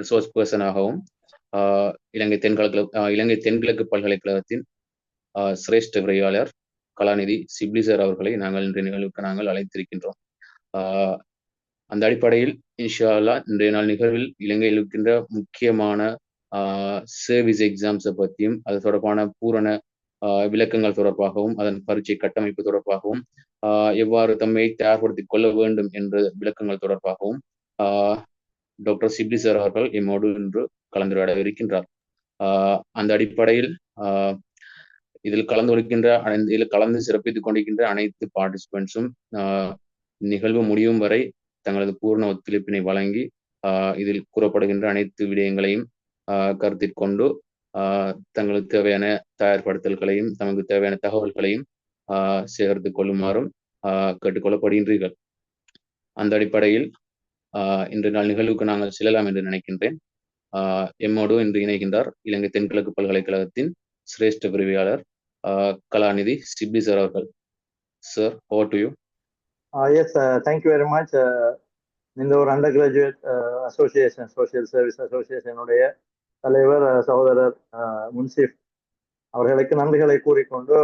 Resource பர்சனாகவும் இலங்கை தென்கிழக்கு பல்கலைக்கழகத்தின் சிரேஷ்ட விரைவாளர் கலாநிதி சிப்லி சார் அவர்களை நாங்கள் இன்றைய நிகழ்வுக்கு நாங்கள் அழைத்திருக்கின்றோம். அந்த அடிப்படையில் இன்ஷா அல்லாஹ் இன்றைய நாள் நிகழ்வில் இலங்கையில் இருக்கின்ற முக்கியமான சர்வீஸ் எக்ஸாம்ஸை பற்றியும் அது தொடர்பான பூரண விளக்கங்கள் தொடர்பாகவும் அதன் பரீட்சை கட்டமைப்பு தொடர்பாகவும் எவ்வாறு தம்மை தயார்படுத்திக் கொள்ள வேண்டும் என்ற விளக்கங்கள் தொடர்பாகவும் டாக்டர் சிப்லி சார் அவர்கள் எம்மோடு இன்று கலந்துரையாட இருக்கின்றார். அந்த அடிப்படையில் இதில் கலந்து சிறப்பித்துக் கொண்டிருக்கின்ற அனைத்து பார்ட்டிசிபென்ட்ஸும் நிகழ்வு முடியும் வரை தங்களது பூர்ண ஒத்துழைப்பினை வழங்கி இதில் கூறப்படுகின்ற அனைத்து விடயங்களையும் கருத்தில் கொண்டு தங்களுக்கு தேவையான தயார்படுத்தல்களையும் தமக்கு தேவையான தகவல்களையும் சேகரித்துக் கொள்ளுமாறும் கேட்டுக்கொள்ளப்படுகின்றீர்கள். அந்த அடிப்படையில் இன்று நாள் நிகழ்வுக்கு நாங்கள் செல்லலாம் என்று நினைக்கின்றேன். எம்மோடு இன்று இணைகின்றார் இலங்கை தென்கிழக்கு பல்கலைக்கழகத்தின் சிரேஷ்ட விரிவியாளர் கலாநிதி சிப்லி சார் அவர்கள். Sir, over to you. Yes, thank you very much. இந்த ஒரு undergraduate association, social service அசோசியேஷனுடைய தலைவர் சகோதரர் முன்சிப் அவர்களுக்கு நன்றிகளை கூறிக்கொண்டு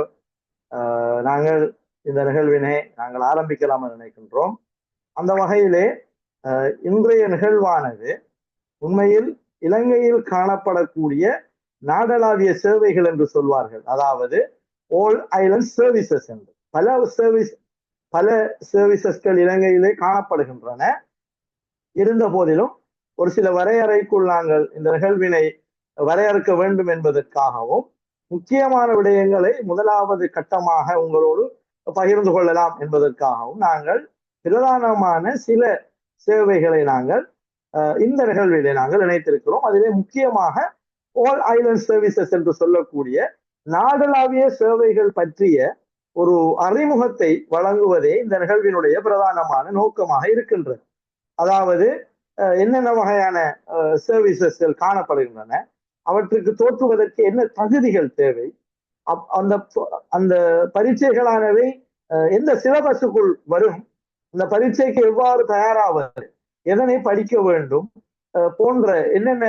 நாங்கள் இந்த நிகழ்வினை நாங்கள் ஆரம்பிக்கலாம் என்று நினைக்கின்றோம். அந்த வகையிலே இன்றைய நிகழ்வானது உண்மையில் இலங்கையில் காணப்படக்கூடிய நாடளாவிய சேவைகள் என்று சொல்வார்கள். அதாவது ஆல் ஐலண்ட் சர்வீசஸ் என்று பல சர்வீசஸ்கள் இலங்கையிலே காணப்படுகின்றன. இருந்த போதிலும் ஒரு சில வரையறைக்குள் நாங்கள் இந்த நிகழ்வினை வரையறுக்க வேண்டும் என்பதற்காகவும் முக்கியமான விடயங்களை முதலாவது கட்டமாக உங்களோடு பகிர்ந்து கொள்ளலாம் என்பதற்காகவும் நாங்கள் பிரதானமான சில சேவைகளை நாங்கள் இந்த நிகழ்விலே நாங்கள் இணைத்திருக்கிறோம். அதிலே முக்கியமாக ஆல் ஐலண்ட் சர்வீசஸ் என்று சொல்லக்கூடிய நாடளாவிய சேவைகள் பற்றிய ஒரு அறிமுகத்தை வழங்குவதே இந்த நிகழ்வினுடைய பிரதானமான நோக்கமாக இருக்கின்றது. அதாவது என்னென்ன வகையான சர்வீசஸ்கள் காணப்படுகின்றன, அவற்றுக்கு தோற்றுவதற்கு என்ன தகுதிகள் தேவை, அந்த பரீட்சைகளானவை எந்த சிலபஸுக்குள் வரும், அந்த பரீட்சைக்கு எவ்வாறு தயாராவது, எதனை படிக்க வேண்டும் போன்ற என்னென்ன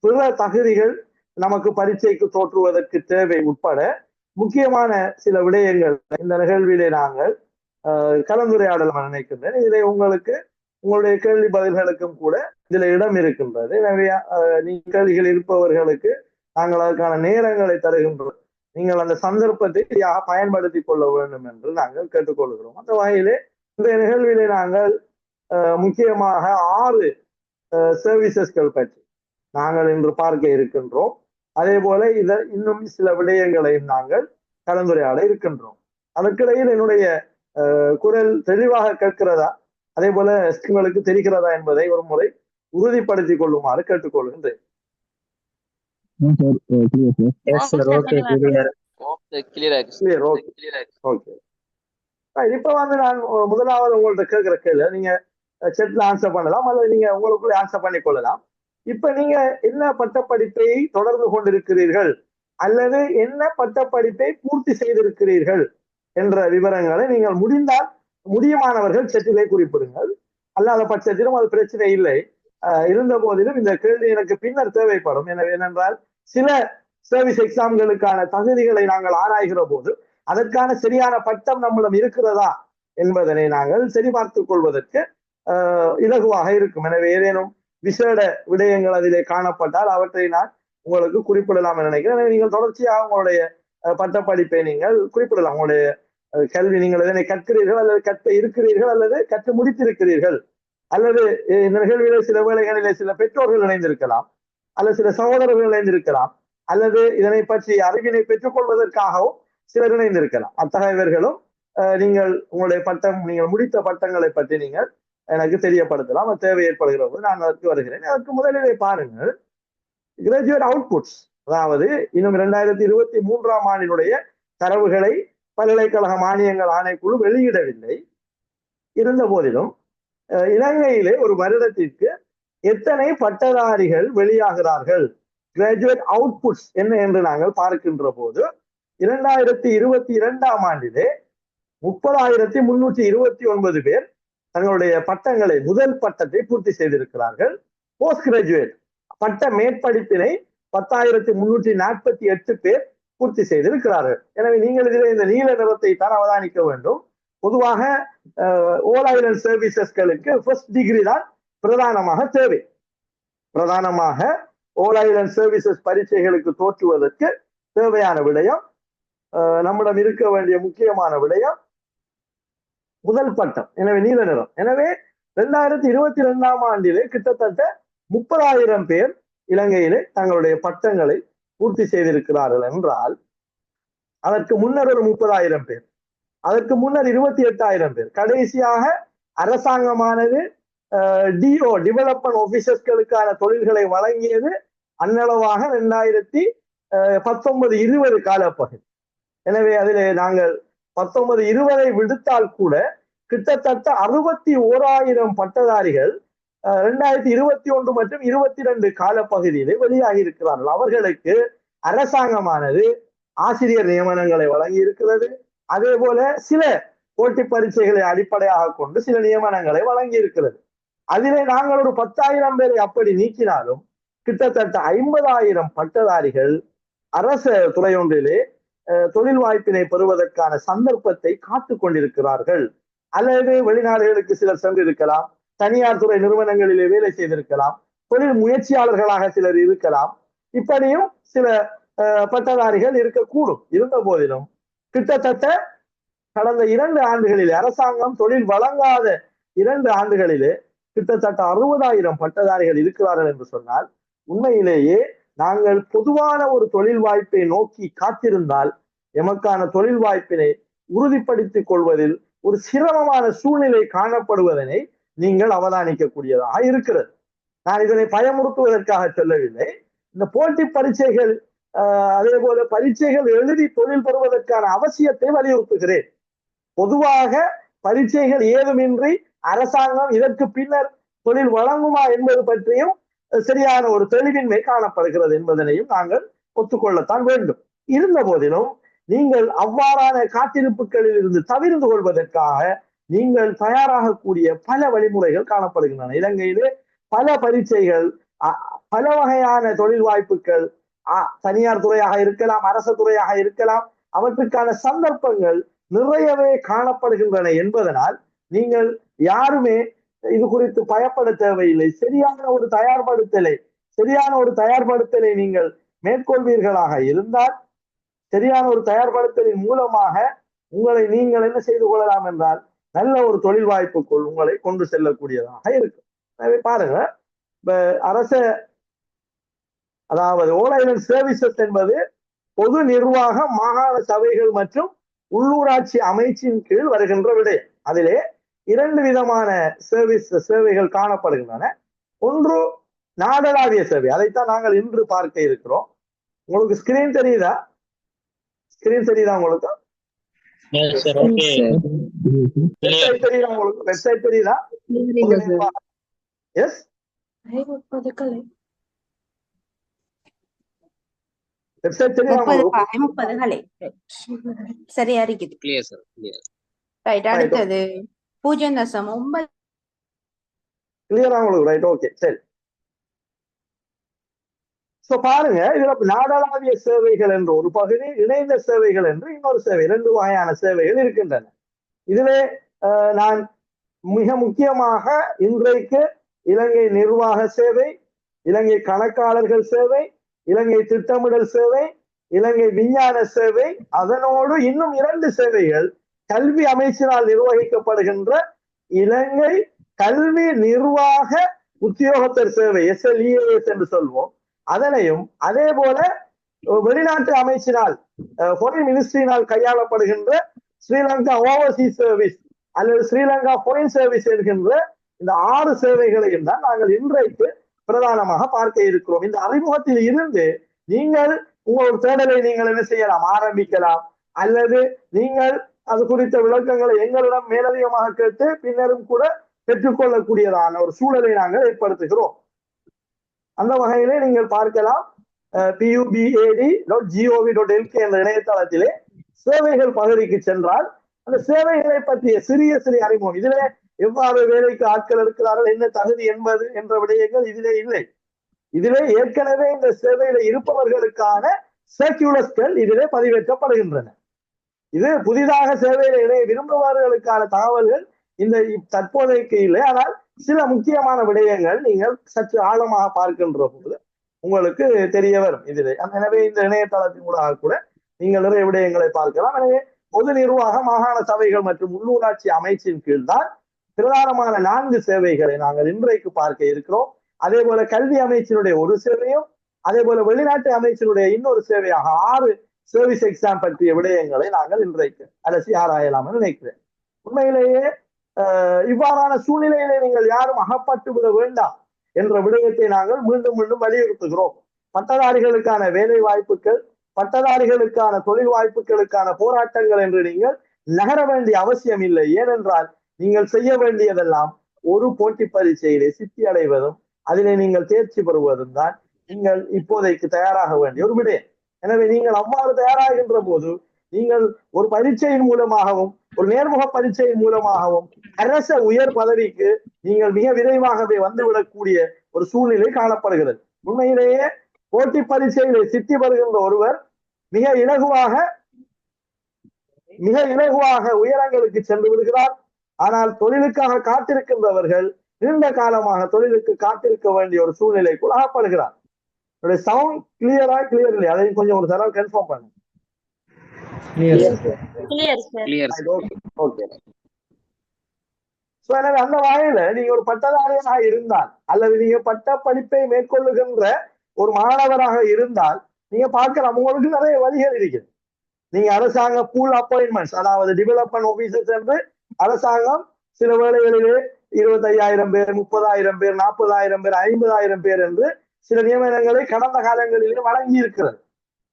பிற தகுதிகள் நமக்கு பரீட்சைக்கு தோற்றுவதற்கு தேவை உட்பட முக்கியமான சில விடயங்கள் இந்த நிகழ்விலே நாங்கள் கலந்துரையாடலாம் நினைக்கின்றேன். இதை உங்களுடைய கேள்வி பதில்களுக்கும் கூட இதுல இடம் இருக்கின்றது. எனவே கேள்விகள் இருப்பவர்களுக்கு நாங்கள் அதற்கான நேரங்களை தருகின்றோம். நீங்கள் அந்த சந்தர்ப்பத்தை பயன்படுத்தி கொள்ள வேண்டும் என்று நாங்கள் கேட்டுக்கொள்கிறோம். அந்த வகையிலே இந்த நிகழ்விலே நாங்கள் முக்கியமாக 6 சர்வீசஸ்கள் பற்றி நாங்கள் இன்று பார்க்க இருக்கின்றோம். அதே போல இன்னும் சில விடயங்களையும் நாங்கள் கலந்துரையாட இருக்கின்றோம். அதற்கிடையில் என்னுடைய குரல் தெளிவாக கேட்கிறதா, அதே போல உங்களுக்கு தெரிகிறதா என்பதை ஒரு முறை உறுதிப்படுத்திக் கொள்ளுமாறு கேட்டுக்கொள்கின்றேன். இப்ப நான் முதலாவது உங்கள்ட்ட கேட்கிற கேள்வி நீங்க செட்ல ஆன்சர் பண்ணலாம் அல்லது நீங்க உங்களுக்குள்ள ஆன்சர் பண்ணி கொள்ளலாம். இப்ப நீங்க என்ன பட்டப்படிப்பை தொடர்ந்து கொண்டிருக்கிறீர்கள் அல்லது என்ன பட்டப்படிப்பை பூர்த்தி செய்திருக்கிறீர்கள் என்ற விவரங்களை நீங்கள் முடியுமானவர்கள் செட்டிலே குறிப்பிடுங்கள். அல்லாத பட்சத்திலும் அது பிரச்சனை இல்லை. இருந்த போதிலும் இந்த கேள்வி எனக்கு பின்னர் தேவைப்படும். ஏனென்றால் சில சர்வீஸ் எக்ஸாம்களுக்கான தகுதிகளை நாங்கள் ஆராய்கிற போது அதற்கான சரியான பட்டம் நம்மிடம் இருக்கிறதா என்பதனை நாங்கள் சரிபார்த்துக் கொள்வதற்கு இலகுவாக இருக்கும். எனவே ஏதேனும் விசேட விடயங்கள் அதிலே காணப்பட்டால் அவற்றை நான் உங்களுக்கு குறிப்பிடலாம் என நினைக்கிறேன். எனவே நீங்கள் தொடர்ச்சியாக உங்களுடைய பட்டப்படிப்பை நீங்கள் குறிப்பிடலாம். உங்களுடைய கல்வி நீங்கள் எதனை கற்கிறீர்கள் அல்லது கற்க இருக்கிறீர்கள் அல்லது கற்று முடித்திருக்கிறீர்கள் அல்லது இந்த நிகழ்விலே சில வேளைகளிலே சில பெற்றோர்கள் இணைந்திருக்கலாம் அல்லது சில சகோதரர்கள் இணைந்திருக்கலாம் அல்லது இதனை பற்றி அறிவினை பெற்றுக் கொள்வதற்காகவும் சிலர் இணைந்திருக்கலாம். அத்தகையவர்களும் நீங்கள் உங்களுடைய நீங்கள் முடித்த பட்டங்களை பற்றி நீங்கள் எனக்கு தெரியப்படுத்தலாம். தேவை ஏற்படுகிற போது நான் அதற்கு வருகிறேன். அதற்கு முதலிலே பாருங்கள், கிராஜுவேட் அவுட்புட்ஸ், அதாவது இன்னும் 2023ஆம் ஆண்டினுடைய தரவுகளை பல்கலைக்கழக மானியங்கள் ஆணைக்குழு வெளியிடவில்லை. இருந்த போதிலும் இலங்கையிலே ஒரு வருடத்திற்கு எத்தனை பட்டதாரிகள் வெளியாகிறார்கள், கிராஜுவேட் அவுட்புட்ஸ் என்ன என்று நாங்கள் பார்க்கின்ற போது 2022ஆம் ஆண்டிலே 30,329 பேர் தங்களுடைய பட்டங்களை முதல் பட்டத்தை பூர்த்தி செய்திருக்கிறார்கள். போஸ்ட் கிராஜுவேட் பட்ட மேற்படிப்பினை 10,348 பேர் பூர்த்தி செய்திருக்கிறார்கள். எனவே நீங்கள் இதில் இந்த நீல நிறத்தை தான் அவதானிக்க வேண்டும். பொதுவாக ஆல் ஐலண்ட் சர்வீசஸ்களுக்கு ஃபர்ஸ்ட் டிகிரி தான் பிரதானமாக தேவை. பிரதானமாக ஆல் ஐலண்ட் சர்வீசஸ் பரீட்சைகளுக்கு தோற்றுவதற்கு தேவையான விடயம், நம்மிடம் இருக்க வேண்டிய முக்கியமான விடயம் முதல் பட்டம். எனவே நீல நிறம். எனவே 2022ஆம் ஆண்டிலே கிட்டத்தட்ட 30,000 பேர் இலங்கையிலே தங்களுடைய பட்டங்களை பூர்த்தி செய்திருக்கிறார்கள் என்றால், அதற்கு முன்னர் ஒரு 30,000 பேர், அதற்கு முன்னர் 28,000 பேர், கடைசியாக அரசாங்கமானது டிஓ டெவலப்மெண்ட் ஆபீசர்ஸ்களுக்கான தொழில்களை வழங்கியது அன்னளவாக 2019-20 காலப்பகுதி. எனவே அதிலே நாங்கள் 19-20 விடுத்தால் கூட கிட்டத்தட்ட 61,000 பட்டதாரிகள் 2021 மற்றும் 22 காலப்பகுதியிலே வெளியாகி இருக்கிறார்கள். அவர்களுக்கு அரசாங்கமானது ஆசிரியர் நியமனங்களை வழங்கி இருக்கிறது. அதே போல சில போட்டி பரீட்சைகளை அடிப்படையாக கொண்டு சில நியமனங்களை வழங்கி இருக்கிறது. அதிலே நாங்கள் ஒரு 10,000 பேரை அப்படி நீக்கினாலும் கிட்டத்தட்ட 50,000 பட்டதாரிகள் அரச துறையொன்றிலே தொழில் வாய்ப்பினை பெறுவதற்கான சந்தர்ப்பத்தை காத்து கொண்டிருக்கிறார்கள். அல்லது வெளிநாடுகளுக்கு சிலர் சென்றிருக்கலாம், தனியார் துறை நிறுவனங்களிலே வேலை செய்திருக்கலாம், தொழில் முயற்சியாளர்களாக சிலர் இருக்கலாம். இப்படியும் சில பட்டதாரிகள் இருக்கக்கூடும். இருந்த போதிலும் கிட்டத்தட்ட கடந்த 2 ஆண்டுகளிலே அரசாங்கம் தொழில் வழங்காத 2 ஆண்டுகளிலே கிட்டத்தட்ட 60,000 பட்டதாரிகள் இருக்கிறார்கள் என்று சொன்னால், உண்மையிலேயே நாங்கள் பொதுவான ஒரு தொழில் வாய்ப்பை நோக்கி காத்திருந்தால் எமக்கான தொழில் வாய்ப்பினை உறுதிப்படுத்திக் கொள்வதில் ஒரு சிரமமான சூழ்நிலை காணப்படுவதனை நீங்கள் அவதானிக்கக்கூடியதாக இருக்கிறது. நான் இதனை பயமுறுத்துவதற்காக சொல்லவில்லை. இந்த போட்டி பரீட்சைகள் அதே போல பரீட்சைகள் எழுதி தொழில் பெறுவதற்கான அவசியத்தை வலியுறுத்துகிறேன். பொதுவாக பரீட்சைகள் ஏதுமின்றி அரசாங்கம் இதற்கு பின்னர் தொழில் வழங்குமா என்பது பற்றியும் சரியான ஒரு தெளிவின்மை காணப்படுகிறது என்பதனையும் நாங்கள் ஒத்துக்கொள்ளத்தான் வேண்டும். இருந்த போதிலும் நீங்கள் அவ்வாறான காத்திருப்புகளில் இருந்து தவிர்த்து கொள்வதற்காக நீங்கள் தயாராகக்கூடிய பல வழிமுறைகள் காணப்படுகின்றன. இலங்கையிலே பல பரீட்சைகள், பல வகையான தொழில் வாய்ப்புகள், தனியார் துறையாக இருக்கலாம், அரசு துறையாக இருக்கலாம், அவற்றுக்கான சந்தர்ப்பங்கள் நிறையவே காணப்படுகின்றன என்பதனால் நீங்கள் யாருமே இது குறித்து பயப்பட தேவையில்லை. சரியான ஒரு தயார்படுத்தலை நீங்கள் மேற்கொள்வீர்களாக இருந்தால், சரியான ஒரு தயார்படுத்தலின் மூலமாக உங்களை நீங்கள் என்ன செய்து கொள்ளலாம் என்றால் நல்ல ஒரு தொழில் வாய்ப்புக்குள் உங்களை கொண்டு செல்லக்கூடியதாக இருக்கும். எனவே பாருங்க, அரச அதாவது ஆல் ஐலண்ட் சர்வீசஸ் என்பது பொது நிர்வாக மாகாண சபைகள் மற்றும் உள்ளூராட்சி அமைச்சின் கீழ் வருகின்ற விடயம். அதிலே 2 விதமான சேவைகள் காணப்படுகின்றன. ஒன்று நாடளாவிய சேவை, அதைத்தான் நாங்கள் இன்று பார்க்க இருக்கிறோம். உங்களுக்கு ஸ்கிரீன் தெரியுதா? உங்களுக்கு வெப்சைட் தெரியுதா? எஸ், வெப்சைட் தெரியுதா? சரியா இருக்குது. ரைட், அடுத்தது 0.9 கிளியரா உங்களுக்கு? ரைட், ஓகே, சரி. சோ பாருங்க, இதுல நாடளாவிய சேவைகள் என்று ஒரு பகுதி, இணைந்த சேவைகள் என்று இன்னொரு சேவை, 2 வகையான சேவைகள் இருக்கின்றன. இதிலே நான் மிக முக்கியமாக இன்றைக்கு இலங்கை நிர்வாக சேவை, இலங்கை கணக்காளர்கள் சேவை, இலங்கை திட்டமிடல் சேவை, இலங்கை விஞ்ஞான சேவை, அதனோடு இன்னும் 2 சேவைகள் கல்வி அமைச்சினால் நிர்வகிக்கப்படுகின்ற இலங்கை கல்வி நிர்வாக உத்தியோகத்தர் சேவை, SLEAS என்று சொல்வோம், அதனையும் அதே போல வெளிநாட்டு அமைச்சினால் ஃபாரின் மினிஸ்ட்ரியினால் கையாளப்படுகின்ற ஸ்ரீலங்கா ஓவர்சீஸ் சர்வீஸ் அல்லது ஸ்ரீலங்கா ஃபாரின் சர்வீஸ் என்கின்ற இந்த 6 சேவைகளையும் தான் நாங்கள் இன்றைக்கு பிரதானமாக பார்க்க இருக்கிறோம். இந்த அறிமுகத்தில் இருந்து நீங்கள் உங்களோட தேடலை நீங்கள் என்ன செய்யலாம், ஆரம்பிக்கலாம். அல்லது நீங்கள் அது குறித்த விளக்கங்களை எங்களிடம் மேலதிகமாக கேட்டு பின்னரும் கூட பெற்றுக்கொள்ளக்கூடியதான ஒரு சூழலை நாங்கள் ஏற்படுத்துகிறோம். அந்த வகையிலே நீங்கள் பார்க்கலாம், pubad.gov.lk என்ற இணையதளத்திலே சேவைகள் பகுதிக்கு சென்றால் அந்த சேவைகளை பற்றிய சிறிய அறிமுகம், இதிலே எவ்வாறு வேலைக்கு ஆட்கள் எடுக்கிறார்கள், என்ன தகுதி என்பது என்ற விடயங்கள் இதிலே இல்லை. இதிலே ஏற்கனவே இந்த சேவையில இருப்பவர்களுக்கான சர்க்குலர்ஸ்கள் இதிலே பதிவேற்றப்படுகின்றன. இது புதிதாக சேவையில இணைய விரும்புபவர்களுக்கான தகவல்கள் இந்த தற்போதைக்கு இல்லை. ஆனால் சில முக்கியமான விடயங்கள் நீங்கள் சற்று ஆழமாக பார்க்கின்ற போது உங்களுக்கு தெரிய வரும் இதிலே. எனவே இந்த இணையதளத்தின் ஊடாக கூட நீங்கள் நிறைய விடயங்களை பார்க்கலாம். எனவே பொது நிர்வாக, மாகாண சபைகள் மற்றும் உள்ளூராட்சி அமைச்சின் கீழ் தான் பிரதானமான 4 சேவைகளை நாங்கள் இன்றைக்கு பார்க்க இருக்கிறோம். அதே போல கல்வி அமைச்சினுடைய ஒரு சேவையும், அதே போல வெளிநாட்டு அமைச்சினுடைய இன்னொரு சேவையாக 6 சர்வீஸ் எக்ஸாம் பற்றிய விடயங்களை நாங்கள் இன்றைக்கு அலசி ஆராயலாம் நினைக்கிறேன். உண்மையிலேயே இவ்வாறான சூழ்நிலையிலே நீங்கள் யாரும் அகப்பட்டு விட வேண்டாம் என்ற விடயத்தை நாங்கள் மீண்டும் மீண்டும் வலியுறுத்துகிறோம். பட்டதாரிகளுக்கான வேலை வாய்ப்புகள், பட்டதாரிகளுக்கான தொழில் வாய்ப்புகளுக்கான போராட்டங்கள் என்று நீங்கள் நகர வேண்டிய அவசியம் இல்லை. ஏனென்றால் நீங்கள் செய்ய வேண்டியதெல்லாம் ஒரு போட்டி பரீட்சையிலே சித்தி அடைவதும் அதிலே நீங்கள் தேர்ச்சி பெறுவதும் தான் நீங்கள் இப்போதைக்கு தயாராக வேண்டிய ஒரு விடயம். எனவே நீங்கள் அவ்வாறு தயாராகின்ற போது நீங்கள் ஒரு பரீட்சையின் மூலமாகவும் ஒரு நேர்முக பரீட்சையின் மூலமாகவும் அரச உயர் பதவிக்கு நீங்கள் மிக விரைவாகவே வந்துவிடக்கூடிய ஒரு சூழ்நிலை காணப்படுகிறது. உண்மையிலேயே போட்டி பரீட்சையிலே சித்தி பெறுகின்ற ஒருவர் மிக இலகுவாக உயரங்களுக்கு சென்று விடுகிறார். ஆனால் தொழிலுக்காக காத்திருக்கின்றவர்கள் நீண்ட காலமாக தொழிலுக்கு காத்திருக்க வேண்டிய ஒரு சூழ்நிலைக்குள் ஆகப்படுகிறார். சவுண்ட் கிளியரா கிளியர் இல்லையா? அதையும் கொஞ்சம் ஒரு தடவை கன்ஃபார்ம் பண்ணுங்க. எனவே அந்த வகையில நீங்க ஒரு பட்டதாரியாக இருந்தால் அல்லது நீங்க பட்ட படிப்பை மேற்கொள்ளுகின்ற ஒரு மாணவராக இருந்தால் நீங்க பார்க்கலாம், உங்களுக்கு நிறைய வழிகள் இருக்குது. நீங்க அரசாங்க பூல் அப்பாயின்மெண்ட்ஸ், அதாவது டெவலப்மெண்ட் ஆபீசர்ஸ் என்று அரசாங்கம் சில வேளைகளிலே 25,000 பேர், 30,000 பேர், 40,000 பேர், 50,000 பேர் என்று சில நியமனங்களை கடந்த காலங்களிலே வழங்கி இருக்கிறது.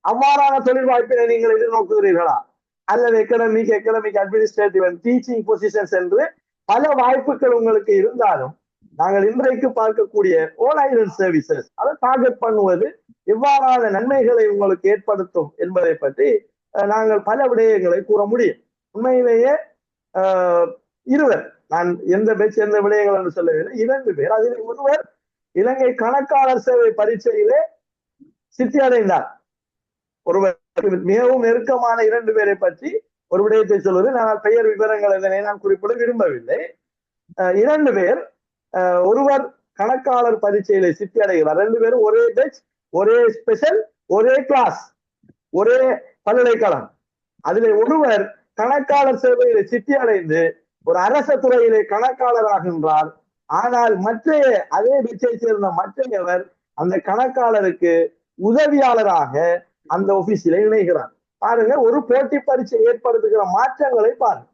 அவ்வாறான தொழில் வாய்ப்பினை நீங்கள் எதிர்நோக்குகிறீர்களா? அல்லது economic administrative and teaching positions என்று பல வாய்ப்புகள் உங்களுக்கு இருந்தாலும் நாங்கள் இன்றைக்கு பார்க்கக்கூடிய ஆல் ஐலண்ட் சர்வீசஸ் அதை டார்கெட் பண்ணுவது எவ்வாறான நன்மைகளை உங்களுக்கு ஏற்படுத்தும் என்பதை பற்றி நாங்கள் பல விடயங்களை கூற முடியும். உண்மையிலேயே இருவர், நான் எந்த விடயங்கள் என்று சொல்லவில்லை, 2 பேர். அதில் ஒருவர் இலங்கை கணக்காளர் சேவை பரீட்சையிலே சித்தி அடைந்தார். ஒருவர் மிகவும் நெருக்கமான 2 பேரை பற்றி ஒரு விடயத்தை சொல்வது, நான் பெயர் விவரங்கள் இதனை நான் குறிப்பிட விரும்பவில்லை. 2 பேர், ஒருவர் கணக்காளர் பரீட்சையில சித்தி அடைகிறார். 2 பேரும் ஒரே பேட்ச், ஒரே ஸ்பெஷல், ஒரே கிளாஸ், ஒரே பல்கலைக்கழகம். அதில் ஒருவர் கணக்காளர் சேவையில சித்தி அடைந்து ஒரு அரச துறையிலே கணக்காளர் ஆகின்றார். ஆனால் அதே பேட்சை சேர்ந்த மற்றவர் அந்த கணக்காளருக்கு உதவியாளராக அந்த ஆபீஸில் இணைகிறார். பாருங்க, ஒரு போட்டி பரீட்சை ஏற்படுத்துகிற மாற்றங்களை பாருங்க.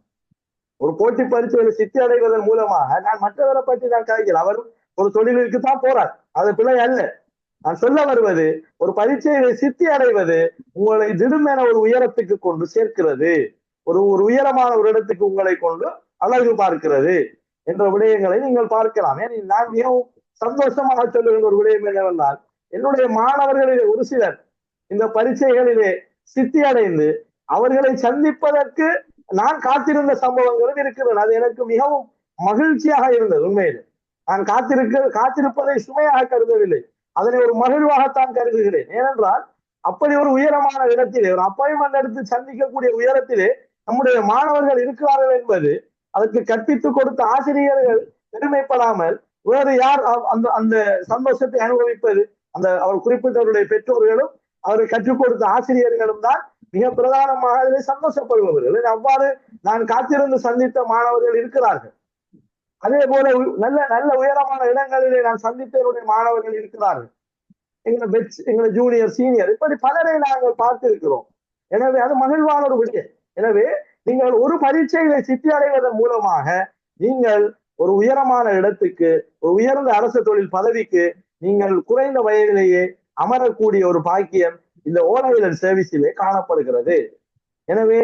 ஒரு போட்டி பரீட்சையில சித்தி அடைவதன் மூலமாக நான் மற்றவரை பற்றி நான் கதைக்கிறேன், அவர் ஒரு தொழிலுக்கு தான் போறார், அது பிழை அல்ல. நான் சொல்ல வருவது, ஒரு பரீட்சையில சித்தி அடைவது உங்களை திடுமென ஒரு உயரத்துக்கு கொண்டு சேர்க்கிறது, ஒரு உயரமான ஒரு இடத்துக்கு உங்களை கொண்டு அழகு பார்க்கிறது என்ற விடயங்களை நீங்கள் பார்க்கலாம். ஏன் நான் மிகவும் சந்தோஷமாக சொல்லுகின்ற ஒரு விடயம் என்னவென்றால், என்னுடைய மாணவர்களிலே ஒரு சிலர் இந்த பரீட்சைகளிலே சித்தி அடைந்து அவர்களை சந்திப்பதற்கு நான் காத்திருந்த சம்பவங்களும் இருக்கிறது. அது எனக்கு மிகவும் மகிழ்ச்சியாக இருந்தது. உண்மையிலே நான் காத்திருப்பதை சுமையாக கருதவில்லை, அதனை ஒரு மகிழ்வாகத்தான் கருதுகிறேன். ஏனென்றால் அப்படி ஒரு உயரமான இடத்திலே, ஒரு அப்பாயின்மெண்ட் எடுத்து சந்திக்கக்கூடிய உயரத்திலே நம்முடைய மாணவர்கள் இருக்கிறார்கள் என்பது அதற்கு கற்பித்துக் கொடுத்த ஆசிரியர்கள் பெருமைப்படாமல் வேறு யார் அந்த சந்தோஷத்தை அனுபவிப்பது? அவர் குறிப்பிட்டவருடைய பெற்றோர்களும் அவரை கற்றுக் கொடுத்த ஆசிரியர்களும் தான் மிக பிரதானமாக இதை சந்தோஷப்படுபவர்கள். அவ்வாறு நான் காத்திருந்து சந்தித்த மாணவர்கள் இருக்கிறார்கள். அதே போல நல்ல உயரமான இடங்களிலே நான் சந்தித்தவருடைய மாணவர்கள் இருக்கிறார்கள். எங்களை ஜூனியர், சீனியர், இப்படி பலரை நாங்கள் பார்த்திருக்கிறோம். எனவே அது மகிழ்வான ஒரு விடயம். எனவே நீங்கள் ஒரு பரீட்சையில சித்தி அடைவதன் மூலமாக நீங்கள் ஒரு உயரமான இடத்துக்கு, ஒரு உயர்ந்த அரசு தொழில் பதவிக்கு நீங்கள் குறைந்த வயதிலேயே அமரக்கூடிய ஒரு பாக்கியம் இந்த ஆல் ஐலண்ட் சர்வீஸிலே காணப்படுகிறது. எனவே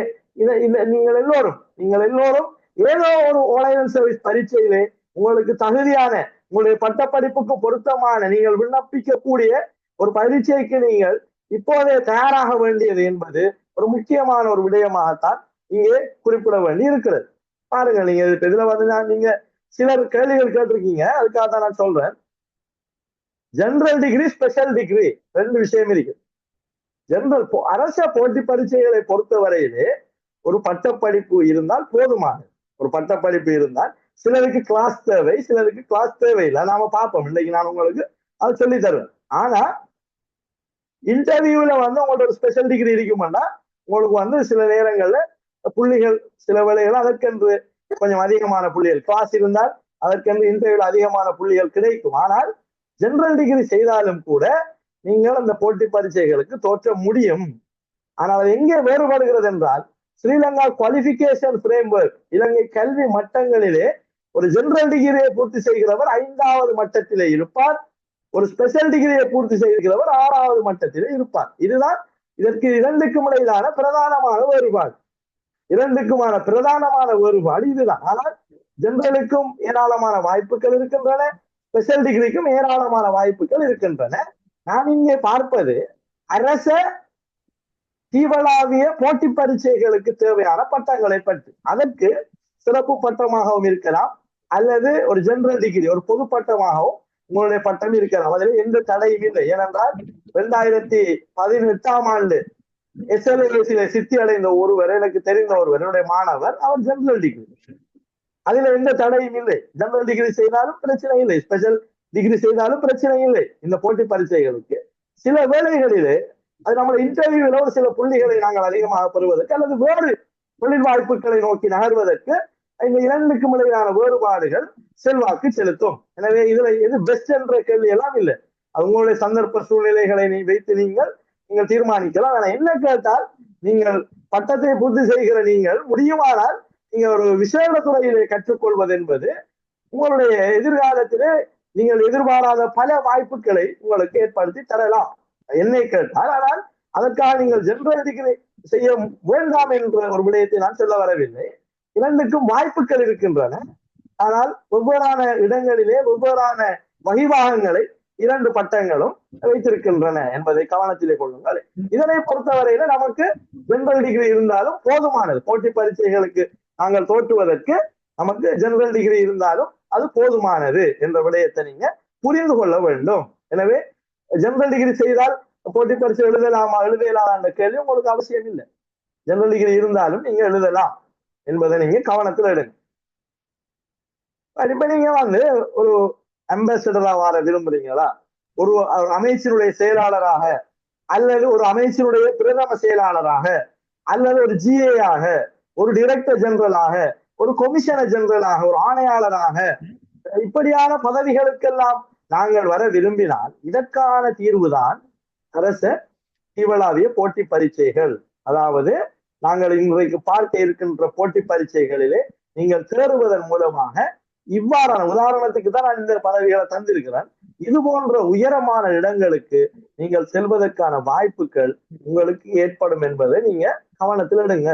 நீங்கள் எல்லோரும் ஏதோ ஒரு ஆல் ஐலண்ட் சர்வீஸ் பரீட்சையிலே உங்களுக்கு தகுதியான, உங்களுடைய பட்டப்படிப்புக்கு பொருத்தமான, நீங்கள் விண்ணப்பிக்கக்கூடிய ஒரு பரீட்சைக்கு நீங்கள் இப்போதே தயாராக வேண்டியது என்பது ஒரு முக்கியமான ஒரு விடயமாகத்தான் இங்கே குறிப்பிட வேண்டி இருக்கிறது. பாருங்க, நீங்க இதுல வந்து நீங்க சிலர் கேள்விகள் கேட்டிருக்கீங்க, அதுக்காக தான் நான் சொல்றேன். ஜெனரல் டிகிரி, ஸ்பெஷல் டிகிரி ரெண்டு விஷயம் இருக்கு. ஜெனரல் அரச போட்டி பரீட்சைகளை பொறுத்தவரையிலே ஒரு பட்டப்படிப்பு இருந்தால் போதுமானது. ஒரு பட்டப்படிப்பு இருந்தால் சிலருக்கு கிளாஸ் தேவை, சிலருக்கு கிளாஸ் தேவையில்லை. நாம பார்ப்போம். இன்னைக்கு நான் உங்களுக்கு அது சொல்லி தருவேன். ஆனா இன்டர்வியூல வந்து உங்களோட ஒரு ஸ்பெஷல் டிகிரி இருக்குமாண்டா உங்களுக்கு வந்து சில நேரங்கள்ல புள்ளிகள் சில வேளைகள் அதற்கென்று கொஞ்சம் அதிகமான புள்ளிகள், கிளாஸ் இருந்தால் அதற்கென்று இன்டர்வியூல அதிகமான புள்ளிகள் கிடைக்கும். ஆனால் ஜெனரல் டிகிரி செய்தாலும் கூட நீங்கள் அந்த போட்டி பரீட்சைகளுக்கு தோற்ற முடியும். ஆனால் அது எங்கே வேறுபடுகிறது என்றால், ஸ்ரீலங்கா குவாலிபிகேஷன் ஃப்ரேம்வொர்க், இலங்கை கல்வி மட்டங்களிலே ஒரு ஜெனரல் டிகிரியை பூர்த்தி செய்கிறவர் 5வது மட்டத்திலே இருப்பார், ஒரு ஸ்பெஷல் டிகிரியை பூர்த்தி செய்கிறவர் 6வது மட்டத்திலே இருப்பார். இதுதான் இதற்கு இரண்டுக்கும் இடையிலான பிரதானமான வேறுபாடு. இரண்டுக்குமான பிரதானமான வேறுபாடு இதுதான். ஆனால் ஜெனரலுக்கும் ஏராளமான வாய்ப்புகள் இருக்கின்றன, ஸ்பெஷல் டிகிரிக்கும் ஏராளமான வாய்ப்புகள் இருக்கின்றன. நான் இங்கே பார்ப்பது அரச தீவளாவிய போட்டி பரீட்சைகளுக்கு தேவையான பட்டங்களை பற்றி. அதற்கு சிறப்பு பட்டமாகவும் இருக்கலாம், அல்லது ஒரு ஜெனரல் டிகிரி ஒரு பொது பட்டமாகவும் உங்களுடைய பட்டம் இருக்கலாம். அதில் எந்த தடையும் இல்லை. ஏனென்றால் 2018ஆம் ஆண்டு SLLC சித்தி அடைந்த ஒருவர், எனக்கு தெரிந்த ஒருவர், என்னுடைய மாணவர், அவர் ஜெனரல் டிகிரி. அதுல எந்த தடையும் இல்லை. ஜெனரல் டிகிரி செய்தாலும் பிரச்சனை இல்லை, ஸ்பெஷல் டிகிரி செய்தாலும் பிரச்சனை இல்லை. இந்த போட்டி பரீட்சைகளுக்கு சில வேளைகளிலே அது நம்ம இன்டர்வியூல ஒரு சில புள்ளிகளை நாங்கள் அதிகமாக பெறுவதற்கு அல்லது வேறு தொழில் வாய்ப்புகளை நோக்கி நகர்வதற்கு இந்த இரண்டுக்கும் இடையிலான வேறுபாடுகள் செல்வாக்கு செலுத்தும். எனவே இதுல எது பெஸ்ட் என்ற கேள்வி எல்லாம் இல்லை. அது உங்களுடைய சந்தர்ப்ப சூழ்நிலைகளை வைத்து நீங்கள் தீர்மானிக்கலாம். ஆனா என்ன கேட்டால், நீங்கள் பட்டத்தை பூர்த்தி செய்கிற நீங்கள் முடியுமானால் நீங்க ஒரு விசேட துறையிலே கற்றுக்கொள்வது என்பது உங்களுடைய எதிர்காலத்திலே நீங்கள் எதிர்பாராத பல வாய்ப்புகளை உங்களுக்கு ஏற்படுத்தி தரலாம். என்னை கேட்டால். ஆனால் அதற்காக நீங்கள் ஜெனரல் டிகிரி செய்ய வேண்டாம் என்ற ஒரு விடயத்தை நான் சொல்ல வரவில்லை. இரண்டுக்கும் வாய்ப்புகள் இருக்கின்றன. ஆனால் வெவ்வேறான இடங்களிலே வெவ்வேறான வகிபாகங்களை இரண்டு பட்டங்களும் வைத்திருக்கின்றன என்பதை கவனத்திலே கொள்ளுங்கள். இதனை பொறுத்தவரையில நமக்கு ஜெனரல் டிகிரி இருந்தாலும் போதுமானது. போட்டி பரீட்சைகளுக்கு நாங்கள் தோற்றுவதற்கு நமக்கு ஜெனரல் டிகிரி இருந்தாலும் அது போதுமானது என்ற விடயத்தை நீங்க புரிந்து கொள்ள வேண்டும். எனவே ஜெனரல் டிகிரி செய்தால் போட்டி பரீட்சை எழுதலாமா எழுதலாம் என்ற கேள்வி உங்களுக்கு அவசியம் இல்லை. ஜெனரல் டிகிரி இருந்தாலும் நீங்க எழுதலாம் என்பதை நீங்க கவனத்தில் எடுங்க. இப்ப நீங்க வந்து ஒரு அம்பாசிடரா வர விரும்புறீங்களா, ஒரு அமைச்சருடைய செயலாளராக, அல்லது ஒரு அமைச்சருடைய பிரதம செயலாளராக, அல்லது ஒரு GA ஆக, ஒரு டைரக்டர் ஜெனரலாக, ஒரு கமிஷனர் ஜெனரலாக, ஒரு ஆணையாளராக, இப்படியான பதவிகளுக்கெல்லாம் நாங்கள் வர விரும்பினால் இதற்கான தீர்வுதான் அரச தீவளாவிய போட்டி பரீட்சைகள். அதாவது நாங்கள் இன்றைக்கு பார்க்க இருக்கின்ற போட்டி பரீட்சைகளிலே நீங்கள் சேருவதன் மூலமாக இவ்வாறான, உதாரணத்துக்கு தான் நான் இந்த பதவிகளை தந்திருக்கிறேன், இது போன்ற உயரமான இடங்களுக்கு நீங்கள் செல்வதற்கான வாய்ப்புகள் உங்களுக்கு ஏற்படும் என்பதை நீங்க கவனத்தில் எடுங்க.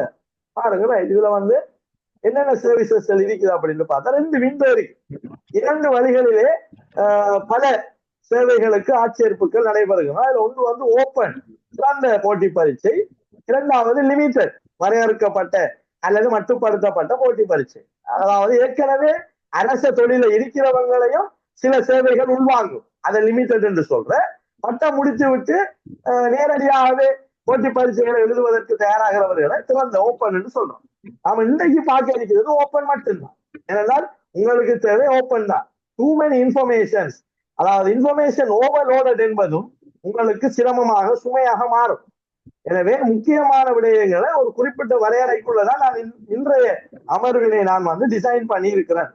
பாருங்க, இதுல வந்து என்னென்ன சர்வீசஸ் இருக்குது அப்படின்னு பார்த்தா 2 விண்டோ இருக்கு. 2 வழிகளிலே பல சேவைகளுக்கு ஆட்சேர்ப்புகள் நடைபெறுகிறது. அதுல ஒன்று வந்து ஓப்பன் சிறந்த போட்டி பரீட்சை, இரண்டாவது லிமிடெட் வரையறுக்கப்பட்ட அல்லது மட்டுப்படுத்தப்பட்ட போட்டி பரீட்சை. அதாவது ஏற்கனவே அரச தொழில இருக்கிறவங்களையும் சில சேவைகள் உள்வாங்கும், அதை லிமிடெட் என்று சொல்ற. பட்டம் முடித்து விட்டு நேரடியாகவே போட்டி பரீட்சைகளை எழுதுவதற்கு தயாராகிறவர்களை திறந்த ஓப்பன் என்று சொல்றோம். நாம இன்றைக்கு பார்க்க இருக்கிறது ஓப்பன் மட்டும்தான். ஏனென்றால் உங்களுக்கு தேவை ஓப்பன் தான். டூ மெனி இன்ஃபர்மேஷன்ஸ், அதாவது இன்ஃபர்மேஷன் ஓவர்லோடட் என்பதும் உங்களுக்கு சிரமமாக சுமையாக மாறும். எனவே முக்கியமான விடயங்களை ஒரு குறிப்பிட்ட வரையறைக்குள்ளதான் நான் இன்றைய அமர்வினை நான் வந்து டிசைன் பண்ணி இருக்கிறேன்.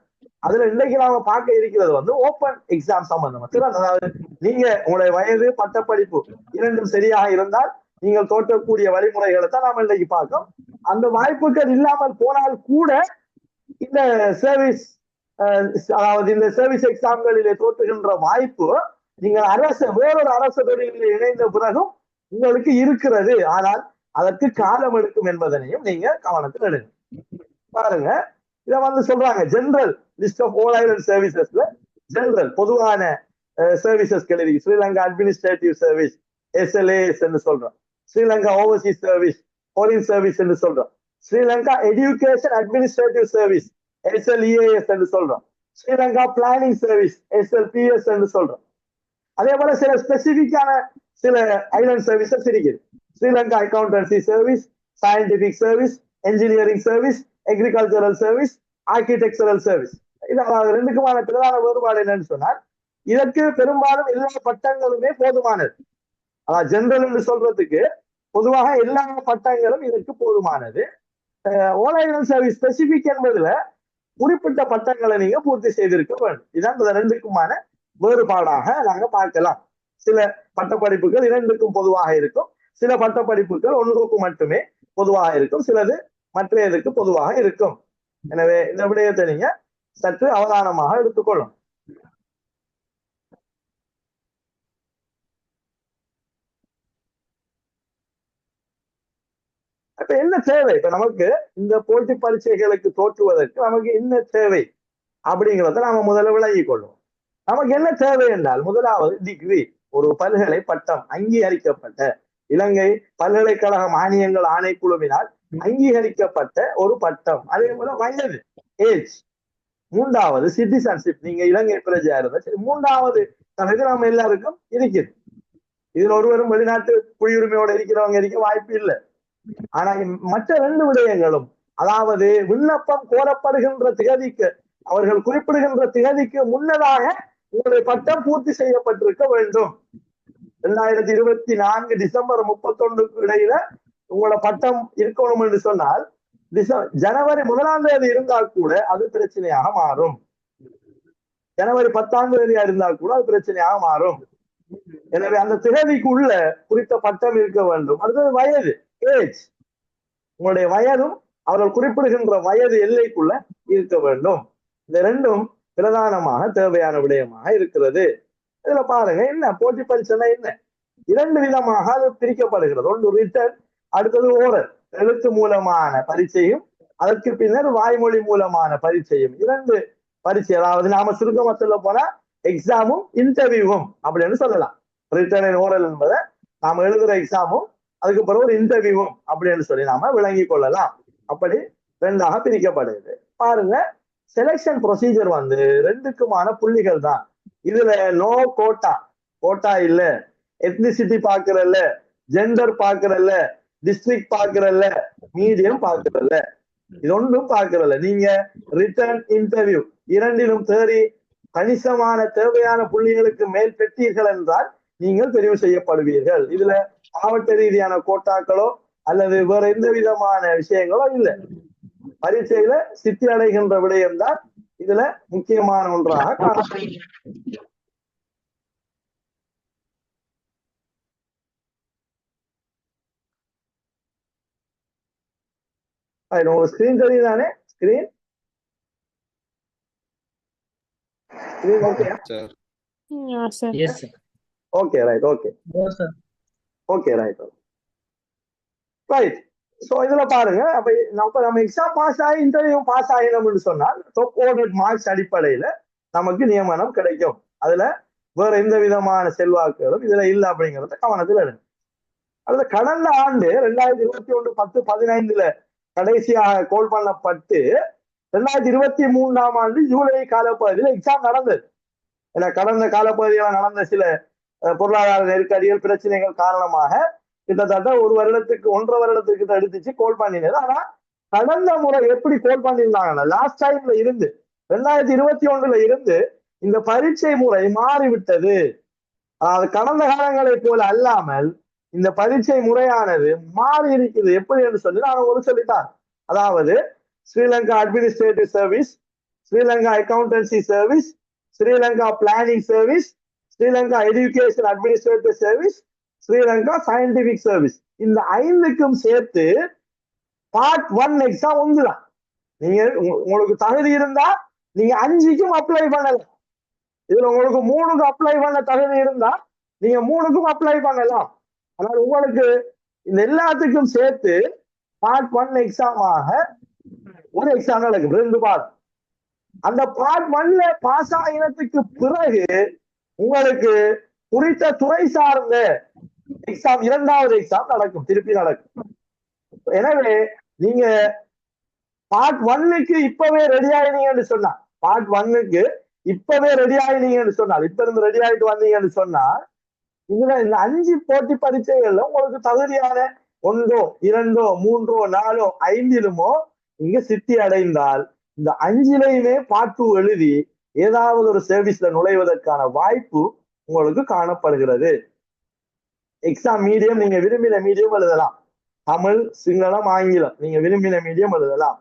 அதுல இன்னைக்கு நாம பார்க்க இருக்கிறது வந்து ஓப்பன் எக்ஸாம் சம்பந்தமா. அதாவது நீங்க உங்களுடைய வயது, பட்டப்படிப்பு இரண்டும் சரியாக இருந்தால் நீங்கள் தோற்றக்கூடிய வழிமுறைகளை தான் நாம இன்னைக்கு பார்க்கோம். அந்த வாய்ப்புகள் இல்லாமல் போனால் கூட இந்த சர்வீஸ், அதாவது இந்த சர்வீஸ் எக்ஸாம்களிலே தோற்றுகின்ற வாய்ப்பு நீங்கள் வேறொரு அரசு தொழிலில் இணைந்த பிறகும் உங்களுக்கு இருக்கிறது. ஆனால் அதற்கு காலம் எடுக்கும் என்பதனையும் நீங்க கவனத்தில் எடுங்க. பாருங்க, இதை வந்து சொல்றாங்க general list of all island சர்வீசஸ்ல ஜெனரல் பொதுவான சர்வீசஸ்கள் இருக்கு. ஸ்ரீலங்கா அட்மினிஸ்ட்ரேட்டிவ் சர்வீஸ் SLAS என்று சொல்றோம், Sri Lanka overseas service foreign service என்று சொல்றோம், Sri Lanka education administrative service SLEAS என்று சொல்றோம், ஸ்ரீலங்கா பிளானிங் சர்வீஸ் SLPS என்று சொல்றோம். அதே போல சில ஸ்பெசிபிக்கான சில ஐலண்ட் சர்வீசஸ் இருக்குது. Sri Lanka accountancy service, scientific service, engineering service, agricultural service, architectural service. இது ரெண்டுக்குமான பிரதான வேறுபாடு என்னன்னு சொன்னால், இதற்கு பெரும்பாலும் எல்லா பட்டங்களுமே போதுமானது. அதாவது ஜெனரல் என்று சொல்றதுக்கு பொதுவாக எல்லா பட்டங்களும் இதற்கு போதுமானது. ஓலைகள் சர்வீஸ் ஸ்பெசிபிக் என்பதுல குறிப்பிட்ட பட்டங்களை நீங்க பூர்த்தி செய்திருக்க வேண்டும். இதான் இந்த ரெண்டுக்குமான வேறுபாடாக நாங்க பார்க்கலாம். சில பட்டப்படிப்புகள் இரண்டுக்கும் பொதுவாக இருக்கும், சில பட்டப்படிப்புகள் ஒன்றுக்கு மட்டுமே பொதுவாக இருக்கும், சிலது மற்ற இதுக்கு பொதுவாக இருக்கும். எனவே இந்த விடயத்தை நீங்க சற்று அவதானமாக எடுத்துக்கொள்ளும். அப்ப என்ன தேவை? இப்ப நமக்கு இந்த போட்டி பரீட்சைகளுக்கு தோற்றுவதற்கு நமக்கு என்ன தேவை அப்படிங்கிறத நாம முதல்ல விளங்கிக் கொள்வோம். நமக்கு என்ன தேவை என்றால், முதலாவது டிகிரி, ஒரு பல்கலை பட்டம், அங்கீகரிக்கப்பட்ட இலங்கை பல்கலைக்கழக மானியங்கள் ஆணைக்குழுவினால் அங்கீகரிக்கப்பட்ட ஒரு பட்டம். அதே போல வயது, ஏஜ். மூன்றாவது சிட்டிசன்ஷிப், நீங்க இலங்கை பிரஜையா இருந்தா சரி. மூன்றாவது தனக்கு நம்ம எல்லாருக்கும் இருக்குது. இதுல ஒருவரும் வெளிநாட்டு குடியுரிமையோட இருக்கிறவங்க இருக்க வாய்ப்பு இல்லை. ஆனா மற்ற ரெண்டு விடயங்களும், அதாவது விண்ணப்பம் கோரப்படுகின்ற திகதிக்கு, அவர்கள் குறிப்பிடுகின்ற திகதிக்கு முன்னதாக உங்களுடைய பட்டம் பூர்த்தி செய்யப்பட்டிருக்க வேண்டும். 2024 டிசம்பர் 31க்கு இடையில உங்களோட பட்டம் இருக்கணும் என்று சொன்னால், ஜனவரி 1ஆம் தேதி இருந்தால் கூட அது பிரச்சனையாக மாறும். ஜனவரி 10ஆம் தேதியா இருந்தால் கூட அது பிரச்சனையாக மாறும். எனவே அந்த திகதிக்குள்ள குறித்த பட்டம் இருக்க வேண்டும். அடுத்தது வயது, ஏஜ். உங்களுடைய வயதும் அவர்கள் குறிப்பிடுகின்ற வயது எல்லைக்குள்ள இருக்க வேண்டும். இந்த ரெண்டும் பிரதானமாக தேவையான விடயமாக இருக்கிறது. இதுல பாருங்க, என்ன போட்டி பரீட்சை என்ன, இரண்டு விதமாக அது பிரிக்கப்படுகிறது. ஒன்று ரிட்டன், அடுத்தது ஓரல், எழுத்து மூலமான பரீட்சையும் அதற்கு பின்னர் வாய்மொழி மூலமான பரீட்சையும். இரண்டு பரீட்சை, அதாவது நாம சுருக்கமா சொல்ல போனா எக்ஸாமும் இன்டர்வியூவும் அப்படின்னு சொல்லலாம். ரிட்டன் அண்ட் ஓரல் என்பதை நாம எழுதுற எக்ஸாமும் அதுக்கு பிறகு ஒரு இன்டர்வியூவும் அப்படின்னு சொல்லி நாம விளங்கி கொள்ளலாம். அப்படி ரெண்டாக பிரிக்கப்படுது. பாருங்க, செலெக்ஷன் ப்ரொசீஜர் ரெண்டுக்குமான புள்ளிகள் தான். இதுல நோ கோட்டா, கோட்டா இல்ல, எத்னிசிட்டி பாக்குறல்ல, ஜெண்டர் பாக்குறல்ல, டிஸ்ட்ரிக்ட் பாக்குறல்ல, மீடியம் பாக்குறல்ல, இது ஒன்றும் பாக்குறல்ல. நீங்க ரிட்டன், இன்டர்வியூ இரண்டிலும் தேறி கணிசமான தேவையான புள்ளிகளுக்கு மேல் பெற்றீர்கள் என்றால் நீங்கள் தெரிவு செய்யப்படுவீர்கள். இதுல மாவட்ட ரீதியான கோட்டாக்களோ அல்லது வேற எந்த விதமான விஷயங்களோ இல்லை. பரீட்சையில சித்தி அடைகின்ற விடயம்தான் இதுல முக்கியமான ஒன்றாக காணப்படுகிறது. ஸ்கிரீன் தெரியுதானே? Screen okay right, okay okay right right. So இதுல பாருங்க, அப்ப நம்ம எக்ஸாம் பாஸ் ஆகி இன்டர்வியூ பாஸ் ஆகினோம்னு சொன்னால் டாப் ஓர்டர் மார்க்ஸ் அடிப்படையில நமக்கு நியமனம் கிடைக்கும். அதுல வேற எந்த விதமான செல்வாக்குகளும் இதுல இல்லை அப்படிங்கறத கவனத்தில் எடுங்க. அதுல கடந்த ஆண்டு 2021-10-15 கடைசியாக கோல் பண்ணப்பட்டு 2023ஆம் ஆண்டு ஜூலை காலப்பகுதியில் எக்ஸாம் நடந்தது. ஏன்னா கடந்த காலப்பகுதியில் நடந்த சில பொருளாதார நெருக்கடிகள், பிரச்சனைகள் காரணமாக கிட்டத்தட்ட 1.5 வருடத்துக்கு எடுத்துச்சு கோல் பண்ணினது. ஆனா கடந்த முறை எப்படி கோல் பண்ணியிருந்தாங்கன்னா, லாஸ்ட் டைம்ல இருந்து 2021 இருந்து இந்த பரீட்சை முறை மாறிவிட்டது. அதாவது கடந்த காலங்களை போல அல்லாமல் இந்த பரீட்சை முறையானது மாறி இருக்குது. எப்படி என்று சொல்லி நான் ஒரு சொல்லிட்டார். அதாவது Sri Lanka administrative service, Sri Lanka accountancy service, Sri Lanka planning service, Sri Lanka education administrative service, Sri Lanka scientific service, இந்த 5க்கும் சேர்த்து பார்ட் 1 எக்ஸாம் ஒன்றுதான். நீங்க உங்களுக்கு தகுதி இருந்தா நீங்க 5க்கும் அப்ளை பண்ணலாம். இதுல உங்களுக்கு 3க்கு அப்ளை பண்ண தகுதி இருந்தா நீங்க 3க்கும் அப்ளை பண்ணலாம். ஆனால் உங்களுக்கு இந்த எல்லாத்துக்கும் சேர்த்து பார்ட் 1 எக்ஸாமாக ஒரு எக்ஸாம் நடக்கும், 2 பாடம். அந்த பார்ட் 1ல பாஸ் ஆகினத்துக்கு பிறகு உங்களுக்கு குறித்த துறை சார்ந்த எக்ஸாம், 2வது எக்ஸாம் நடக்கும், திருப்பி நடக்கும். எனவே நீங்க பார்ட் 1க்கு இப்பவே ரெடி ஆயினீங்கன்னு சொன்னா பார்ட் 1க்கு இப்பவே ரெடி ஆகினீங்கன்னு சொன்னால், இப்ப இருந்து ரெடி ஆகிட்டு வந்தீங்கன்னு சொன்னா, இதுல இந்த 5 போட்டி பரீட்சைகள்ல உங்களுக்கு தகுதியான 1, 2, 3, 4, 5லுமோ நீங்க சித்தி அடைந்தால் இந்த 5லையுமே பார்ட் 2 எழுதி ஏதாவது ஒரு சர்வீஸ்ல நுழைவதற்கான வாய்ப்பு உங்களுக்கு காணப்படுகிறது. எக்ஸாம் மீடியம் நீங்க விரும்பின மீடியம் எழுதலாம். தமிழ், சிங்களம், ஆங்கிலம் நீங்க விரும்பின மீடியம் எழுதலாம்.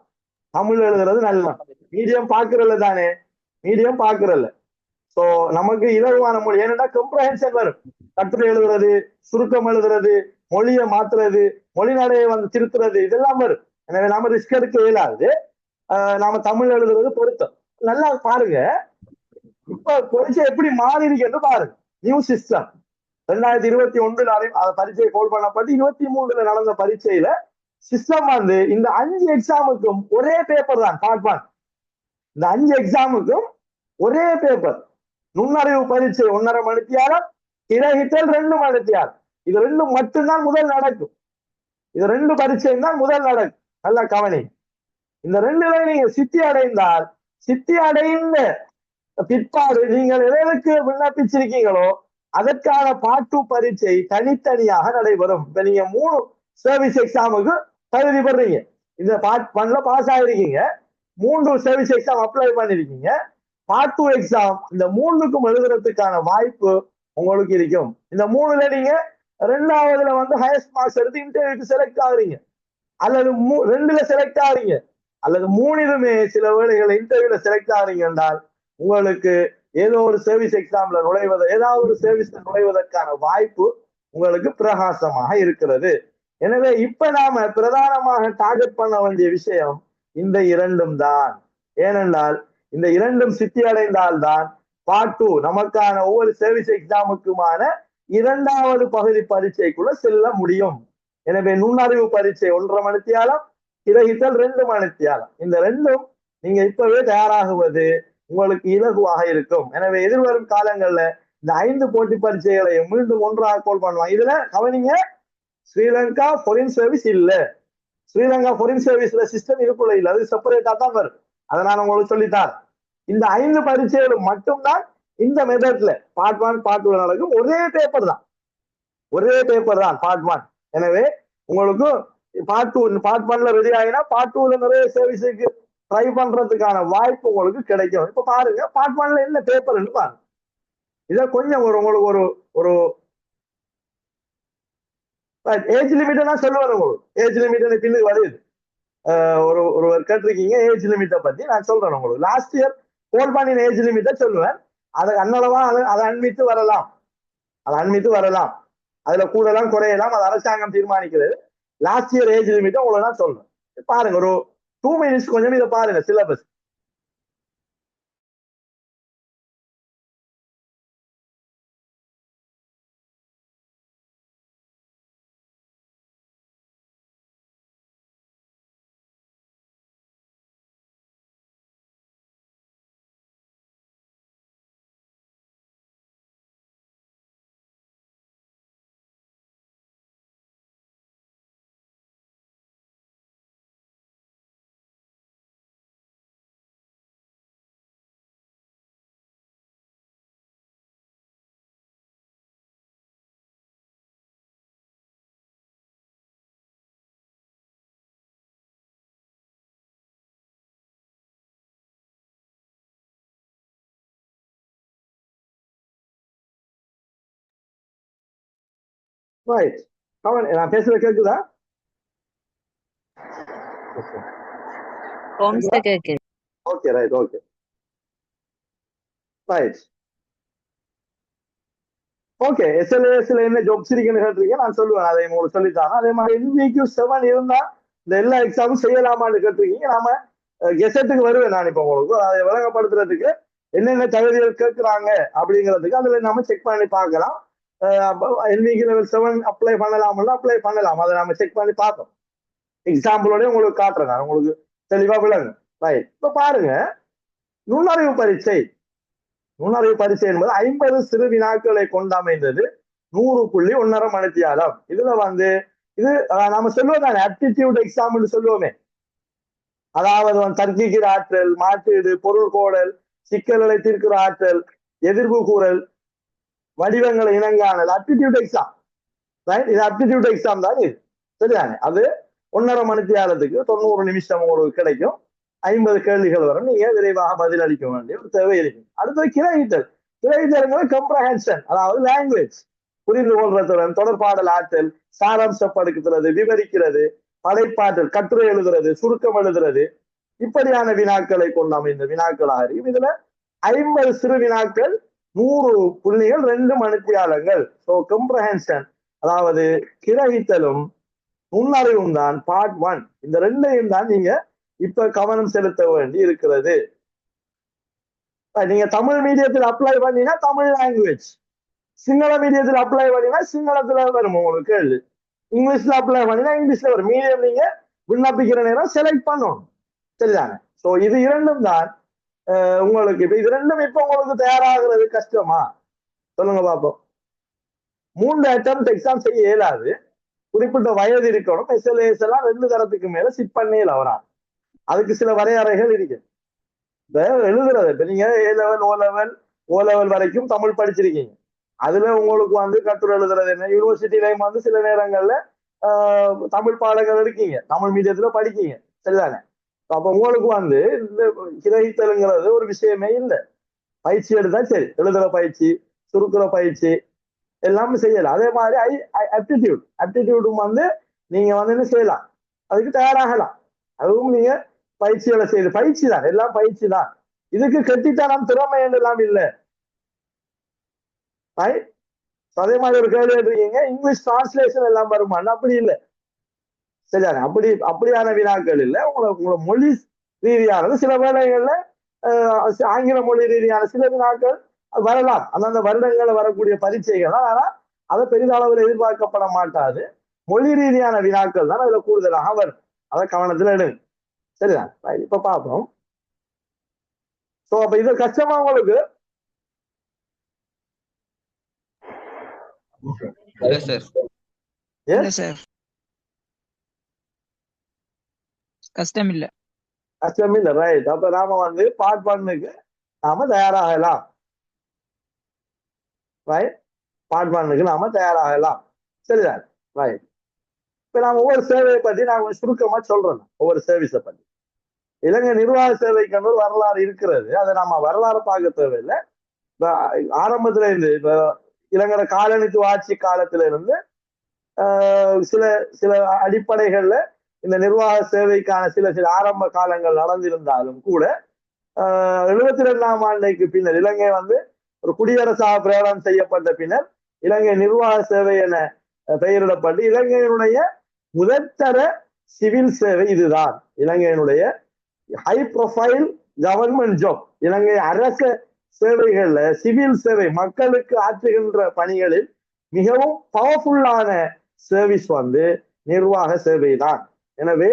தமிழ் எழுதுறது நல்ல மீடியம் பாக்குறல தானே, மீடியம் பாக்குறல. சோ நமக்கு இலகுவான மொழி, ஏன்னா கம்ப்ரஹென்ஷன் வரும். கட்டுரை எழுதுறது, சுருக்கம் எழுதுறது, மொழியை மாத்துறது, மொழி நடையை திருத்துறது, இதெல்லாம் வரும். எனவே நாம ரிஸ்க் எடுக்க இயலாது. நாம தமிழ் எழுதுறது பொருத்தம். நல்லா பாருங்க, இப்ப பரீட்சை எப்படி மாறி இருக்குன்னு பாருங்க. நியூ சிஸ்டம் 2021 பரீட்சை கோல் பண்ணப்பட்டு 23 நடந்த பரீட்சையில சிஸ்டம் இந்த 5 எக்ஸாமுக்கும் ஒரே பேப்பர் தான் பார்ட் 1. இந்த 5 எக்ஸாமுக்கும் ஒரே பேப்பர். நுண்ணறிவு பரீட்சை 1.5 மணித்தியாலம், திரையிட்டல் 2 மணித்தியாலம். இது 2 மட்டும்தான் முதல் நடக்கும். இது 2 பரீட்சையும் தான் முதல் நடக்கும். நல்லா கவனி. இந்த 2ல நீங்க சித்தி அடைந்தால், சித்தி அடைந்த பிற்பாடு நீங்கள் எதற்கு விண்ணப்பிச்சிருக்கீங்களோ அதற்கான பார்ட் 2 பரீட்சை தனித்தனியாக நடைபெறும். இப்ப நீங்க 3 சர்வீஸ் எக்ஸாமுக்கு தகுதி பெறீங்க. இந்த பார்ட் 1ல பாஸ் ஆகிருக்கீங்க, 3 சர்வீஸ் எக்ஸாம் அப்ளை பண்ணிருக்கீங்க. பார்ட் 2 எக்ஸாம் இந்த 3க்கும் எழுதுறதுக்கான வாய்ப்பு உங்களுக்கு இருக்கும். இந்த 3ல நீங்க 2வதுல ஹையஸ்ட் மார்க்ஸ் எடுத்து இன்டர்வியூக்கு செலக்ட் ஆகுறீங்க, அல்லது 2ல செலக்ட் ஆகுறீங்க, அல்லது 3லுமே சில வேளைகள் இன்டர்வியூல செலக்ட் ஆகுறீங்க என்றால் உங்களுக்கு ஏதோ ஒரு சர்வீஸ் எக்ஸாம்ல ஏதாவது ஒரு சர்வீஸ்ல நுழைவதற்கான வாய்ப்பு உங்களுக்கு பிரகாசமாக இருக்கிறது. எனவே இப்ப நாம பிரதானமாக டார்கெட் பண்ண வேண்டிய விஷயம் இந்த 2ம் தான். ஏனென்றால் இந்த 2ம் சித்தி அடைந்தால்தான் பார்ட் 2 நமக்கான ஒவ்வொரு சர்வீஸ் எக்ஸாமுக்குமான 2வது பகுதி பரீட்சைக்குள்ள செல்ல முடியும். எனவே நுண்ணறிவு பரீட்சை 1.5 மணித்தியாலம், திரையிட்டல் 2 மணித்தியாலம். இந்த 2ம் நீங்க இப்பவே தயாராகுவது உங்களுக்கு இலகுவாக இருக்கும். எனவே எதிர்வரும் காலங்கள்ல இந்த 5 போட்டி பரீட்சைகளை மீண்டும் ஒன்றாக கோல் பண்ணுவாங்க. இதுல கவனிங்க, ஸ்ரீலங்கா ஃபாரின் சர்வீஸ் இல்ல. ஸ்ரீலங்கா ஃபாரின் சர்வீஸ்ல சிஸ்டம் இதுக்குள்ள இல்ல, அது செப்பரேட்டா தான் வரும். அதை நான் உங்களுக்கு சொல்லித்தார். இந்த 5 பரீட்சைகளும் மட்டும்தான் இந்த மெத்தட்ல பார்ட் 1 பார்ட் 2 நடக்கும். ஒரே பேப்பர் தான் பார்ட் 1. எனவே உங்களுக்கு பார்ட் 1ல ரெடி ஆகினா பார்ட் 2ல நிறைய சர்வீஸுக்கு ட்ரை பண்றதுக்கான வாய்ப்பு உங்களுக்கு கிடைக்கும். இப்ப பாருங்க, பார்ட் 1ல என்ன பேப்பர்னு பாருங்க. இத கொஞ்சம் உங்களுக்கு ஒரு ஏஜ் லிமிட் நான் சொல்லுவேன். உங்களுக்கு ஏஜ் லிமிட் பின்னுக்கு வருது. ஒரு கேட்டிருக்கீங்க ஏஜ் லிமிட்டை பத்தி, நான் சொல்றேன் உங்களுக்கு. லாஸ்ட் இயர் கோல் பண்ணின ஏஜ் லிமிட்டை சொல்லுவேன். அதை அன்னளவா அதை அண்மித்து வரலாம், அதுல கூடலாம் குறையலாம், அது அரசாங்கம் தீர்மானிக்கிறது. லாஸ்ட் இயர் ஏஜ் லிமிட்டை உங்களுக்கு நான் சொல்றேன். பாருங்க, ஒரு 2 மினிட்ஸ் கொஞ்சம் இதை பாருங்க. Syllabus right. நான் பேசுறது கேக்குதா? Okay right. Okay right. Okay, SLASல என்ன ஜாப்ஸ் இருக்குன்னு கேட்டிருக்கீங்க, நான் சொல்லுவேன். அதை உங்களுக்கு சொல்லித்தாங்க. அதே மாதிரி NVQ7 இருந்தா இந்த எல்லா எக்ஸாமும் செய்யலாமான்னு கேட்டிருக்கீங்க. நாம கெசட்டுக்கு வருவேன் நான். இப்ப உங்களுக்கு அதை விளங்கப்படுத்துறதுக்கு என்னென்ன தகுதிகள் கேட்கிறாங்க அப்படிங்கிறதுக்கு அதுல நாம செக் பண்ணி பார்க்கலாம். NVQ level 7 அப்ளை பண்ணலாம்னா அப்ளை பண்ணலாம். அதை நம்ம செக் பண்ணி பார்த்தோம். எக்ஸாம்பிளோட உங்களுக்கு காட்டுறேன், நான் உங்களுக்கு தெளிவா விளங்கு. ரைட். இப்ப பாருங்க, நுண்ணறிவு பரீட்சை என்பது 50 சிறு வினாக்களை கொண்டு அமைந்தது. 100.1.5 மணித்தியாலம். இதுல இது நம்ம சொல்லுவோம் ஆப்டிடியூட் எக்ஸாம்னு சொல்லுவோமே. அதாவது தர்க்கிக்கிற ஆற்றல், மாற்றீடு, பொருள் கோடல், சிக்கல்களை தீர்க்கிற ஆற்றல், எதிர்ப்பு கூறல், வடிவங்களை இனங்காணல், அப்டிடியூட் எக்ஸாம். இது அப்டிடியூட் எக்ஸாம் தான் இது. சரிதானே? அது 1.5 மணித்தியாலத்துக்கு 90 நிமிஷம் உங்களுக்கு கிடைக்கும். 50 கேள்விகள் வரும். நீங்க விரைவாக பதில் அளிக்க வேண்டிய ஒரு தேவை இருக்கு. அடுத்தது கிரகித்தல். கிரகித்தல்ங்கிறது கம்ப்ரஹென்ஷன், அதாவது லாங்குவேஜ், புரிந்து கொள்றதுடன் தொடர்பாடல் ஆற்றல், சாராம்சப்படுத்துறது, விவரிக்கிறது, படைப்பாற்றல், கட்டுரை எழுதுறது, சுருக்கம் எழுதுறது, இப்படியான வினாக்களை கொண்டு அமைந்த வினாக்களாக இருக்கும். இதுல 50 சிறு வினாக்கள், 100 புள்ளிகள், 2 மணித்தியாலங்கள். ஸோ கம்ப்ரஹென்ஷன், அதாவது கிரகித்தலும் நுண்ணறிவும் தான் பார்ட் 1. இந்த ரெண்டையும் தான் நீங்க இப்ப கவனம் செலுத்த வேண்டி இருக்கிறது. நீங்க தமிழ் மீடியத்தில் அப்ளை பண்ணினா தமிழ் லாங்குவேஜ், சிங்கள மீடியத்தில் அப்ளை பண்ணினா சிங்களத்துல வரும் உங்களுக்கு கேள்வி, இங்கிலீஷ்ல அப்ளை பண்ணினா இங்கிலீஷ்ல வரும். மீடியம் நீங்க விண்ணப்பிக்கிற நேரம் செலக்ட் பண்ணணும். சரிதானே? ஸோ இது இரண்டும் தான் உங்களுக்கு. இப்ப இது ரெண்டும் இப்ப உங்களுக்கு தயாராகிறது கஷ்டமா சொல்லுங்க பார்ப்போம். 3 அட்டெம்ப்ட் எக்ஸாம் செய்ய இயலாது. குறிப்பிட்ட வயது இருக்கணும். எஸ்எல்ஏஎஸ் எல்லாம் 2 தரத்துக்கு மேல சிட் பண்ணல வரா. அதுக்கு சில வரையறைகள் இருக்கு. எழுதுறது இப்ப நீங்க ஓ லெவல் வரைக்கும் தமிழ் படிச்சிருக்கீங்க. அதுல உங்களுக்கு கட்டுரை எழுதுறது என்ன, யூனிவர்சிட்டிலையும் சில நேரங்கள்ல தமிழ் பாடங்கள் இருக்கீங்க, தமிழ் மீடியத்துல படிக்கீங்க. சரிதானே? அப்ப உங்களுக்கு இந்த கிரகித்தலுங்கிறது ஒரு விஷயமே இல்லை. பயிற்சி எடுத்தா சரி, எழுதுற பயிற்சி, சுருக்குற பயிற்சி எல்லாமே செய்யலாம். அதே மாதிரி ஆப்டிடியூடும் நீங்க என்ன செய்யலாம், அதுக்கு தயாராகலாம். அதுவும் நீங்க பயிற்சிகளை செய்து, பயிற்சி தான், எல்லாம் பயிற்சி தான். இதுக்கு கெட்டித்தனம் திறமை எல்லாம் இல்லை. அதே மாதிரி ஒரு கேள்வி இருக்கீங்க, இங்கிலீஷ் டிரான்ஸ்லேஷன் எல்லாம் வருமானு, அப்படி இல்லை. சரிதானே? அப்படியான வினாக்கள் இல்லை. உங்களை மொழி ரீதியானது சில வேளைகள்ல ஆங்கில மொழி ரீதியான சில வினாக்கள் வரலாம், அந்தந்த வருடங்கள்ல வரக்கூடிய பரீட்சைகள் தான். ஆனா அதை பெரிதளவில் எதிர்பார்க்கப்பட மாட்டாது. மொழி ரீதியான வினாக்கள் தான் அதுல கூடுதலாக வரும். அதை கவனத்துல எடுங்க. சரிதான்? இப்ப பார்ப்போம். சோ அப்ப இது கஷ்டமா உங்களுக்கு? கஷ்டம் இல்ல. ரைட். அப்ப நாம பார்ட் 1க்கு நாம தயாராகலாம். ரைட், பார்ட் 1க்கு நாம தயாராகலாம். சரிதான்? ரைட். இப்ப நாம ஒவ்வொரு சேவையை பத்தி நான் சுருக்கமா சொல்றேன். ஒவ்வொரு சர்வீஸை பத்தி. இலங்கை நிர்வாக சேவைக்கு ஒரு வரலாறு இருக்கிறது. அதை நாம வரலாறு பார்க்க தேவையில்லை. ஆரம்பத்துல இருந்து இப்ப இலங்கை காலனித்துவ ஆட்சி காலத்துல இருந்து சில சில அடிப்படைகள்ல இந்த நிர்வாக சேவைக்கான சில ஆரம்ப காலங்கள் நடந்திருந்தாலும் கூட 72ஆம் ஆண்டுக்கு பின்னர் இலங்கை ஒரு குடியரசாக பிரகடனம் செய்யப்பட்ட பின்னர் இலங்கை நிர்வாக சேவை என பெயரிடப்பட்டு இலங்கையினுடைய முதற்தர சிவில் சேவை இதுதான். இலங்கையினுடைய ஹை ப்ரொஃபைல் கவர்மெண்ட் ஜாப், இலங்கை அரச சேவைகள்ல சிவில் சேவை, மக்களுக்கு ஆற்றுகின்ற பணிகளில் மிகவும் பவர்ஃபுல்லான சர்வீஸ் நிர்வாக சேவை தான். எனவே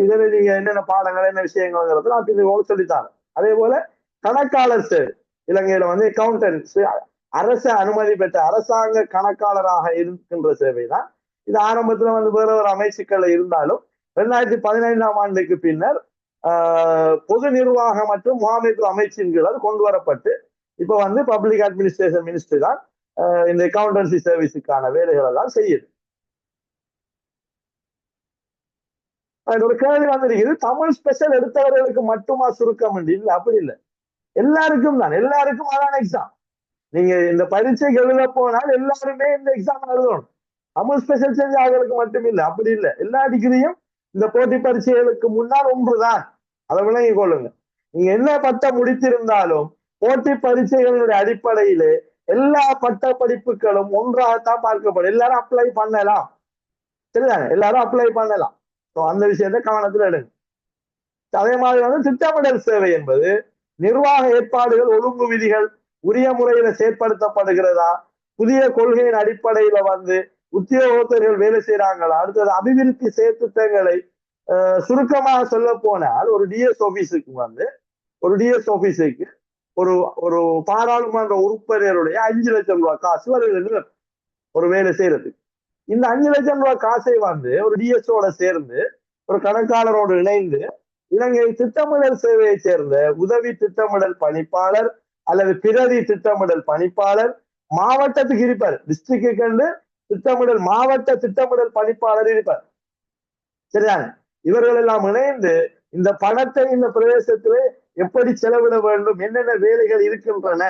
இதுல நீங்க என்னென்ன பாடங்கள் என்ன விஷயங்கள் நான் சொல்லித்தாங்க. அதே போல கணக்காளர் சேவை, இலங்கையில அக்கௌண்டன்ஸ், அரச அனுமதி பெற்ற அரசாங்க கணக்காளராக இருக்கின்ற சேவை தான். இது ஆரம்பத்துல வேற ஒரு அமைச்சுக்கள் இருந்தாலும் 2015ஆம் ஆண்டுக்கு பின்னர் பொது நிர்வாகம் மற்றும் முகாமைத்துவ அமைச்சின் கீழ் கொண்டு வரப்பட்டு இப்ப பப்ளிக் அட்மினிஸ்ட்ரேஷன் மினிஸ்ட்ரி தான் இந்த அக்கௌண்டன்சி சர்வீஸுக்கான வேலைகளை தான் செய்யுது. ஒரு கேள்வி இருக்குது, தமிழ் ஸ்பெஷல் எடுத்தவர்களுக்கு மட்டுமா சுருக்கம்? இல்லை, அப்படி இல்லை, எல்லாருக்கும் தான். எல்லாருக்கும் அதான் எக்ஸாம். நீங்க இந்த பரீட்சைக்கு எழுத போனால் எல்லாருமே இந்த எக்ஸாம் எழுதணும். தமிழ் ஸ்பெஷல் செஞ்ச அவர்களுக்கு மட்டும் இல்லை, அப்படி இல்லை. எல்லா டிகிரியும் இந்த போட்டி பரீட்சைகளுக்கு முன்னால் ஒன்றுதான். அதை விளங்கி கொள்ளுங்க. நீங்க என்ன பட்டம் முடித்திருந்தாலும் போட்டி பரீட்சைகளுடைய அடிப்படையிலே எல்லா பட்ட படிப்புகளும் ஒன்றாகத்தான் பார்க்கப்படும். எல்லாரும் அப்ளை பண்ணலாம். சரிதானே? எல்லாரும் அப்ளை பண்ணலாம். அந்த விஷயத்தை கவனத்தில் எடுங்க. அதே மாதிரி திட்டமிடல் சேவை என்பது நிர்வாக ஏற்பாடுகள், ஒழுங்கு விதிகள் உரிய முறையில செயற்படுத்தப்படுகிறதா, புதிய கொள்கையின் அடிப்படையில உத்தியோகத்தர்கள் வேலை செய்யறாங்களா, அடுத்தது அபிவிருத்தி செயற்திட்டங்களை சுருக்கமாக சொல்ல போனால் ஒரு டிஎஸ் ஆபீஸுக்கு ஒரு பாராளுமன்ற உறுப்பினருடைய 5 லட்சம் ரூபாய் காசு வருகிறது ஒரு வேலை செய்யறதுக்கு. இந்த 5 லட்சம் ரூபாய் காசை ஒரு டிஎஸ்ஓட சேர்ந்து ஒரு கணக்காளரோடு இணைந்து இலங்கை திட்டமிடல் சேவையை சேர்ந்த உதவி திட்டமிடல் பணிப்பாளர் அல்லது பிரதி திட்டமிடல் பணிப்பாளர் மாவட்டத்துக்கு இருப்பார். டிஸ்ட்ரிக்ட் கண்டு திட்டமிடல் மாவட்ட திட்டமிடல் பணிப்பாளர் இருப்பார். சரிதானே? இவர்கள் எல்லாம் இணைந்து இந்த பணத்தை இந்த பிரதேசத்திலே எப்படி செலவிட வேண்டும், என்னென்ன வேலைகள் இருக்கின்றன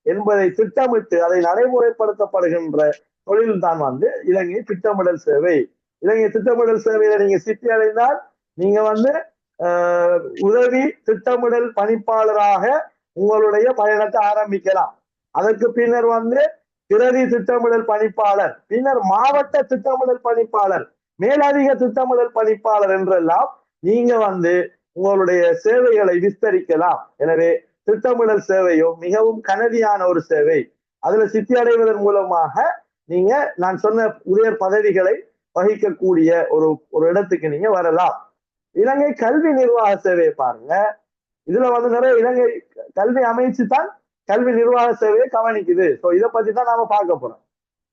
என்பதை திட்டமிட்டு அதை நடைமுறைப்படுத்தப்படுகின்ற தொழில் தான் இலங்கை திட்டமிடல் சேவை. இலங்கை திட்டமிடல் சேவையில நீங்க சித்தி அடைந்தால் நீங்க உதவி திட்டமிடல் பணிப்பாளராக உங்களுடைய பயணத்தை ஆரம்பிக்கலாம். அதற்கு பின்னர் பிரதி திட்டமிடல் பணிப்பாளர், பின்னர் மாவட்ட திட்டமிடல் பணிப்பாளர், மேலதிக திட்டமிடல் பணிப்பாளர் என்றெல்லாம் நீங்க உங்களுடைய சேவைகளை விஸ்தரிக்கலாம். எனவே திட்டமிடல் சேவையோ மிகவும் கனதியான ஒரு சேவை. அதுல சித்தி அடைவதன் மூலமாக நீங்க நான் சொன்ன உயர் பதவிகளை வகிக்கக்கூடிய ஒரு இடத்துக்கு நீங்க வரலாம். இலங்கை கல்வி நிர்வாக சேவையை பாருங்க. இதுல நிறைய இலங்கை கல்வி அமைச்சு தான் கல்வி நிர்வாக சேவையை கவனிக்குது. ஸோ இதை பத்தி தான் நாம பார்க்க போறோம்.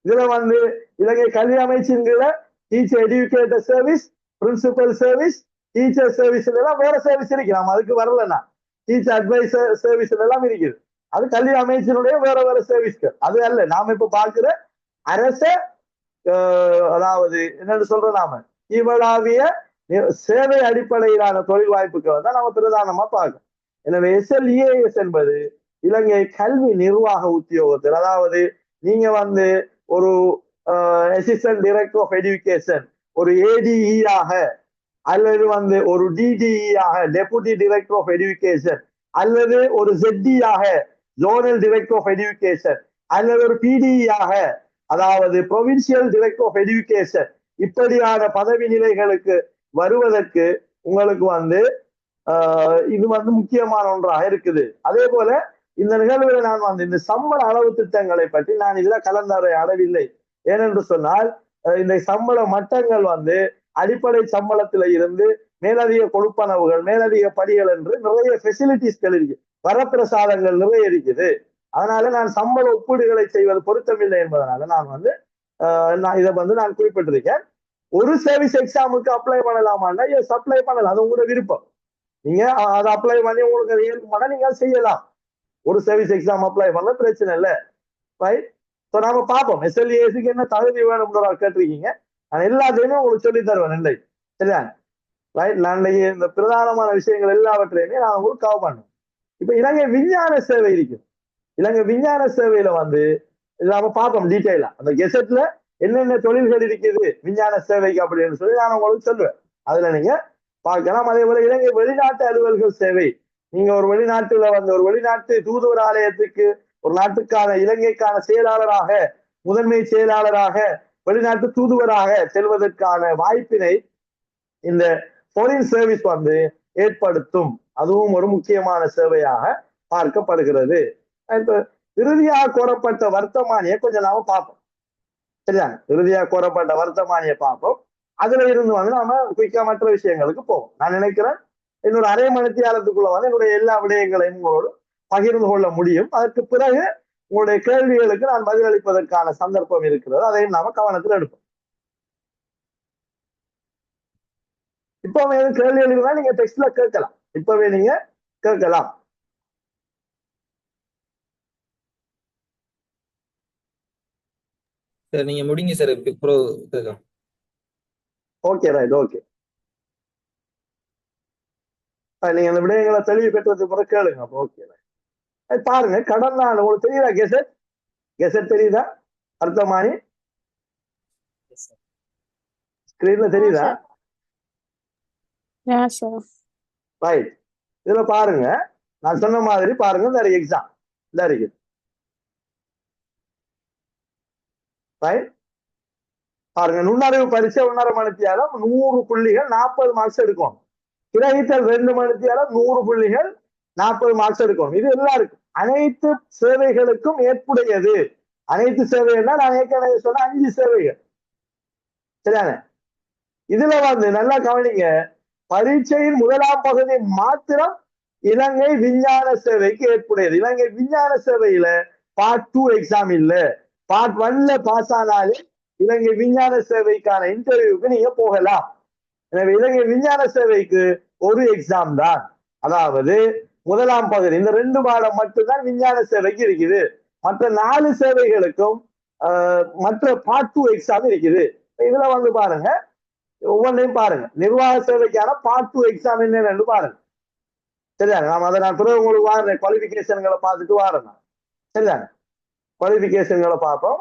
இதுல இலங்கை கல்வி அமைச்சுங்கிற teacher educator service, principal service, teacher service எல்லாம் வேற சர்வீஸ் இருக்கு. நம்ம அதுக்கு வரலன்னா டீச்சர் அட்வைசர் சர்வீஸ் எல்லாம் இருக்குது. அது கல்வி அமைச்சினுடைய வேற வேற சர்வீஸ்கள். அது அல்ல நாம இப்ப பார்க்கிற அரச அதாவது என்னன்னு சொல்றோம் நாம இவளாவிய சேவை அடிப்படையிலான தொழில் வாய்ப்புகளை தான் நம்ம பிரதானமா பார்க்கணும். எனவே SLEAS என்பது இலங்கை கல்வி நிர்வாக உத்தியோகத்தில், அதாவது நீங்க ஒரு அசிஸ்டன்ட் டைரக்டர் ஆஃப் எஜுகேஷன், ஒரு ADE ஆக அல்லது ஒரு DDE ஆக டெபுட்டி டைரக்டர் ஆஃப் எஜுகேஷன், அல்லது ஒரு ZD ஆக ஜோனல் டைரக்டர் ஆஃப் எஜுகேஷன், அல்லது ஒரு PDE ஆக அதாவது ப்ரொவின்சியல் டைரக்டர் ஆஃப் எஜுகேஷன், இப்படியான பதவி நிலைகளுக்கு வருவதற்கு உங்களுக்கு இது முக்கியமான ஒன்றாக இருக்குது. அதே போல இந்த நிகழ்வுல நான் இந்த சம்பள அளவு திட்டங்களை பற்றி நான் இதுல கலந்துரையாடவில்லை. ஏனென்று சொன்னால் இந்த சம்பள மட்டங்கள் அடிப்படை சம்பளத்தில இருந்து மேலதிக கொடுப்பனவுகள், மேலதிக படிகள் என்று நிறைய ஃபெசிலிட்டிஸ்கள் இருக்கு, வரப்பிரசாதங்கள் நிறைய இருக்குது. அதனால நான் சம்பள ஒப்பீடுகளை செய்வது பொருத்தமில்லை என்பதனால நான் இதை நான் குறிப்பிட்டிருக்கேன். ஒரு சர்வீஸ் எக்ஸாமுக்கு அப்ளை பண்ணலாமான்னா அப்ளை பண்ணலாம், அது உங்களோட விருப்பம். நீங்க அதை அப்ளை பண்ணி உங்களுக்கு அது ஏற்குமானா நீங்க செய்யலாம். ஒரு சர்வீஸ் எக்ஸாம் அப்ளை பண்ண பிரச்சனை இல்லை. ரைட்? ஸோ நாம பார்ப்போம் SLEASக்கு என்ன தகுதி வேணும்னு கேட்டிருக்கீங்க. நான் எல்லாத்தையுமே உங்களுக்கு சொல்லி தருவேன் இல்லை சரியா? ரைட்? நான் இந்த பிரதானமான விஷயங்கள் எல்லாவற்றையுமே நான் உங்களுக்கு கவர் பண்ணுவேன். இப்ப இலங்கை விஞ்ஞான சேவை இருக்கு. இலங்கை விஞ்ஞான சேவையில நாம பார்ப்போம் டீட்டெயிலா அந்த கெசட்ல என்னென்ன தொழில்கள் இருக்குது விஞ்ஞான சேவைக்கு அப்படின்னு சொல்லி நான் உங்களுக்கு சொல்லுவேன். அதுல நீங்க பார்க்கலாம். அதே போல இலங்கை வெளிநாட்டு அலுவல்கள் சேவை, நீங்க ஒரு வெளிநாட்டுல ஒரு வெளிநாட்டு தூதுவர் ஆலயத்துக்கு ஒரு நாட்டுக்கான இலங்கைக்கான செயலாளராக, முதன்மை செயலாளராக, வெளிநாட்டு தூதுவராக செல்வதற்கான வாய்ப்பினை இந்த ஃபாரின் சர்வீஸ் ஏற்படுத்தும். அதுவும் ஒரு முக்கியமான சேவையாக பார்க்கப்படுகிறது. இப்ப இறுதியாக கோரப்பட்ட வர்த்தமானியை கொஞ்சம் நாம பார்ப்போம் சரியா? இறுதியாக கோரப்பட்ட வர்த்தமானியை பார்ப்போம். அதுல இருந்து நாம குயிக்கா மற்ற விஷயங்களுக்கு போவோம். நான் நினைக்கிறேன் என்னோட அரை மணித்தியாலத்துக்குள்ள என்னுடைய எல்லா விடயங்களையும் உங்களோடு பகிர்ந்து கொள்ள முடியும். அதற்கு பிறகு உங்களுடைய கேள்விகளுக்கு நான் பதிலளிப்பதற்கான சந்தர்ப்பம் இருக்கிறது, அதையும் நாம கவனத்தில் எடுப்போம். இப்பவே கேள்விகள் இருந்தா நீங்க டெக்ஸ்ட்ல கேட்கலாம், இப்பவே நீங்க கேட்கலாம். சார் நீங்க முடிங்க சார். Okay right okay. நீங்க அந்த விடயங்களை தெளிவு பெற்றதுக்கு பிறகு கேளுங்க. அப்போ ஓகே பாருங்க. கடந்த ஆண்டு உங்களுக்கு தெரியுதா கெசட்? கெசட் தெரியுதா? அர்த்தமானி ஸ்கிரீன்ல தெரியுதா? ரைட். இதுல பாருங்க, நான் சொன்ன மாதிரி பாருங்க. இந்த எக்ஸாம் இந்த இருக்கு ரைட். பாருங்க, நுண்ணறிவு பரீட்சை 1.5 மணித்தியாலம் 100 புள்ளிகள் 40 மார்க்ஸ் எடுக்கணும். கிரகித்தல் 2 மணித்தியாலம் 100 புள்ளிகள் 40 மார்க்ஸ் எடுக்கணும். இது எல்லாருக்கும் அனைத்து சேவைகளுக்கும் ஏற்புடையது. அனைத்து சேவைகள்னா நான் ஏற்கனவே சொன்ன 5 சேவைகள் சரியான. இதுல நல்லா கவனிங்க, பரீட்சையின் முதலாம் பகுதி மாத்திரம் இலங்கை விஞ்ஞான சேவைக்கு ஏற்புடையது. இலங்கை விஞ்ஞான சேவையில பார்ட் 2 எக்ஸாம் இல்ல. பார்ட் 1ல பாஸ் ஆனாலே இலங்கை விஞ்ஞான சேவைக்கான இன்டர்வியூக்கு நீங்க போகலாம். எனவே இலங்கை விஞ்ஞான சேவைக்கு ஒரு எக்ஸாம் தான். அதாவது முதலாம் பகுதி இந்த 2 பாடம் மட்டும்தான் விஞ்ஞான சேவைக்கு இருக்குது. மற்ற 4 சேவைகளுக்கும் மற்ற பார்ட் 2 எக்ஸாம் இருக்குது. இதுல வந்து பாருங்க, ஒவ்வொன்றையும் பாருங்க. நிர்வாக சேவைக்கான பார்ட் 2 எக்ஸாம் என்னன்னு பாருங்க. சரிதாங்க? நான் பிறகு உங்களுக்கு வாரேன், குவாலிபிகேஷன்களை பார்த்துட்டு வாரேன். சரிதாங்க? குவாலிபிகேஷன்களை பார்ப்போம்.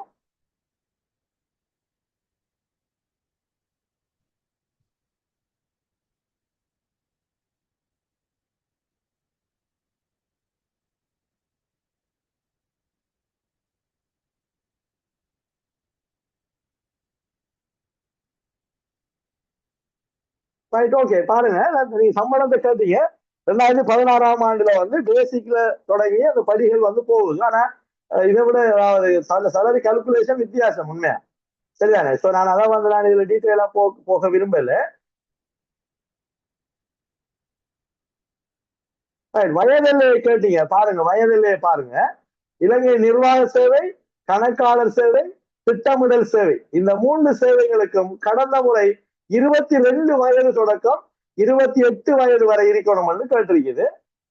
Right, okay. பாருங்க, நீங்க சம்பளத்தை கேட்டீங்க. 2016ஆம் ஆண்டுல வந்து பேசிக்ல தொடங்கி அந்த படிகள் வந்து போகுது. ஆனா இதை விட சலரி கால்குலேஷன் வித்தியாசம் உண்மையா. சரிதானே? சோ நான் அதை வந்து நான் இதுல டீட்டெயிலா போக விரும்பல. வயதெல்லையை கேட்டீங்க. பாருங்க, வயதெல்லையை பாருங்க. இலங்கை நிர்வாக சேவை, கணக்காளர் சேவை, திட்டமிடல் சேவை, இந்த 3 சேவைகளுக்கும் கடந்த முறை 22 வயது தொடக்கம் 28 வயது வரை இருக்கணும்னு கேட்டிருக்குது.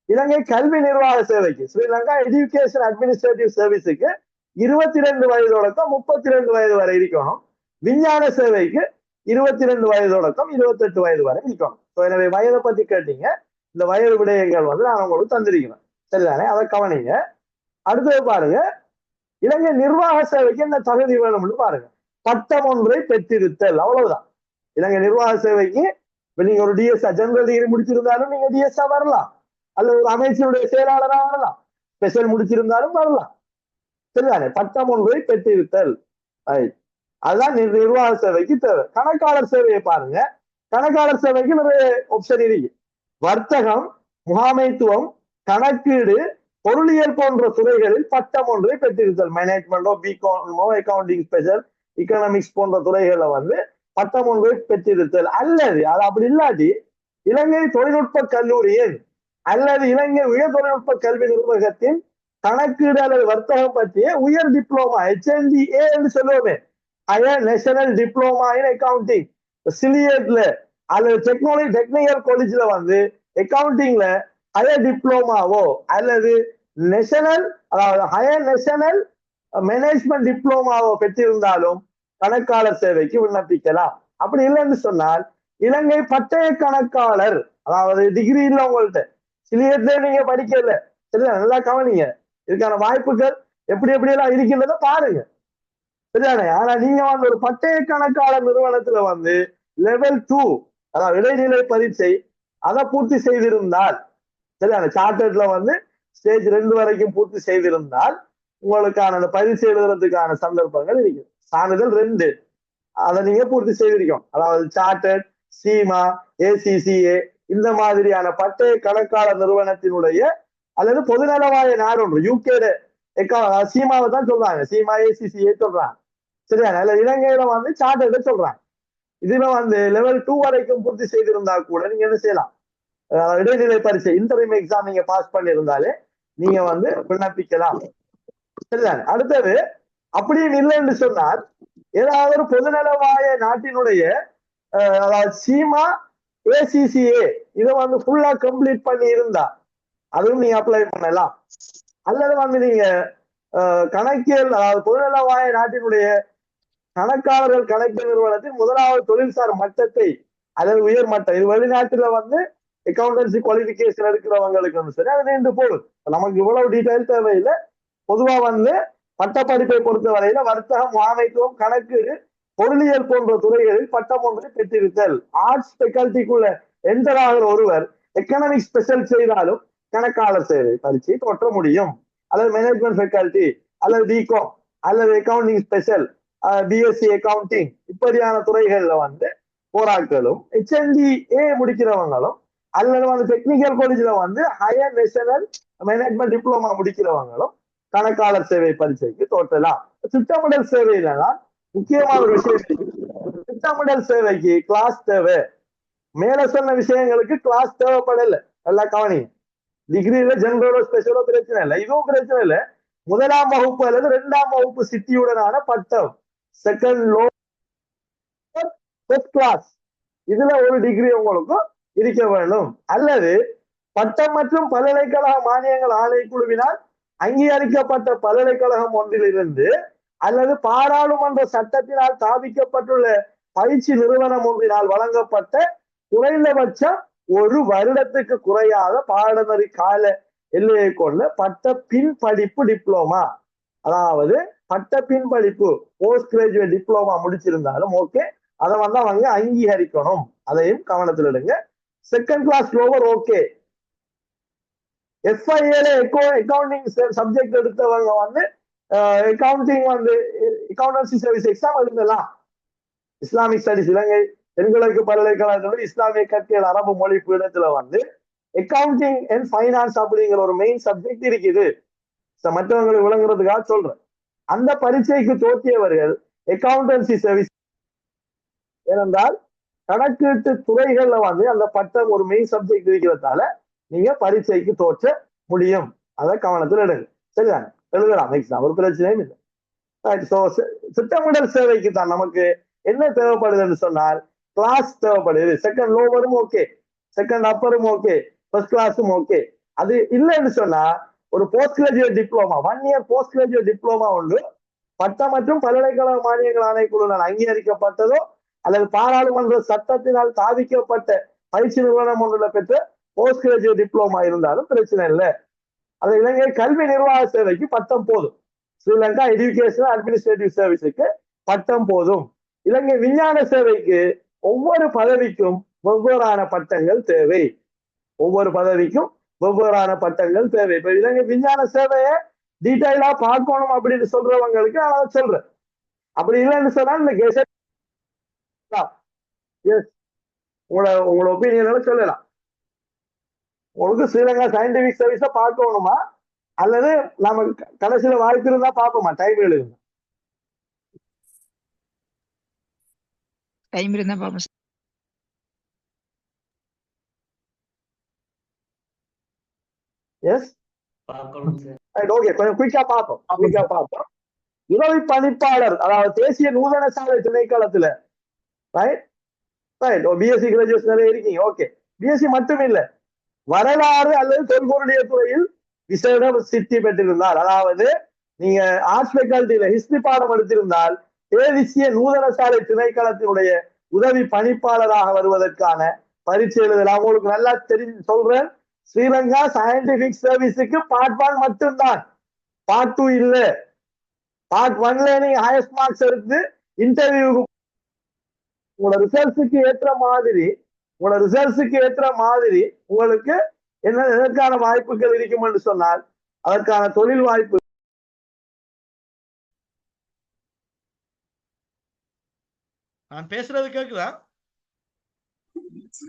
இலங்கை கல்வி நிர்வாக சேவைக்கு, ஸ்ரீலங்கா எஜுகேஷன் அட்மினிஸ்ட்ரேட்டிவ் சர்வீஸுக்கு 22 வயது தொடக்கம் 32 வயது வரை இருக்கணும். விஞ்ஞான சேவைக்கு 22 வயது தொடக்கம் 28 வயது வரை இருக்கணும். எனவே வயதை பத்தி கேட்டீங்க. இந்த வயது விடயங்கள் வந்து நான் உங்களுக்கு தந்திருக்கிறேன். சரிதானே? அதை கவனிங்க. அடுத்தது பாருங்க, இலங்கை நிர்வாக சேவைக்கு என்ன தகுதி வேணும்னு பாருங்க. பட்டம் ஒன்றை பெற்றிருத்தல், அவ்வளவுதான். இலங்கை நிர்வாக சேவைக்கு நீங்க ஒரு டிஎஸ்ஆ ஜெனரல் டிகிரி முடிச்சிருந்தாலும் நீங்க டிஎஸ்ஆ வரலாம், அல்லது ஒரு அமைச்சருடைய செயலாளராக வரலாம், ஸ்பெஷல் முடிச்சிருந்தாலும் வரலாம். சரிதானே? பட்டம் ஒன்றை பெற்றிருத்தல், அதுதான் நிர்வாக சேவைக்கு தேவை. கணக்காளர் சேவையை பாருங்க. கணக்காளர் சேவைக்கு நிறைய ஆப்ஷன் இருக்கு. வர்த்தகம், முகாமைத்துவம், கணக்கீடு, பொருளியல் போன்ற துறைகளில் பட்டம் ஒன்றை பெற்றிருத்தல். மேனேஜ்மெண்டோ, பிகாமோ, அக்கவுண்டிங் ஸ்பெஷல், எக்கனாமிக்ஸ் போன்ற துறைகளை வந்து பட்டம் ஒன்றை பெற்றிருத்தல். அல்லது அது அப்படி இல்லாட்டி இலங்கை தொழில்நுட்ப கல்லூரியின் அல்லது இலங்கை உயர் தொழில்நுட்ப கல்வி நிர்வாகத்தின் கணக்கீடு அல்லது வர்த்தகம் பற்றிய உயர் டிப்ளோமா, HNDA என்று சொல்லுவோமே, higher national diploma in accounting, சிலியட்ல அல்லது டெக்னிக்கல் காலேஜ்ல வந்து அக்கவுண்டிங்ல ஹையர் டிப்ளோமாவோ அல்லது நேஷனல், அதாவது ஹையர் நேஷனல் மேனேஜ்மெண்ட் டிப்ளோமாவோ பெற்றிருந்தாலும் கணக்காளர் சேவைக்கு விண்ணப்பிக்கலாம். அப்படி இல்லைன்னு சொன்னால் இலங்கை பட்டய கணக்காளர், அதாவது டிகிரி இல்லை உங்கள்கிட்ட, சிலியட்ல நீங்க படிக்கல, சரியா? நல்லா கவனிங்க. இதுக்கான வாய்ப்புகள் எப்படி எல்லாம் இருக்கின்றத பாருங்க. சரிதானே? ஆனா நீங்க வந்து ஒரு பட்டய கணக்காளர் நிறுவனத்துல வந்து லெவல் 2, அதாவது இடைநிலை பரீட்சை, அதை பூர்த்தி செய்திருந்தால், சரிதானே, சார்ட்டர்ட்ல வந்து ஸ்டேஜ் 2 வரைக்கும் பூர்த்தி செய்திருந்தால் உங்களுக்கான அந்த பரீட்சை எழுதுறதுக்கான சந்தர்ப்பங்கள் இருக்கு. சான்றிதழ் 2 அதை நீங்க பூர்த்தி செய்திருக்கோம். அதாவது சார்ட்டர்ட், சீமா, ACCA இந்த மாதிரியான பட்டய கணக்காளர் நிறுவனத்தினுடைய அல்லது பொதுநலவாய நாடு ஒன்று, UK சீமாவை தான் சொல்றாங்க, சீமா ACCA சொல்றாங்க. சரியா? இலங்கையில வந்து சார்ட்டர்ட் சொல்றாங்க. இதுல வந்து லெவல் 2 வரைக்கும் பூர்த்தி செய்திருந்தா கூட நீங்க என்ன செய்யலாம், இடைநிலை பரீட்சை இன்டர்ம் எக்ஸாம் நீங்க பாஸ் பண்ணியிருந்தாலே நீங்க வந்து விண்ணப்பிக்கலாம். சரிதானே? அடுத்தது அப்படியும் இல்லைன்னு சொன்னால் ஏதாவது ஒரு பொதுநலவாய நாட்டினுடைய அதாவது சீமா, ACCA இதை வந்து ஃபுல்லா கம்ப்ளீட் பண்ணி இருந்தா அதுவும் நீங்க அப்ளை பண்ணலாம். அல்லது வந்து நீங்க கணக்கியல், அதாவது பொதுநலவாய நாட்டினுடைய கணக்காளர்கள் கணக்கியல் நிறுவனத்தின் 1வது தொழில்சார் மட்டத்தை அல்லது உயர் மட்டம், இது வெளிநாட்டுல வந்து அக்கௌண்டன்சி குவாலிபிகேஷன் இருக்கிறவங்களுக்கு சரி, அது நீண்டு போகுது. நமக்கு இவ்வளவு டீட்டெயில் தேவையில்லை. பொதுவா வந்து பட்டப்படிப்பை பொறுத்த வரையில வர்த்தகம், முகாமைத்துவம், கணக்கீடு, பொருளியல் போன்ற துறைகளில் பட்டம் ஒன்றை பெற்றிருத்தல். ஆர்ட்ஸ் ஃபேக்கல்டிக்குள்ள என்டர் ஆகிற ஒருவர் எக்கனாமிக் ஸ்பெஷல் செய்தாலும் கணக்காளர் சேவை பரீட்சை தோற்ற முடியும். அல்லது மேனேஜ்மெண்ட் ஃபேக்கல்டி அல்லது பிகாம் அல்லது அக்கவுண்டிங் ஸ்பெஷல், BSc அக்கவுண்டிங் இப்படியான துறைகள்ல வந்து போராட்களும் HNDA முடிக்கிறவங்களும் அல்லது வந்து டெக்னிக்கல் காலேஜ்ல வந்து ஹையர் நேஷனல் மேனேஜ்மெண்ட் டிப்ளமா முடிக்கிறவங்களும் கணக்காளர் சேவை பரீட்சைக்கு தோற்றலாம். திட்டமிடல் சேவையில்தான் முக்கியமான ஒரு விஷயம். திட்டமிடல் சேவைக்கு கிளாஸ் தேவை. மேல சொன்ன விஷயங்களுக்கு கிளாஸ் தேவைப்படல. நல்லா கவனிங்க. டிகிரியில ஜெனரலோ ஸ்பெஷலோ பிரச்சனை இல்லை, இதுவும் பிரச்சனை இல்லை. 1ஆம் வகுப்பு அல்லது 2ஆம் வகுப்பு சித்தியுடனான பட்டம், செகண்ட் லோ, ஃபர்ஸ்ட் கிளாஸ், இதுல ஒரு டிகிரி உங்களுக்கு இருக்க வேண்டும், அல்லது பட்டம் மற்றும் பல்கலைக்கழக மானியங்கள் ஆணைக்குழுவினால் அங்கீகரிக்கப்பட்ட பல்கலைக்கழகம் ஒன்றிலிருந்து அல்லது பாராளுமன்ற சட்டத்தினால் ஸ்தாபிக்கப்பட்டுள்ள பயிற்சி நிறுவனம் ஒன்றினால் வழங்கப்பட்ட குறைந்தபட்சம் 1 வருடத்துக்கு குறையாத பாடநெறி கால எல்லையை கொண்ட பட்ட பின்படிப்பு டிப்ளோமா, அதாவது பட்ட பின்படிப்பு போஸ்ட் கிராஜுவேட் டிப்ளோமா முடிச்சிருந்தாலும் ஓகே, அதை அவங்க அங்கீகரிக்கணும். அதையும் கவனத்தில் எடுங்க. Second class lower okay. எஃப்ஐஏல அக்கௌண்டிங் சப்ஜெக்ட் எடுத்தவங்க அக்கௌண்டிங் அக்கௌண்டன்சி சர்வீஸ் எக்ஸாம் எழுதலாம். இஸ்லாமிக் ஸ்டடிஸ் இலங்கை தென்கிழக்கு பல்கலைக்கழகத்தோட இஸ்லாமிய கற்கைகள் அரபு மொழி பீடத்துல அக்கௌண்டிங் அண்ட் ஃபைனான்ஸ் அப்படிங்கிற ஒரு மெயின் சப்ஜெக்ட் இருக்குது. மற்றவங்களுக்கு விளங்குறதுக்காக சொல்றேன். அந்த பரீட்சைக்கு தோற்றியவர்கள் அக்கௌண்டன்சி சர்வீஸ், ஏனென்றால் கணக்கீட்டு துறைகள்ல அந்த பட்டம் ஒரு மெயின் சப்ஜெக்ட் இருக்கிறதால நீங்க பரீட்சைக்கு தோற்ற முடியும். அதை கவனத்தில் எடுங்க. சரிதானே? எழுதலாம் எக்ஸாம், ஒரு பிரச்சனையும் இல்லை. திட்டமிடல் சேவைக்கு தான் நமக்கு என்ன தேவைப்படுதுன்னு சொன்னால் கிளாஸ் தேவைப்படுது. செகண்ட் லோவரும் ஓகே, செகண்ட் அப்பரும் ஓகே, ஃபர்ஸ்ட் கிளாஸும் ஓகே. அது இல்லைன்னு சொன்னா ஒரு post graduate diploma, 1 year post graduate diploma ஒன்று பட்டம் மற்றும் பல்கலைக்கழக மானியங்கள் ஆணைக்குழுவினால் அங்கீகரிக்கப்பட்டதோ அல்லது பாராளுமன்ற சட்டத்தினால் ஸ்தாபிக்கப்பட்ட பயிற்சி நிறுவனம் ஒன்றுல பெற்ற போஸ்ட் கிராஜுவேட் டிப்ளோமா இருந்தாலும் பிரச்சனை இல்லை. அது இலங்கை கல்வி நிர்வாக சேவைக்கு பட்டம் போதும். ஸ்ரீலங்கா எஜுகேஷனல் அட்மினிஸ்ட்ரேட்டிவ் சர்வீஸுக்கு பட்டம் போதும். இலங்கை விஞ்ஞான சேவைக்கு ஒவ்வொரு பதவிக்கும் வெவ்வேறான பட்டங்கள் தேவை. ஒவ்வொரு பதவிக்கும் வெவ்வேறான பட்டங்கள் தேவை. இப்ப இலங்கை விஞ்ஞான சேவையை டீட்டெயிலா பார்க்கணும் அப்படின்னு சொல்றவங்களுக்கு நான் சொல்றேன். அப்படி இல்லைன்னு சொன்னா இந்த கெசட் உங்களோட ஒப்பீனியன் சொல்லலாம். உங்களுக்கு ஸ்ரீலங்கா சயின்டிபிக் சர்வீஸ பார்க்கணுமா அல்லது நம்ம கடைசியில வாய்ப்பு இருந்தா பார்ப்போமா? டைம் எழுதுங்க. டைம் இருந்தா பாப்போம். எஸ் ஓகே, கொஞ்சம் குயிக்கா பார்ப்போம். உதவி பணிப்பாளர், அதாவது தேசிய நூதன சாலை திணைக்களத்துல பிஎஸ்சி கிராஜுவேஷன் நிறைய இருக்கீங்க. ஓகே, பிஎஸ்சி மட்டும் இல்ல, வரலாறு அல்லது தொல்பொருளிய துறையில் விசேட சித்தி பெற்றிருந்தால், அதாவது நீங்க ஆர்ட்ஸ் ஃபேக்கல்டியில ஹிஸ்டரி பாடம் எடுத்திருந்தால் தேசிய நூதன சாலை திணைக்களத்தினுடைய உதவி பணிப்பாளராக வருவதற்கான பரீட்சை எழுதலாம். உங்களுக்கு நல்லா தெரிஞ்சு சொல்றேன், ஸ்ரீலங்கா சயின்டிபிக் சர்வீஸுக்கு பார்ட் 1 மட்டும்தான், பார்ட் 2 இல்ல. பார்ட் 1ல நீங்க ஹையஸ்ட் மார்க்ஸ் எடுத்து இன்டர்வியூக்கு உங்களோட ரிசல்ட்ஸுக்கு ஏற்ற மாதிரி உங்களுக்கு எதற்கான வாய்ப்புகள் இருக்கும் என்று சொன்னால் அதற்கான தொழில் வாய்ப்பு. நான் பேசுறது கேக்குதா?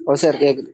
ஓ சார் கேக்குது.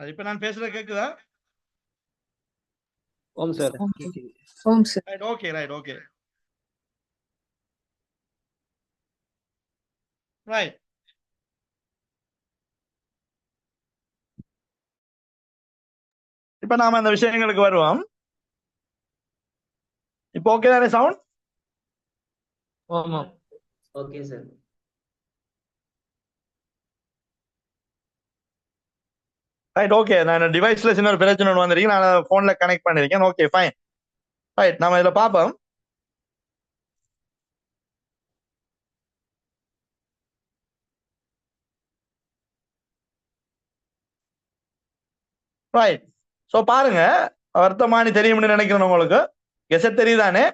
இப்ப நான் பேசுறது கேக்குதா? ஓம் சார். ஓம் சார். Right, okay. ரைட். இப்ப நாம அந்த விஷயங்களுக்கு வருவோம். இப்போ ஓகே தானே சவுண்ட்? ஆமா ஓகே சார். Right okay. நான் டிவைஸ்ல சின்ன ஒரு பிரச்சனை ஒன்று வந்திருக்கேன். நான் போன்ல கனெக்ட் பண்ணிருக்கேன். Okay fine. ரைட் நம்ம இதுல பார்ப்போம். ரைட். சோ பாருங்க, வர்த்தமானி தெரியும்னு நினைக்கிறேன் உங்களுக்கு. கெசட் தெரியுதானே?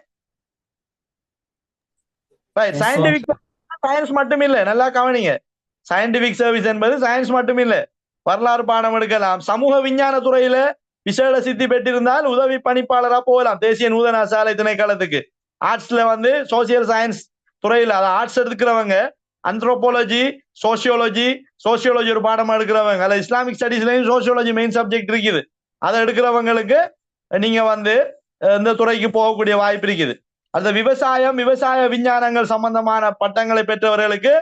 ரைட். சயின்டிபிக் சயின்ஸ் மட்டும் இல்ல, நல்லா கவனிங்க. சயின்டிபிக் சர்வீஸ் என்பது சயின்ஸ் மட்டும் இல்ல, வரலாறு பாடம் எடுக்கலாம். சமூக விஞ்ஞான துறையில விசேட சித்தி பெற்றிருந்தால் உதவி பணிப்பாளரா போகலாம் தேசிய நூதன சாலை திணைக்களத்துக்கு. ஆர்ட்ஸ்ல வந்து சோசியல் சயின்ஸ் துறையில ஆர்ட்ஸ் எடுக்கிறவங்க ஆந்த்ரோபாலஜி, சோசியோலஜி ஒரு பாடம் எடுக்கிறவங்க, அல்ல இஸ்லாமிக் ஸ்டடீஸ்லயும் சோசியோலஜி மெயின் சப்ஜெக்ட் இருக்குது. அதை எடுக்கிறவங்களுக்கு நீங்க வந்து இந்த துறைக்கு போகக்கூடிய வாய்ப்பு இருக்குது. அந்த விவசாய விஞ்ஞானங்கள் சம்பந்தமான பட்டங்களை பெற்றவர்களுக்கு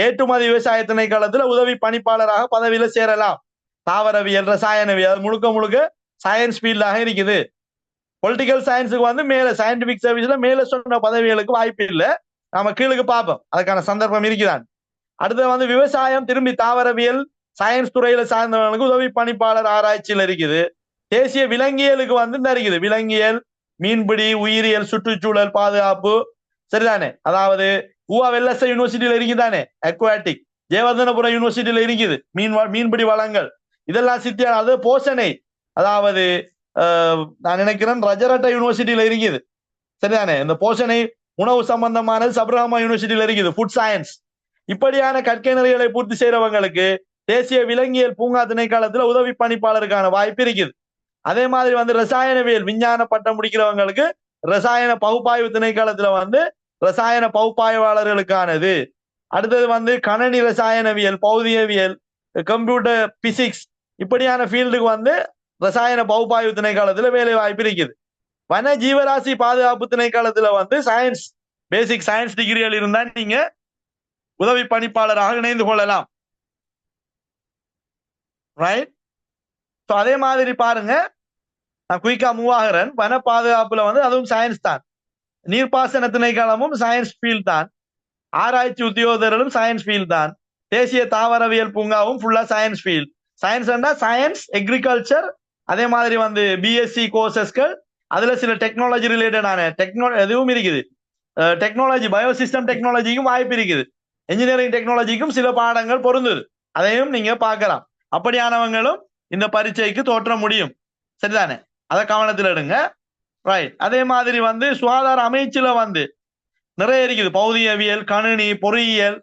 ஏற்றுமதி விவசாய திணைக்களத்துல உதவி பணிப்பாளராக பதவியில சேரலாம். தாவரவியல், ரசாயனவியல் முழுக்க சயின்ஸ் ஃபீல்டாக இருக்குது. பொலிட்டிக்கல் சயின்ஸுக்கு வந்து மேல சயின்டிபிக் சர்வீஸ்ல மேல சொன்ன பதவிகளுக்கு வாய்ப்பு இல்லை. நாம கீழுக்கு பார்ப்போம் அதுக்கான சந்தர்ப்பம் இருக்குதான். அடுத்து வந்து விவசாயம் திரும்பி தாவரவியல் சயின்ஸ் துறையில சார்ந்தவர்களுக்கு உதவி பணிப்பாளர் ஆராய்ச்சியில் இருக்குது. தேசிய விலங்கியலுக்கு வந்து இந்த இருக்குது விலங்கியல், மீன்பிடி, உயிரியல், சுற்றுச்சூழல் பாதுகாப்பு, சரிதானே? அதாவது ஊவா வெல்லச யூனிவர்சிட்டியில இருக்குதானே அக்வாட்டிக், ஜெயவர்தனபுரம் யூனிவர்சிட்டியில இருக்குது மீன்பிடி வளங்கள், இதெல்லாம் சித்தியான. அது போஷனை, அதாவது நான் நினைக்கிறேன் ரஜரட்ட யூனிவர்சிட்டியில இருக்குது, சரிதானே? இந்த போஷனை உணவு சம்பந்தமானது சப்ரஹாமா யூனிவர்சிட்டியில இருக்குது ஃபுட் சயின்ஸ். இப்படியான கற்கைநெறிகளை பூர்த்தி செய்யறவங்களுக்கு தேசிய விலங்கியல் பூங்கா திணைக்களத்துல உதவி பணிப்பாளருக்கான வாய்ப்பு இருக்குது. அதே மாதிரி வந்து ரசாயனவியல் விஞ்ஞான பட்டம் முடிக்கிறவங்களுக்கு ரசாயன பகுப்பாய்வு திணைக்களத்துல வந்து ரசாயன பகுப்பாய்வாளர்களுக்கானது. அடுத்தது வந்து கணனி ரசாயனவியல், பௌதியவியல், கம்ப்யூட்டர் பிசிக்ஸ், இப்படியான ஃபீல்டுக்கு வந்து ரசாயன பகுப்பாய்வு திணைக்களத்துல வேலை வாய்ப்பு இருக்குது. வன ஜீவராசி பாதுகாப்பு திணைக்களத்துல வந்து சயின்ஸ் பேசிக் சயின்ஸ் டிகிரிகள் இருந்தா நீங்க உதவி பணிப்பாளராக இணைந்து கொள்ளலாம். ரைட். அதே மாதிரி பாருங்க, நான் குயிக்கா மூவ் ஆகிறேன். வன பாதுகாப்புல வந்து அதுவும் சயின்ஸ் தான். நீர்ப்பாசன திணைக்களமும் சயின்ஸ் ஃபீல்ட் தான். ஆராய்ச்சி உத்தியோகத்தர்களும் சயின்ஸ் ஃபீல்ட் தான். தேசிய தாவரவியல் பூங்காவும் ஃபுல்லா சயின்ஸ் ஃபீல்ட். சயின்ஸ் எக்ரிகல்ச்சர், அதே மாதிரி வந்து பிஎஸ்சி கோர்சஸ்கள், அதுல சில டெக்னாலஜி ரிலேட்டடான எதுவும் இருக்குது. டெக்னாலஜி பயோசிஸ்டம் டெக்னாலஜிக்கும் வாய்ப்பு இருக்குது. இன்ஜினியரிங் டெக்னாலஜிக்கும் சில பாடங்கள் பொருந்துது, அதையும் நீங்க பார்க்கலாம். அப்படியானவங்களும் இந்த பரீட்சைக்கு தோற்ற முடியும், சரிதானே? அதை கவனத்தில் எடுங்க. ரைட். அதே மாதிரி வந்து சுகாதார அமைச்சுல வந்து நிறைய இருக்குது. பௌதியவியல், கணினி, பொறியியல்,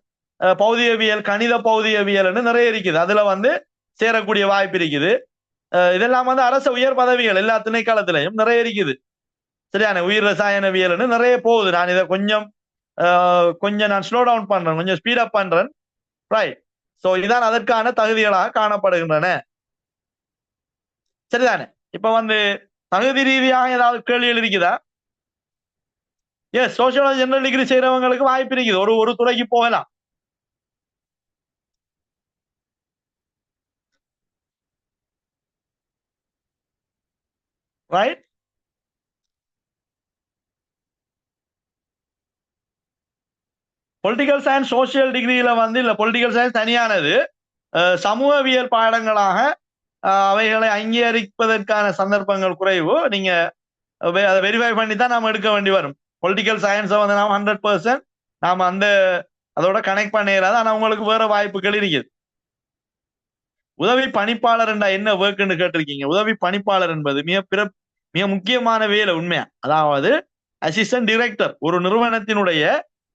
பௌதியவியல், கணித பௌதியவியல் நிறைய இருக்குது. அதுல வந்து சேரக்கூடிய வாய்ப்பு இருக்குது. இதெல்லாம் வந்து அரசு உயர் பதவிகள் எல்லா திணைக்களத்திலையும் நிறைய இருக்குது, சரியான உயிர் ரசாயனவியல் நிறைய போகுது. நான் இதை கொஞ்சம் நான் ஸ்லோ டவுன் பண்றேன், கொஞ்சம் ஸ்பீட் அப் பண்றேன். ரைட். சோ இதான் அதற்கான தகுதிகளாக காணப்படுகின்றன, சரிதானே? இப்ப வந்து தகுதி ரீதியாக ஏதாவது கேள்விகள் இருக்குதா? எஸ், சோசியாலஜி ஜெனரல் டிகிரி செய்யறவங்களுக்கு வாய்ப்பு இருக்குது, ஒரு துறைக்கு போகலாம். ரைட். பொலிட்டிக்கல் சயின்ஸ் சோசியல் டிகிரியில வந்து இல்ல, பொலிட்டிக்கல் சயின்ஸ் தனியானது. சமூகவியல் பாடங்களாக அவைகளை அங்கீகரிப்பதற்கான சந்தர்ப்பங்கள் குறைவு. நீங்க அதை வெரிஃபை பண்ணி தான் நாம எடுக்க வேண்டி வரும். பொலிட்டிக்கல் சயின்ஸை வந்து நாம 100% நாம அதோட கனெக்ட் பண்ணிடாது. ஆனா உங்களுக்கு வேற வாய்ப்புகள் இருக்குது. உதவி பணிப்பாளர் என்றா என்ன ஒர்க்னு கேட்டிருக்கீங்க. உதவி பணிப்பாளர் என்பது மிக முக்கியமான வேலை உண்மையா. அதாவது அசிஸ்டன்ட் டைரக்டர், ஒரு நிறுவனத்தினுடைய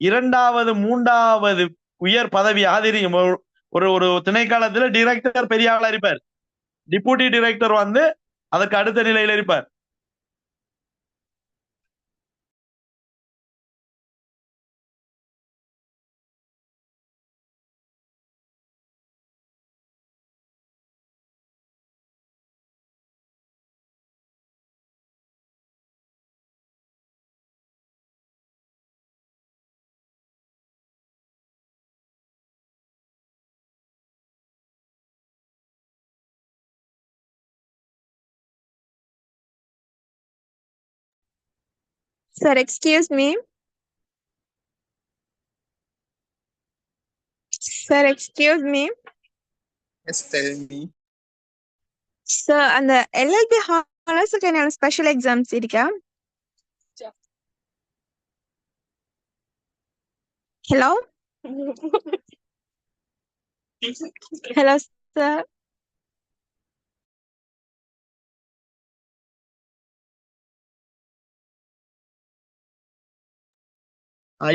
2வது 3வது உயர் பதவியாக தெரியும். ஒரு திணைக்களத்துல டைரக்டர் பெரிய ஆளா இருப்பார், டிப்யூட்டி டைரக்டர் வந்து அதுக்கு அடுத்த நிலையில இருப்பார். Sir, excuse me. Sir, excuse me. Yes, tell me. Sir, அந்த LLB ஹானர்ஸ்க்கு என்ன ஸ்பெஷல் எக்ஸாம்ஸ் இருக்கா? Hello? Hello, sir.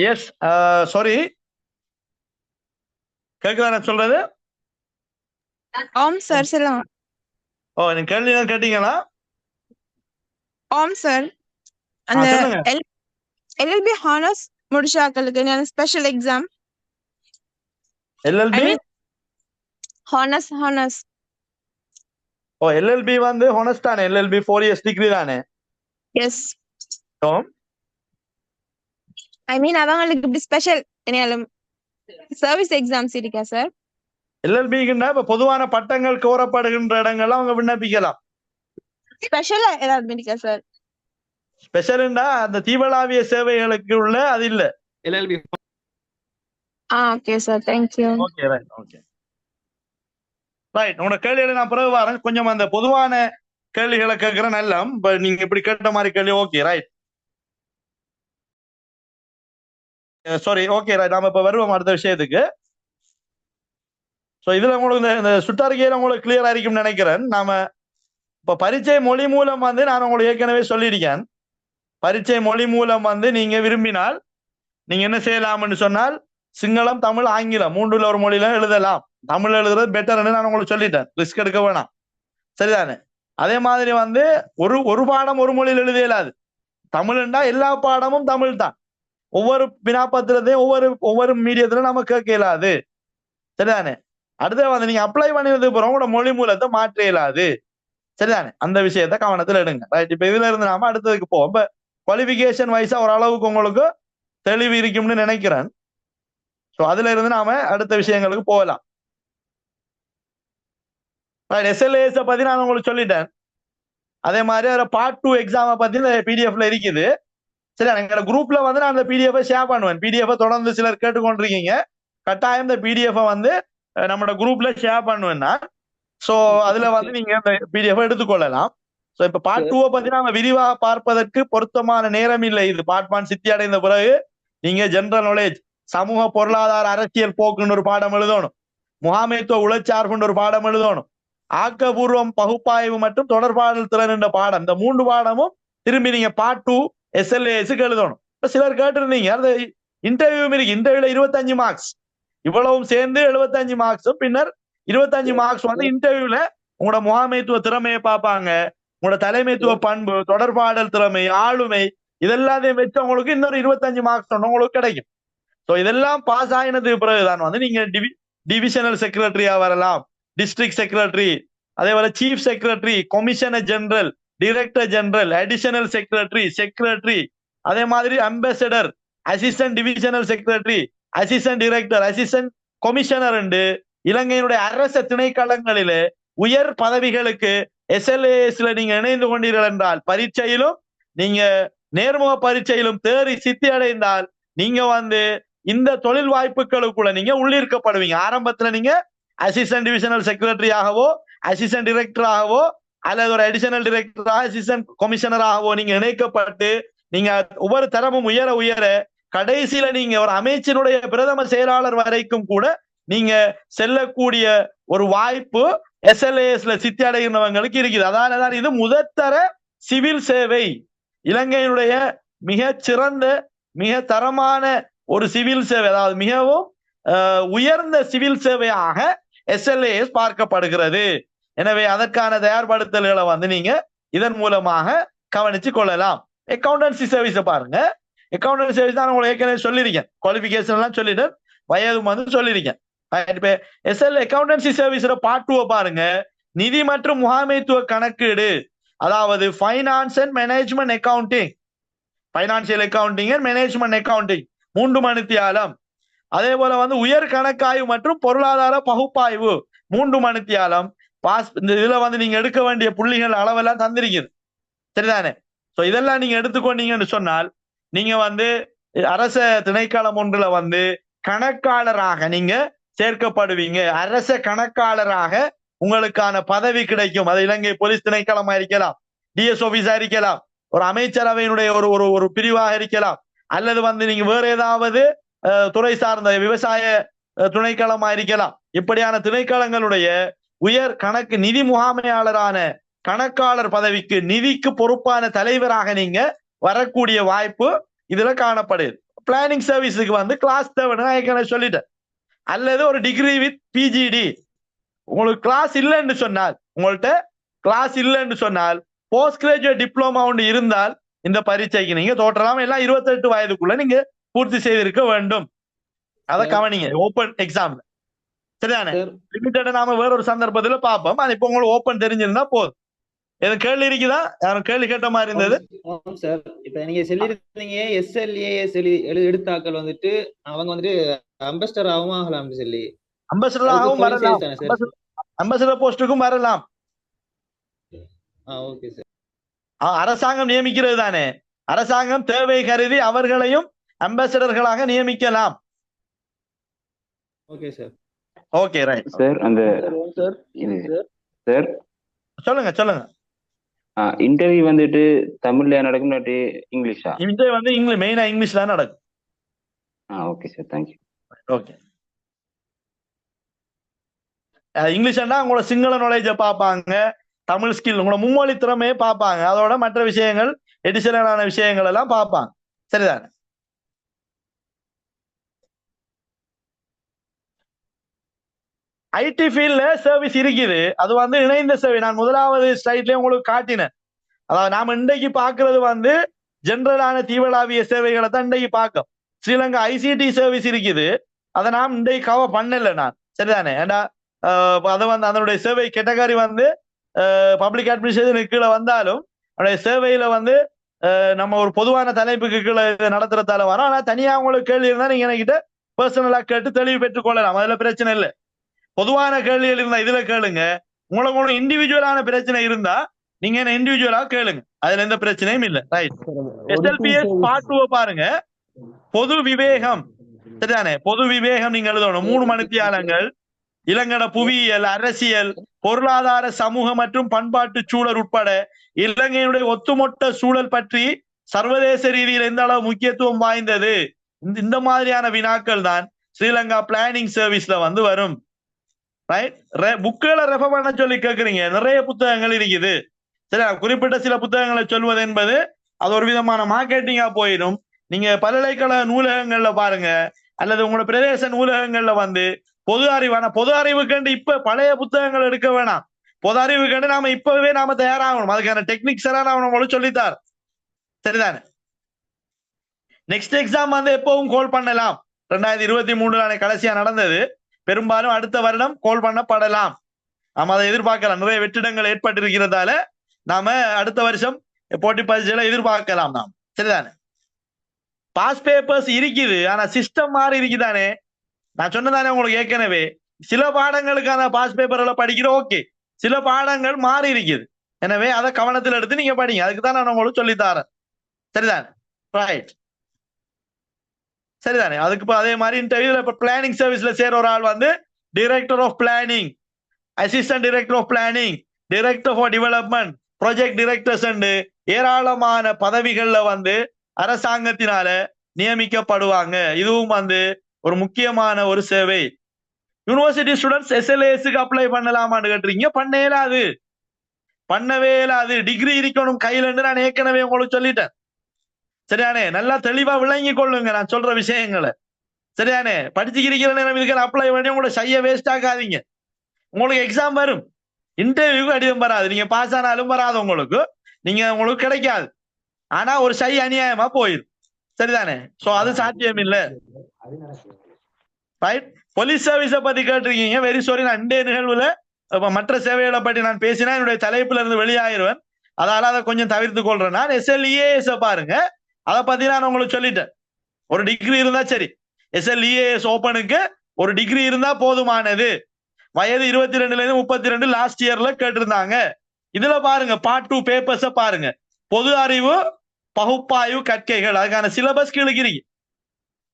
Yes sorry, கேக்குதா நான் சொல்றது? ஆம் சார், சொல்லுங்க. ஓ, நீங்க கேள்வி கேட்டீங்களா? ஆம் சார். அந்த சொல்லுங்க. LLB ஹானர்ஸ் முடிச்சாக்களுக்கு என்ன ஸ்பெஷல் எக்ஸாம்? LLB honours. ஓ, LLB வந்து ஹானர்ஸ் தானே? LLB 4 years டிகிரி தானே? எஸ். ஓ, ஐ மீன் அவங்களுக்கு இப்படி ஸ்பெஷல் என்ன சர்வீஸ் எக்ஸாம்ஸ் இருக்கா சார்? LLB-க்குன்னா இப்ப பொதுவான பட்டங்கள் கோரப்படுகின்ற இடங்கள்ல அவங்க விண்ணப்பிக்கலாம். ஸ்பெஷலா ஏதாவது இருக்கா சார்? ஸ்பெஷல்னா அந்த தீவளாவிய சேவைகளுக்கு உள்ள அது இல்ல. LLB. Okay sir, thank you. Okay, right. Okay, right. உங்களோட கேள்விகளை நான் பிறகு வரேன். கொஞ்சம் அந்த பொதுவான கேள்விகளை கேட்கிறேன். நல்லா இப்ப நீங்க இப்படி கேட்ட மாதிரி கேள்வி. Okay, right. Sorry, okay, right. நாம இப்ப வருவோம் அடுத்த விஷயத்துக்கு. ஸோ இதுல உங்களுக்கு இந்த சுற்றறிக்கையில உங்களுக்கு கிளியரா இருக்கும்னு நினைக்கிறேன். நாம இப்ப பரீட்சை மொழி மூலம் வந்து நான் உங்களுக்கு ஏற்கனவே சொல்லியிருக்கேன். பரீட்சை மொழி மூலம் வந்து நீங்க விரும்பினால் நீங்க என்ன செய்யலாம்னு சொன்னால் சிங்களம், தமிழ், ஆங்கிலம் 3ல ஒரு மொழியில எழுதலாம். தமிழ் எழுதுறது பெட்டர்னு நான் உங்களுக்கு சொல்லிட்டேன். ரிஸ்க் எடுக்க வேணாம், சரிதானே? அதே மாதிரி வந்து ஒரு பாடம் ஒரு மொழியில் எழுத இயலாது. தமிழ்னா எல்லா பாடமும் தமிழ் தான். ஒவ்வொரு வினாப்பத்திரத்தையும் ஒவ்வொரு மீடியத்துல நம்ம கேட்க இயலாது, சரிதானே? அடுத்து வந்து நீங்க அப்ளை பண்ணினதுக்கு அப்புறம் உங்களோட மொழி மூலத்தை மாற்ற இயலாது, சரிதானே? அந்த விஷயத்த கவனத்துல எடுங்க. ரைட். இப்ப இதுல இருந்து நாம அடுத்ததுக்கு போவோம். இப்ப குவாலிபிகேஷன் வைஸா ஓரளவுக்கு உங்களுக்கு தெளிவு இருக்கும்னு நினைக்கிறேன். ஸோ அதுல இருந்து நாம அடுத்த விஷயங்களுக்கு போகலாம். SLAS பத்தி நான் உங்களுக்கு சொல்லிட்டேன். அதே மாதிரி அதுல பார்ட் 2 எக்ஸாமை பத்தி இந்த பிடிஎஃப்ல இருக்குது. சரி, எங்களோட குரூப்ல வந்து நான் அந்த பிடிஎஃப் ஷேர் பண்ணுவேன். பிடிஎஃப் தொடர்ந்து சிலர் கேட்டுக்கொண்டிருக்கீங்க. கட்டாயம் இந்த பிடிஎஃப் வந்து நம்மளோட குரூப்ல ஷேர் பண்ணுவேன்னா, ஸோ அதுல வந்து நீங்க அந்த பிடிஎஃப் எடுத்துக்கொள்ளலாம். ஸோ இப்ப பார்ட் 2 பத்தி நாம விரிவாக பார்ப்பதற்கு பொருத்தமான நேரம் இல்லை. இது பார்ட் 1 சித்தி அடைந்த பிறகு நீங்க ஜெனரல் நாலேஜ், சமூக பொருளாதார அரசியல் போக்குன்னு ஒரு பாடம் எழுதணும். முகாமைத்துவ உளச்சார்புன்னு ஒரு பாடம் எழுதணும். ஆக்கபூர்வம், பகுப்பாய்வு மற்றும் தொடர்பாடல் திறன் என்ற பாடம், இந்த 3 பாடமும் திரும்பி நீங்க பார்ட் 2 SLASக்கு எழுதணும். இப்ப சிலர் கேட்டிருந்தீங்க அந்த இன்டர்வியூ இருக்கு. இன்டர்வியூல 25 மார்க்ஸ், இவ்வளவும் சேர்ந்து 75 மார்க்ஸும் பின்னர் 25 மார்க்ஸ் வந்து இன்டர்வியூல உங்களோட முகாமைத்துவ திறமையை பார்ப்பாங்க. உங்களோட தலைமைத்துவ பண்பு, தொடர்பாடல் திறமை, ஆளுமை, இதெல்லாத்தையும் வச்சு உங்களுக்கு இன்னொரு 25 மார்க்ஸ் உங்களுக்கு கிடைக்கும். ஸோ இதெல்லாம் பாஸ் ஆகினதுக்கு பிறகுதான் வந்து நீங்க டிவிஷனல் செக்ரட்டரியா வரலாம், டிஸ்ட்ரிக்ட் செக்ரட்டரி, அதே போல chief secretary, commissioner general, director general, additional secretary, அதே மாதிரி ambassador, assistant divisional secretary, assistant director, assistant commissioner என்று இலங்கையினுடைய அரச திணைக்களங்களிலே உயர் பதவிகளுக்கு SLASல நீங்க இணைந்து கொண்டீர்கள் என்றால், பரீட்சையிலும் நீங்க நேர்முக பரீட்சையிலும் தேறி சித்தி அடைந்தால் நீங்க வந்து இந்த தொழில் வாய்ப்புகளுக்குள்ள நீங்க உள்ளிருக்கப்படுவீங்க. ஆரம்பத்துல நீங்க அசிஸ்டன்ட் டிவிஷனல் செக்ரட்டரியாகவோ, அசிஸ்டன்ட் டைரக்டராகவோ, அல்லது ஒரு அடிஷனல் டைரக்டராக, அசிஸ்டன்ட் கமிஷனராகவோ நீங்க இணைக்கப்பட்டு நீங்க ஒவ்வொரு தரமும் உயர உயர கடைசியில நீங்க ஒரு அமைச்சினுடைய பிரதம செயலாளர் வரைக்கும் கூட நீங்க செல்லக்கூடிய ஒரு வாய்ப்பு SLASல சித்தி அடைகிறவங்களுக்கு இருக்குது. அதனாலதான் இது முதற்தர சிவில் சேவை, இலங்கையினுடைய மிக சிறந்த, மிக தரமான ஒரு சிவில் சேவை, அதாவது மிகவும் உயர்ந்த சிவில் சேவையாக SLAS பார்க்கப்படுகிறது. எனவே அதற்கான தயார்படுத்தல்களை வந்து நீங்க இதன் மூலமாக கவனிச்சு கொள்ளலாம். அக்கௌண்டன்சி சர்வீஸை பாருங்க. அக்கௌண்டன்சி சர்வீஸ் தான் உங்களுக்கு ஏற்கனவே சொல்லியிருக்கேன். குவாலிபிகேஷன் எல்லாம் சொல்லிட்டு வயதும் வந்து சொல்லியிருக்கேன். அக்கௌண்டன்சி சர்வீஸ்ல பார்ட் 2 பாருங்க. நிதி மற்றும் முகாமைத்துவ கணக்கீடு, அதாவது finance and management accounting, financial accounting and management accounting 3 மணித்தியாலம். அதே போல வந்து உயர் கணக்காய்வு மற்றும் பொருளாதார பகுப்பாய்வு 3 மணித்தியாலம். இந்த இதுல வந்து நீங்க எடுக்க வேண்டிய புள்ளிகள் அளவெல்லாம் தந்திருக்குது, சரிதானே? சோ இதெல்லாம் நீங்க எடுத்துக்கொண்டீங்கன்னு சொன்னால் நீங்க வந்து அரச திணைக்களம் ஒன்றுல வந்து கணக்காளராக நீங்க சேர்க்கப்படுவீங்க. அரச கணக்காளராக உங்களுக்கான பதவி கிடைக்கும். அது இலங்கை போலீஸ் திணைக்களமா இருக்கலாம், டிஎஸ் ஆபீஸா இருக்கலாம், ஒரு அமைச்சரவையினுடைய ஒரு ஒரு ஒரு பிரிவாக இருக்கலாம், அல்லது வந்து நீங்க வேற ஏதாவது துறை சார்ந்த விவசாய துணைக்களமா இருக்கலாம். இப்படியான திணைக்களங்களுடைய உயர் கணக்கு நிதி முகாமையாளரான கணக்காளர் பதவிக்கு நிதிக்கு பொறுப்பான தலைவராக நீங்க வரக்கூடிய வாய்ப்பு இதுல காணப்படுது. பிளானிங் சர்வீஸுக்கு வந்து கிளாஸ் தேவைன்னு ஏற்கனவே சொல்லிட்டேன். அல்லது ஒரு டிகிரி வித் பிஜிடி. உங்களுக்கு கிளாஸ் இல்லைன்னு சொன்னால், உங்கள்கிட்ட கிளாஸ் இல்லைன்னு சொன்னால் போஸ்ட் கிராஜுவேட் டிப்ளமா ஒன்று இருந்தால் இந்த பரீட்சைக்கு நீங்க தோற்றலாம். எல்லாம் 28 வயதுக்குள்ள நீங்க பூர்த்தி செய்திருக்க வேண்டும். அதை கவனிங்க ஓப்பன் எக்ஸாம்ல. சரிதானே? லிமிட்டடா நாம வேற ஒரு சந்தர்ப்பத்துல பார்ப்போம். அது இப்போ உங்களுக்கு ஓப்பன் தெரிஞ்சிருந்தா போதும். எது கேள்வி இருக்குதா? யாரும் கேள்வி கேட்ட மாதிரி இருந்தது? சார் இப்ப நீங்க சொல்லிருந்தீங்க எஸ்எல்ஏஎஸ் எடுத்தாக்கள் வந்துட்டு அவங்க வந்துட்டு அம்பஸ்டர் ஆகலாம் சொல்லி. அம்பஸ்டர் ஆகவும் வரலாம், அம்பஸ்டர் போஸ்டுக்கும் வரலாம். Okay sir. அரசாங்கம் நியமிக்கிறது தானே, அரசாங்கம் தேவை கருதி அவர்களையும் அம்பாசிடர்களாக நியமிக்கலாம். Okay sir. Okay right sir. அந்த சார் சொல்லுங்க. இன்டர்வியூ வந்துட்டு தமிழ்ல நடக்கும் இல்லாட்டி இங்கிலீஷா? இன்டர்வியூ வந்து மெயினா இங்கிலீஷ்ல நடக்கும். Okay sir, thank you. ஓகே. இங்கிலீஷ்னா உங்களோட சிங்கள நாலேஜ பார்ப்பாங்க, தமிழ் ஸ்கில் உங்களோட மும்மொழி திறமையை பார்ப்பாங்க, அதோட மற்ற விஷயங்கள் எடிஷனலான விஷயங்கள் எல்லாம் பார்ப்பாங்க. சரிதானே? ஐடி ஃபீல்ட்ல சர்வீஸ் இருக்குது. அது வந்து இணைந்த சேவை. நான் முதலாவது ஸ்லைட்லயே உங்களுக்கு காட்டினேன். அதாவது நாம இன்றைக்கு பார்க்கறது வந்து ஜெனரலான தீவளாவிய சேவைகளை தான் இன்றைக்கு பார்க்க. ஸ்ரீலங்கா ஐசிடி சர்வீஸ் இருக்குது, அதை நாம் இன்றைக்கு கவர் பண்ணல நான். சரிதானே? ஏன்னா அதை வந்து அதனுடைய சேவை கேட்டகரி வந்து பப்ளிக் அட்மினிஸ்ட்ரேஷன் கீழே வந்தாலும் அதனுடைய சேவையில வந்து நம்ம ஒரு பொதுவான தலைப்புக்கு கீழே நடத்துறதால வரோம். ஆனா தனியா உங்களுக்கு கேள்வி இருந்தா நீங்க என்கிட்ட பர்சனலா கேட்டு தெளிவு பெற்றுக் கொள்ளலாம். அதுல பிரச்சனை இல்லை. பொதுவான கேள்விகள் இருந்தா இதுல கேளுங்க. உங்களுக்கு இண்டிவிஜுவலான பிரச்சனை இருந்தா நீங்க என்ன இண்டிவிஜுவலா கேளுங்க, அதுல எந்த பிரச்சனையும் இல்லை. ரைட். SLPS பார்ட் 2 பாருங்க. பொது விவேகம். சரிதானே? பொது விவேகம் நீங்க எழுதணும். 3 மணித்தியாலங்கள். இலங்கட புவியியல், அரசியல், பொருளாதார, சமூக மற்றும் பண்பாட்டு சூழல் உட்பட இலங்கையினுடைய ஒட்டுமொத்த சூழல் பற்றி சர்வதேச ரீதியில் எந்த அளவு முக்கியத்துவம் வாய்ந்தது, இந்த மாதிரியான வினாக்கள் தான் ஸ்ரீலங்கா பிளானிங் சர்வீஸ்ல வந்து வரும். ரைட். புக்குகளை ரெஃபர் பண்ண சொல்லி கேட்குறீங்க. நிறைய புத்தகங்கள் இருக்குது. சரி, குறிப்பிட்ட சில புத்தகங்களை சொல்வது என்பது அது ஒரு விதமான மார்க்கெட்டிங்கா போயிடும். நீங்க பல்கலைக்கழக நூலகங்கள்ல பாருங்க, அல்லது உங்களோட பிரதேச நூலகங்கள்ல வந்து பொது அறிவுக்கண்டு இப்ப பழைய புத்தகங்கள் எடுக்க வேணாம். பொது அறிவுக்கண்டு நாம இப்பவே நாம தயாராகணும். அதுக்கான டெக்னிக்ஸ் எல்லாம் நாம நம்மளும் சொல்லித்தார். சரிதானே? நெக்ஸ்ட் எக்ஸாம் வந்து எப்பவும் கோல் பண்ணலாம். 2023 கடைசியா நடந்தது. பெரும்பாலும் அடுத்த வருடம் கோல் பண்ணப்படலாம். நாம அதை எதிர்பார்க்கலாம். நிறைய வெற்றிடங்கள் ஏற்பட்டிருக்கிறதால நாம அடுத்த வருஷம் போட்டி பரீட்சையில எதிர்பார்க்கலாம் நாம். சரிதானே? பாஸ் பேப்பர்ஸ் இருக்குது, ஆனா சிஸ்டம் மாறி இருக்குதானே. நான் சொன்னதானே உங்களுக்கு ஏற்கனவே, சில பாடங்களுக்கான பாஸ் பேப்பர்களை படிக்கிறோம். ஓகே, சில பாடங்கள் மாறி இருக்குது. எனவே அதை கவனத்தில் எடுத்து நீங்க படிங்க. அதுக்கு தான் நான் உங்களுக்கு சொல்லித்தாரேன். சரிதானே? ரைட். சரிதானே? அதுக்கு அதே மாதிரி இன்டர்வியூல இப்ப பிளானிங் சர்வீஸ்ல சேர ஒரு ஆள் வந்து director of planning, assistant director of planning, director for development, project directors ஏராளமான பதவிகள்ல வந்து அரசாங்கத்தினால நியமிக்கப்படுவாங்க. இதுவும் வந்து ஒரு முக்கியமான ஒரு சேவை. யூனிவர்சிட்டி ஸ்டூடெண்ட்ஸ் SLASக்கு அப்ளை பண்ணலாமான்னு கேட்டுறீங்க. பண்ணவே இயலாது. டிகிரி இருக்கணும் கையில இருந்து நான் ஏற்கனவே உங்களுக்கு சொல்லிட்டேன். சரியானே? நல்லா தெளிவா விளங்கி கொள்ளுங்க நான் சொல்ற விஷயங்களை. சரியானே? படிச்சுக்கிற நேரம் இதுக்கு அப்ளை பண்ணி உங்களோட செய்ய வேஸ்ட் ஆகாதீங்க. உங்களுக்கு எக்ஸாம் வரும், இன்டர்வியூக்கு கடிதம் வராது. நீங்க பாஸ் ஆனாலும் வராது, உங்களுக்கு கிடைக்காது. ஆனா ஒரு சை அநியாயமா போயிடும். சரிதானே? சோ அது சாத்தியம் இல்ல. ரைட். போலீஸ் சர்வீஸை பத்தி கேட்டிருக்கீங்க. வெரி சாரி, நான் இன்றைய நிகழ்வுல மற்ற சேவைகளை பற்றி நான் பேசினா என்னுடைய தலைப்புல இருந்து வெளியாயிருவேன். அதால அதை கொஞ்சம் தவிர்த்து கொள்றேன். நான் SLEAS பாருங்க, அதை பத்தி நான் உங்களுக்கு சொல்லிட்டேன். ஒரு டிகிரி இருந்தா சரி. SLEAS ஓப்பனுக்கு ஒரு டிகிரி இருந்தா போதுமானது. வயது 22 32 லாஸ்ட் இயர்ல கேட்டிருந்தாங்க. இதுல பாருங்க பார்ட் 2 பேப்பர்ஸ பாருங்க. பொது அறிவு பகுப்பாய்வு கற்கைகள் அதுக்கான சிலபஸ் கீழுக்கு இருக்கு.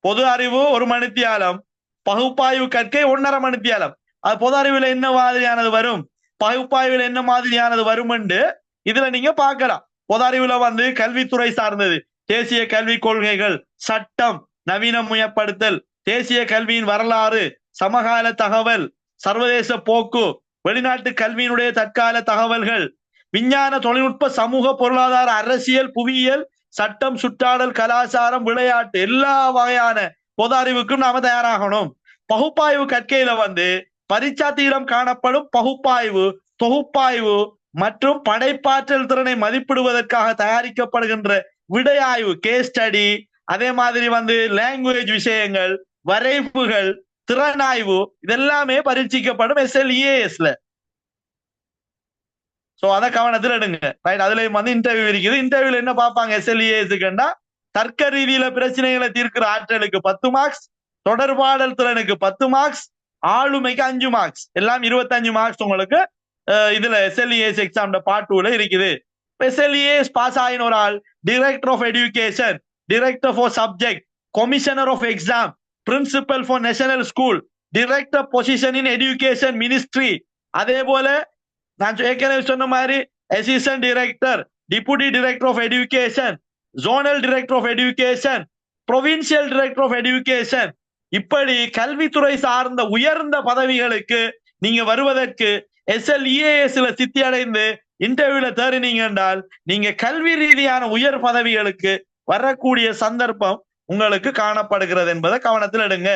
பொது அறிவு 1 மணித்தியாலம், பகுப்பாய்வு கற்கை 1.5 மணித்தியாலம். அது பொது அறிவுல என்ன மாதிரியானது வரும், பகுப்பாய்வுல என்ன மாதிரியானது வரும் என்று இதுல நீங்க பார்க்கலாம். பொது அறிவுல வந்து கல்வித்துறை சார்ந்தது, தேசிய கல்விக் கொள்கைகள், சட்டம், நவீனமயப்படுத்தல், தேசிய கல்வியின் வரலாறு, சமகால தகவல், சர்வதேச போக்கு, வெளிநாட்டு கல்வியினுடைய தற்கால தகவல்கள், விஞ்ஞான தொழில்நுட்ப சமூக பொருளாதார அரசியல் புவியியல் சட்டம் சுற்றாடல் கலாச்சாரம் விளையாட்டு எல்லா வகையான பொது அறிவுக்கும் நாம தயாராகணும். பகுப்பாய்வு கற்கையில வந்து பரீட்சார்த்தியிடம் காணப்படும் பகுப்பாய்வு, தொகுப்பாய்வு மற்றும் படைப்பாற்றல் திறனை மதிப்பிடுவதற்காக தயாரிக்கப்படுகின்ற விடையாய்வு, கேஸ் ஸ்டடி, அதே மாதிரி வந்து லாங்குவேஜ் விஷயங்கள், வரைவுகள், திறனாய்வு இதெல்லாமே பரீட்சிக்கப்படும் SLEASல. சோ அத கவனத்தில் எடுங்க. ரைட், அதுலயும் வந்து இன்டர்வியூ இருக்குது. இன்டர்வியூல என்ன பார்ப்பாங்க SLEASக்குன்னா, தர்க்க ரீதியில பிரச்சனைகளை தீர்க்கிற ஆற்றலுக்கு 10 மார்க்ஸ், தொடர்பாடல் திறனுக்கு 10 மார்க்ஸ், ஆளுமைக்கு 5 மார்க்ஸ், எல்லாம் 25 மார்க்ஸ் உங்களுக்கு இதுல SLEAS எக்ஸாம் பார்ட் 2ல இருக்குது. SLEAS பாஸ் ஆகின ஒரு ஆள் director of education, director for subject, commissioner of exam, principal for national school, director position in education ministry, அதே போல நான் ஏற்கனவே சொன்ன மாதிரி assistant director, deputy director of education, zonal director of education, provincial director of education, இப்படி கல்வித்துறை சார்ந்த உயர்ந்த பதவிகளுக்கு நீங்க வருவதற்கு SLEASல சித்தி அடைந்து இன்டர்வியூல தேறினீங்க என்றால் நீங்க கல்வி ரீதியான உயர் பதவிகளுக்கு வரக்கூடிய சந்தர்ப்பம் உங்களுக்கு காணப்படுகிறது என்பதை கவனத்தில் எடுங்க.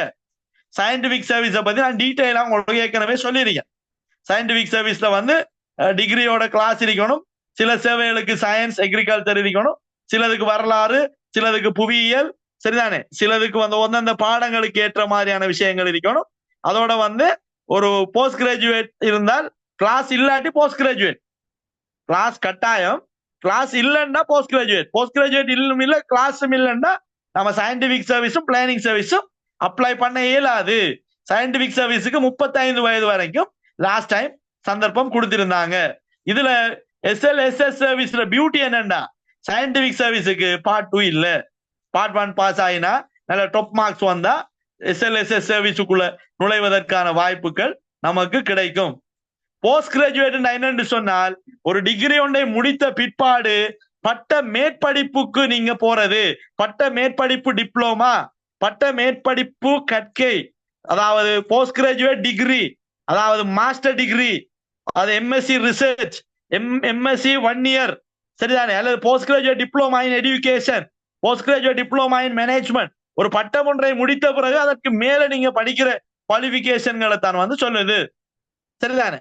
சயின்டிபிக் சர்வீஸை பத்தி நான் டீட்டெயிலா உங்களுக்கு ஏற்கனவே சொல்லியிருக்கேன். சயின்டிபிக் சர்வீஸ்ல வந்து டிகிரியோட கிளாஸ் இருக்கணும், சில சேவைகளுக்கு சயின்ஸ் அக்ரிகல்ச்சர் இருக்கணும், சிலதுக்கு வரலாறு, சிலதுக்கு புவியியல், சரிதானே, சிலதுக்கு வந்து ஒந்தந்த பாடங்களுக்கு ஏற்ற மாதிரியான விஷயங்கள் இருக்கணும். அதோட வந்து ஒரு போஸ்ட் கிராஜுவேட் இருந்தால் கிளாஸ் இல்லாட்டி போஸ்ட் கிராஜுவேட், கிளாஸ் கட்டாயம், கிளாஸ் இல்லைன்னா போஸ்ட் கிராஜுவேட், போஸ்ட் கிராஜுவேட் இல்ல கிளாஸும் இல்லைன்னா நம்ம சயின்டிபிக் சர்வீஸும் பிளானிங் சர்வீஸும் அப்ளை பண்ண இயலாது. சயின்டிபிக் சர்வீஸுக்கு 35 வயது வரைக்கும் லாஸ்ட் டைம் சந்தர்ப்பம் கொடுத்திருந்தாங்க. இதுல SLSS சர்வீஸ்ல பியூட்டி என்னன்னா, சயின்டிபிக் சர்வீஸுக்கு பார்ட் 2 இல்ல, பார்ட் 1 பாஸ் ஆயினா நல்ல டாப் மார்க்ஸ் வந்தா SLSS சர்வீஸுக்குள்ள நுழைவதற்கான வாய்ப்புகள் நமக்கு கிடைக்கும். போஸ்ட் கிராஜுவேட் என்னன்னு சொன்னால் ஒரு டிகிரி ஒன்றை முடித்த பிற்பாடு பட்ட மேற்படிப்புக்கு நீங்க போறது, பட்ட மேற்படிப்பு டிப்ளோமா, பட்ட மேற்படிப்பு கற்கை, அதாவது போஸ்ட் கிராஜுவேட் டிகிரி, அதாவது மாஸ்டர் டிகிரி, அது MSc ரிசர்ச், MSc 1 இயர், சரிதானே, அல்லது post graduate diploma in education, post graduate diploma in management, ஒரு பட்டம் ஒன்றை முடித்த பிறகு அதற்கு மேல நீங்க படிக்கிற குவாலிபிகேஷன்களை தான் வந்து சொல்லுது, சரிதானே.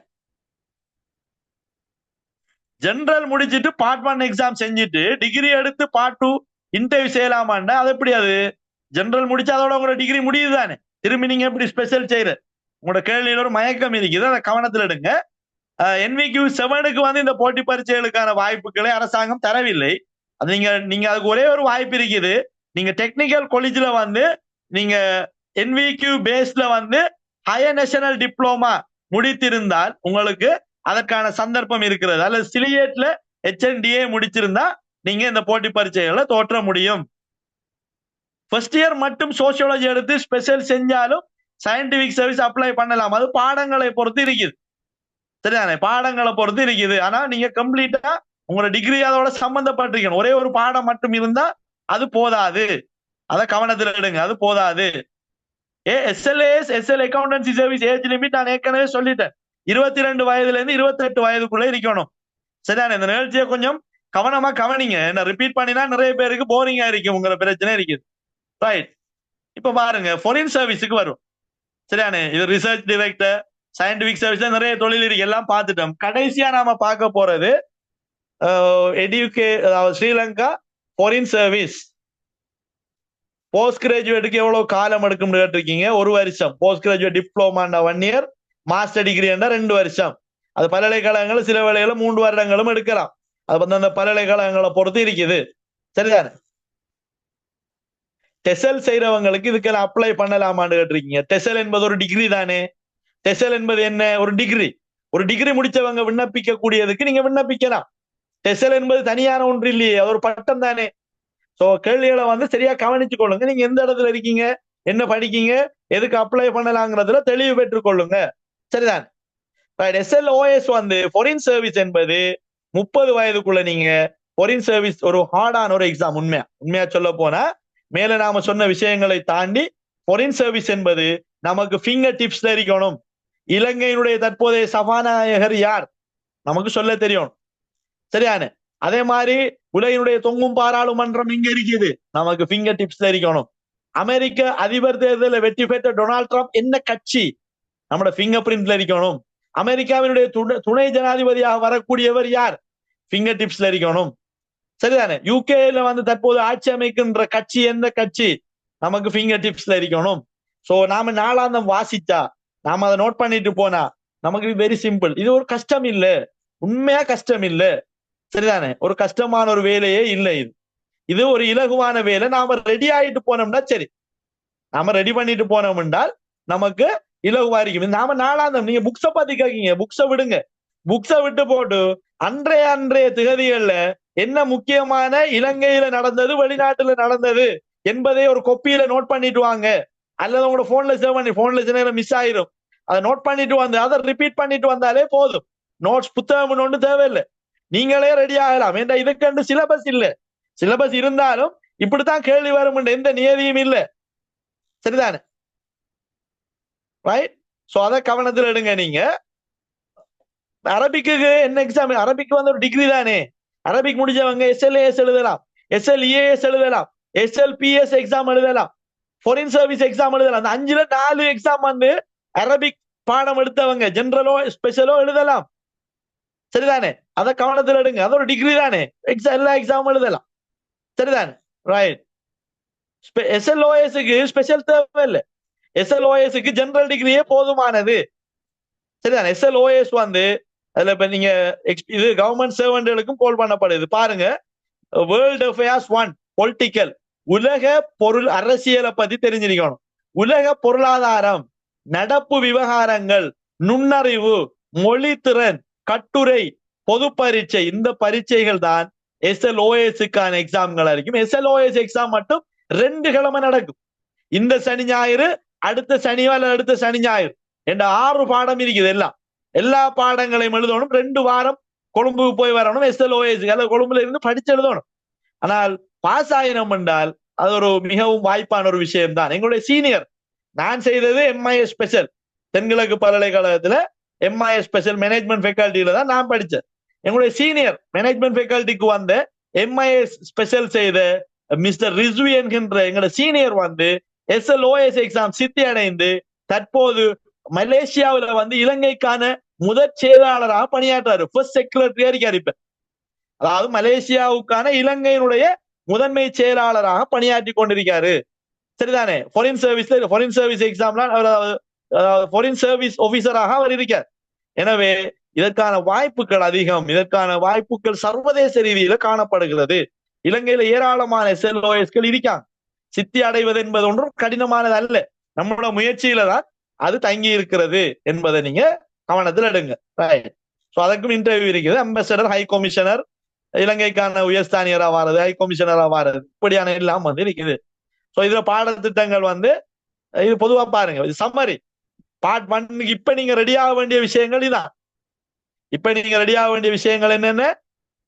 ஜெனரல் முடிச்சிட்டு பார்ட் 1 எக்ஸாம் செஞ்சுட்டு டிகிரி எடுத்து பார்ட் 2 இன்டர்வியூ செய்யலாமாண்டா அது எப்படி? அது ஜெனரல் முடிச்சு அதோட உங்களோட டிகிரி முடியுது தானே, திரும்பி நீங்க எப்படி ஸ்பெஷல் செய்யற? உங்களோட கேள்வியில ஒரு மயக்கம் இருக்குது, அதை கவனத்தில் எடுங்க. NVQ 7க்கு வந்து இந்த போட்டி பரீட்சைகளுக்கான வாய்ப்புகளை அரசாங்கம் தரவில்லை. அது நீங்க அதுக்கு ஒரே ஒரு வாய்ப்பு இருக்குது, நீங்க டெக்னிக்கல் காலேஜ்ல வந்து நீங்க NVQ பேஸ்ல வந்து ஹையர் நேஷனல் டிப்ளோமா முடித்திருந்தால் உங்களுக்கு அதற்கான சந்தர்ப்பம் இருக்கிறது. அல்லது சிலியேட்ல HNDA முடிச்சிருந்தா நீங்க இந்த போட்டி பரீட்சைகளை தோற்ற முடியும். ஃபர்ஸ்ட் இயர் மட்டும் சோசியாலஜி எடுத்து ஸ்பெஷல் செஞ்சாலும் சயின்டிபிக் சர்வீஸ் அப்ளை பண்ணலாம். அது பாடங்களை பொறுத்து இருக்குது, சரிதானே, பாடங்களை பொறுத்து இருக்குது. ஆனா நீங்க கம்ப்ளீட்டா உங்களோட டிகிரி அதோட சம்பந்தப்பட்டிருக்கணும். ஒரே ஒரு பாடம் மட்டும் இருந்தா அது போதாது, அதை கவனத்தில் எடுங்க, அது போதாது. SLAS SL accountancy service age limit நான் ஏற்கனவே சொல்லிட்டேன், 22 வயதுல இருந்து 28 வயதுக்குள்ள இருக்கணும், சரிதானே. இந்த நிகழ்ச்சியை கொஞ்சம் கவனமா கவனிங்க, என்ன ரிப்பீட் பண்ணினா நிறைய பேருக்கு போரிங்கா இருக்கும், உங்களோட பிரச்சனை இருக்குது. ரைட், இப்ப பாருங்க ஃபாரின் சர்வீஸுக்கு வரும், சரிதானே. இது ரிசர்ச் டைரக்டர், சயின்டிபிக் சர்வீஸ்ல நிறைய தொழில் இருக்கு, எல்லாம் பார்த்துட்டோம். கடைசியா நாம பார்க்க போறது ஸ்ரீலங்கா ஃபாரின் சர்வீஸ். போஸ்ட் கிராஜுவேட்டுக்கு எவ்வளவு காலம் எடுக்கும் கேட்டிருக்கீங்க? 1 வருஷம். Post graduate டிப்ளோமாண்டா 1 year, master degree 2 வருஷம். அது பல்கலைக்கழகங்கள் சில வேளைகளை 3 வருடங்களும் எடுக்கலாம், அது வந்து அந்த பல்கலைக்கழகங்களை பொறுத்து இருக்குது, சரிதானே. டெசல் செய்யறவங்களுக்கு இதுக்கெல்லாம் அப்ளை பண்ணலாமான்னு கேட்டிருக்கீங்க. டெசல் என்பது ஒரு டிகிரி தானே. டெசல் என்பது என்ன? ஒரு டிகிரி. ஒரு டிகிரி முடிச்சவங்க விண்ணப்பிக்க கூடியதுக்கு நீங்க விண்ணப்பிக்கலாம். டெசல் என்பது தனியான ஒன்று இல்லையே, அது ஒரு பட்டம் தானே. சோ கேள்விகளை வந்து சரியா கவனிச்சு கொள்ளுங்க. நீங்க எந்த இடத்துல இருக்கீங்க, என்ன படிக்கீங்க, எதுக்கு அப்ளை பண்ணலாங்கிறதுல தெளிவு பெற்றுக் கொள்ளுங்க. சரிதான். SLOS வந்து ஃபாரின் சர்வீஸ் என்பது 30 வயதுக்குள்ள நீங்க ஃபாரின் சர்வீஸ் ஒரு ஹார்டான ஒரு எக்ஸாம். உண்மையா சொல்ல போனா மேல நாம சொன்ன விஷயங்களை தாண்டி ஃபாரின் சர்வீஸ் என்பது நமக்கு ஃபிங்கர் டிப்ஸ்ல இருக்கணும். இலங்கையினுடைய தற்போதைய சபாநாயகர் யார் நமக்கு சொல்ல தெரியும். சரியான அதே மாதிரி உலகினுடைய தொங்கும் பாராளுமன்றம் இங்க இருக்குது, நமக்கு ஃபிங்கர் டிப்ஸ்ல இருக்கணும். அமெரிக்க அதிபர் தேர்தலில் வெற்றி பெற்ற டொனால்ட் ட்ரம்ப் என்ன கட்சி, நம்மளோட ஃபிங்கர் பிரிண்ட்ல இருக்கணும். அமெரிக்காவினுடைய துணை ஜனாதிபதியாக வரக்கூடியவர் யார், ஃபிங்கர் டிப்ஸ்ல இருக்கணும். சரிதானே. யூகேல வந்து தற்போது ஆட்சி அமைக்கின்ற கட்சி எந்த கட்சி, நமக்கு ஃபிங்கர் டிப்ஸ்ல இருக்கணும். சோ நாம நாளாந்தம் வாசிச்சா, நாம அதை நோட் பண்ணிட்டு போனா நமக்கு வெரி சிம்பிள். இது ஒரு கஷ்டம் இல்ல, உண்மையா கஷ்டம் இல்ல. சரிதானே. ஒரு கஷ்டமான ஒரு வேலையே இல்லை. இது ஒரு இலகுவான வேலை. நாம ரெடி ஆயிட்டு போனோம்னா சரி, நாம ரெடி பண்ணிட்டு போனோம் என்றால் நமக்கு இலகுவா இருக்கும். நாம நாளாந்தம் நீங்க புக்ஸ பத்தி கேட்கீங்க, புக்ஸ விடுங்க. புக்ஸ விட்டு போட்டு அன்றைய திகதிகள்ல என்ன முக்கியமான இலங்கையில நடந்தது, வெளிநாட்டுல நடந்தது என்பதை ஒரு கொப்பியில நோட் பண்ணிட்டு வாங்க. அல்லது உங்களோட போன்ல சேவ் பண்ணி, போன்ல சில நேரம் மிஸ் ஆயிரும், அதை நோட் பண்ணிட்டு வந்து அதை ரிப்பீட் பண்ணிட்டு வந்தாலே போதும். நோட்ஸ் புத்தகம் ஒன்று தேவையில்லை, நீங்களே ரெடி ஆகலாம். ஏன்னா இதுக்கு சிலபஸ் இல்ல. சிலபஸ் இருந்தாலும் இப்படித்தான் கேள்வி வரும் எந்த நியதியும் இல்லை. சரிதானே. ரைட். சோ அதை கவனத்தில் எடுங்க. நீங்க அரபிக்கு என்ன எக்ஸாம், அரபிக்கு வந்து ஒரு டிகிரி தானே. அரபிக் முடிஞ்சவங்க SLAS எழுதலாம், SLEAS எழுதலாம், SLPS எக்ஸாம் எழுதலாம், ஃபாரின் சர்வீஸ் எக்ஸாம் எழுதலாம். அந்த 5ல 4 எக்ஸாம் வந்து அரபிக் பாடம் எடுத்தவங்க ஜெனரலோ ஸ்பெஷலோ எழுதலாம். சரிதானே. அதை கவனத்தில் எடுங்க. அது ஒரு டிகிரி தானே, எல்லா எக்ஸாமும் எழுதலாம். சரிதானே. ரைட். SLOSக்கு ஸ்பெஷல் தேவை இல்லை, SLOSக்கு ஜெனரல் டிகிரியே போதுமானது. சரிதானே. SLOS வந்து அதுல இப்ப நீங்க இது கவர்மெண்ட் சர்வெண்ட்களுக்கும் கால் பண்ணப்படுது. பாருங்க, வேர்ல்ட் அஃபேர்ஸ் 1 பொலிட்டிக்கல், உலக பொருள் அரசியலை பத்தி தெரிஞ்சிருக்கணும். உலக பொருளாதாரம், நடப்பு விவகாரங்கள், நுண்ணறிவு, மொழித்திறன், கட்டுரை, பொது பரீட்சை, இந்த பரீட்சைகள் தான் SLOSக்கான எக்ஸாம்களா இருக்கும். SLOS எக்ஸாம் மட்டும் 2 கிழமை நடக்கும். இந்த சனி ஞாயிறு, அடுத்த சனிவார, அடுத்த சனி ஞாயிறு என்ற 6 பாடம் இருக்குது. எல்லா பாடங்களையும் எழுதணும். 2 வாரம் கொழும்புக்கு போய் வரணும். SLOS கொழும்புல இருந்து படிச்சு எழுதணும். ஆனால் பாஸ் ஆயினம் என்றால் அது ஒரு மிகவும் வாய்ப்பான ஒரு விஷயம் தான். எங்களுடைய சீனியர், நான் செய்தது MIS ஸ்பெஷல், தென்கிழக்கு பல்கலைக்கழகத்துல MIS ஸ்பெஷல் மேனேஜ்மெண்ட் ஃபேக்கல்ட்டியில தான் நான் படித்தேன். எங்களுடைய சீனியர் மேனேஜ்மெண்ட் ஃபேக்கல்ட்டிக்கு வந்த MIS ஸ்பெஷல் செய்த மிஸ்டர் ரிஸ்வி என்கின்ற எங்களோட சீனியர் வந்து SLOS எக்ஸாம் சித்தி அடைந்து தற்போது மலேசியாவில் வந்து இலங்கைக்கான முதற் செயலாளராக பணியாற்றாரு. ஃபர்ஸ்ட் செக்ரட்டரியா இருக்காரு இப்ப. அதாவது மலேசியாவுக்கான இலங்கையினுடைய முதன்மை செயலாளராக பணியாற்றி கொண்டிருக்காரு. சரிதானே. ஃபாரின் சர்வீஸ் எக்ஸாம்லாம் ஃபாரின் சர்வீஸ் ஆபீசராக அவர் இருக்கார். எனவே இதற்கான வாய்ப்புகள் அதிகம், இதற்கான வாய்ப்புகள் சர்வதேச ரீதியில காணப்படுகிறது. இலங்கையில ஏராளமான SLOSகள் இருக்காங்க. சித்தி அடைவது என்பது ஒன்றும் கடினமானது அல்ல, நம்மளோட முயற்சியில தான் அது தங்கி இருக்கிறது என்பதை நீங்க கவனத்தில் எடுங்க. அதற்கும் இன்டர்வியூ இருக்குது. அம்பாசடர், ஹை கமிஷனர், இலங்கைக்கான உயர்ஸ்தானியரா வாரது, ஹை கமிஷனரா வாரது, இப்படியான எல்லாம் வந்து இருக்குது. சோ இதுல பாடத்திட்டங்கள் வந்து இது பொதுவா பாருங்க. இது சம்மரி பார்ட் 1. இப்ப நீங்க ரெடி ஆக வேண்டிய விஷயங்கள் இதான். இப்ப நீங்க ரெடி ஆக வேண்டிய விஷயங்கள் என்னென்ன,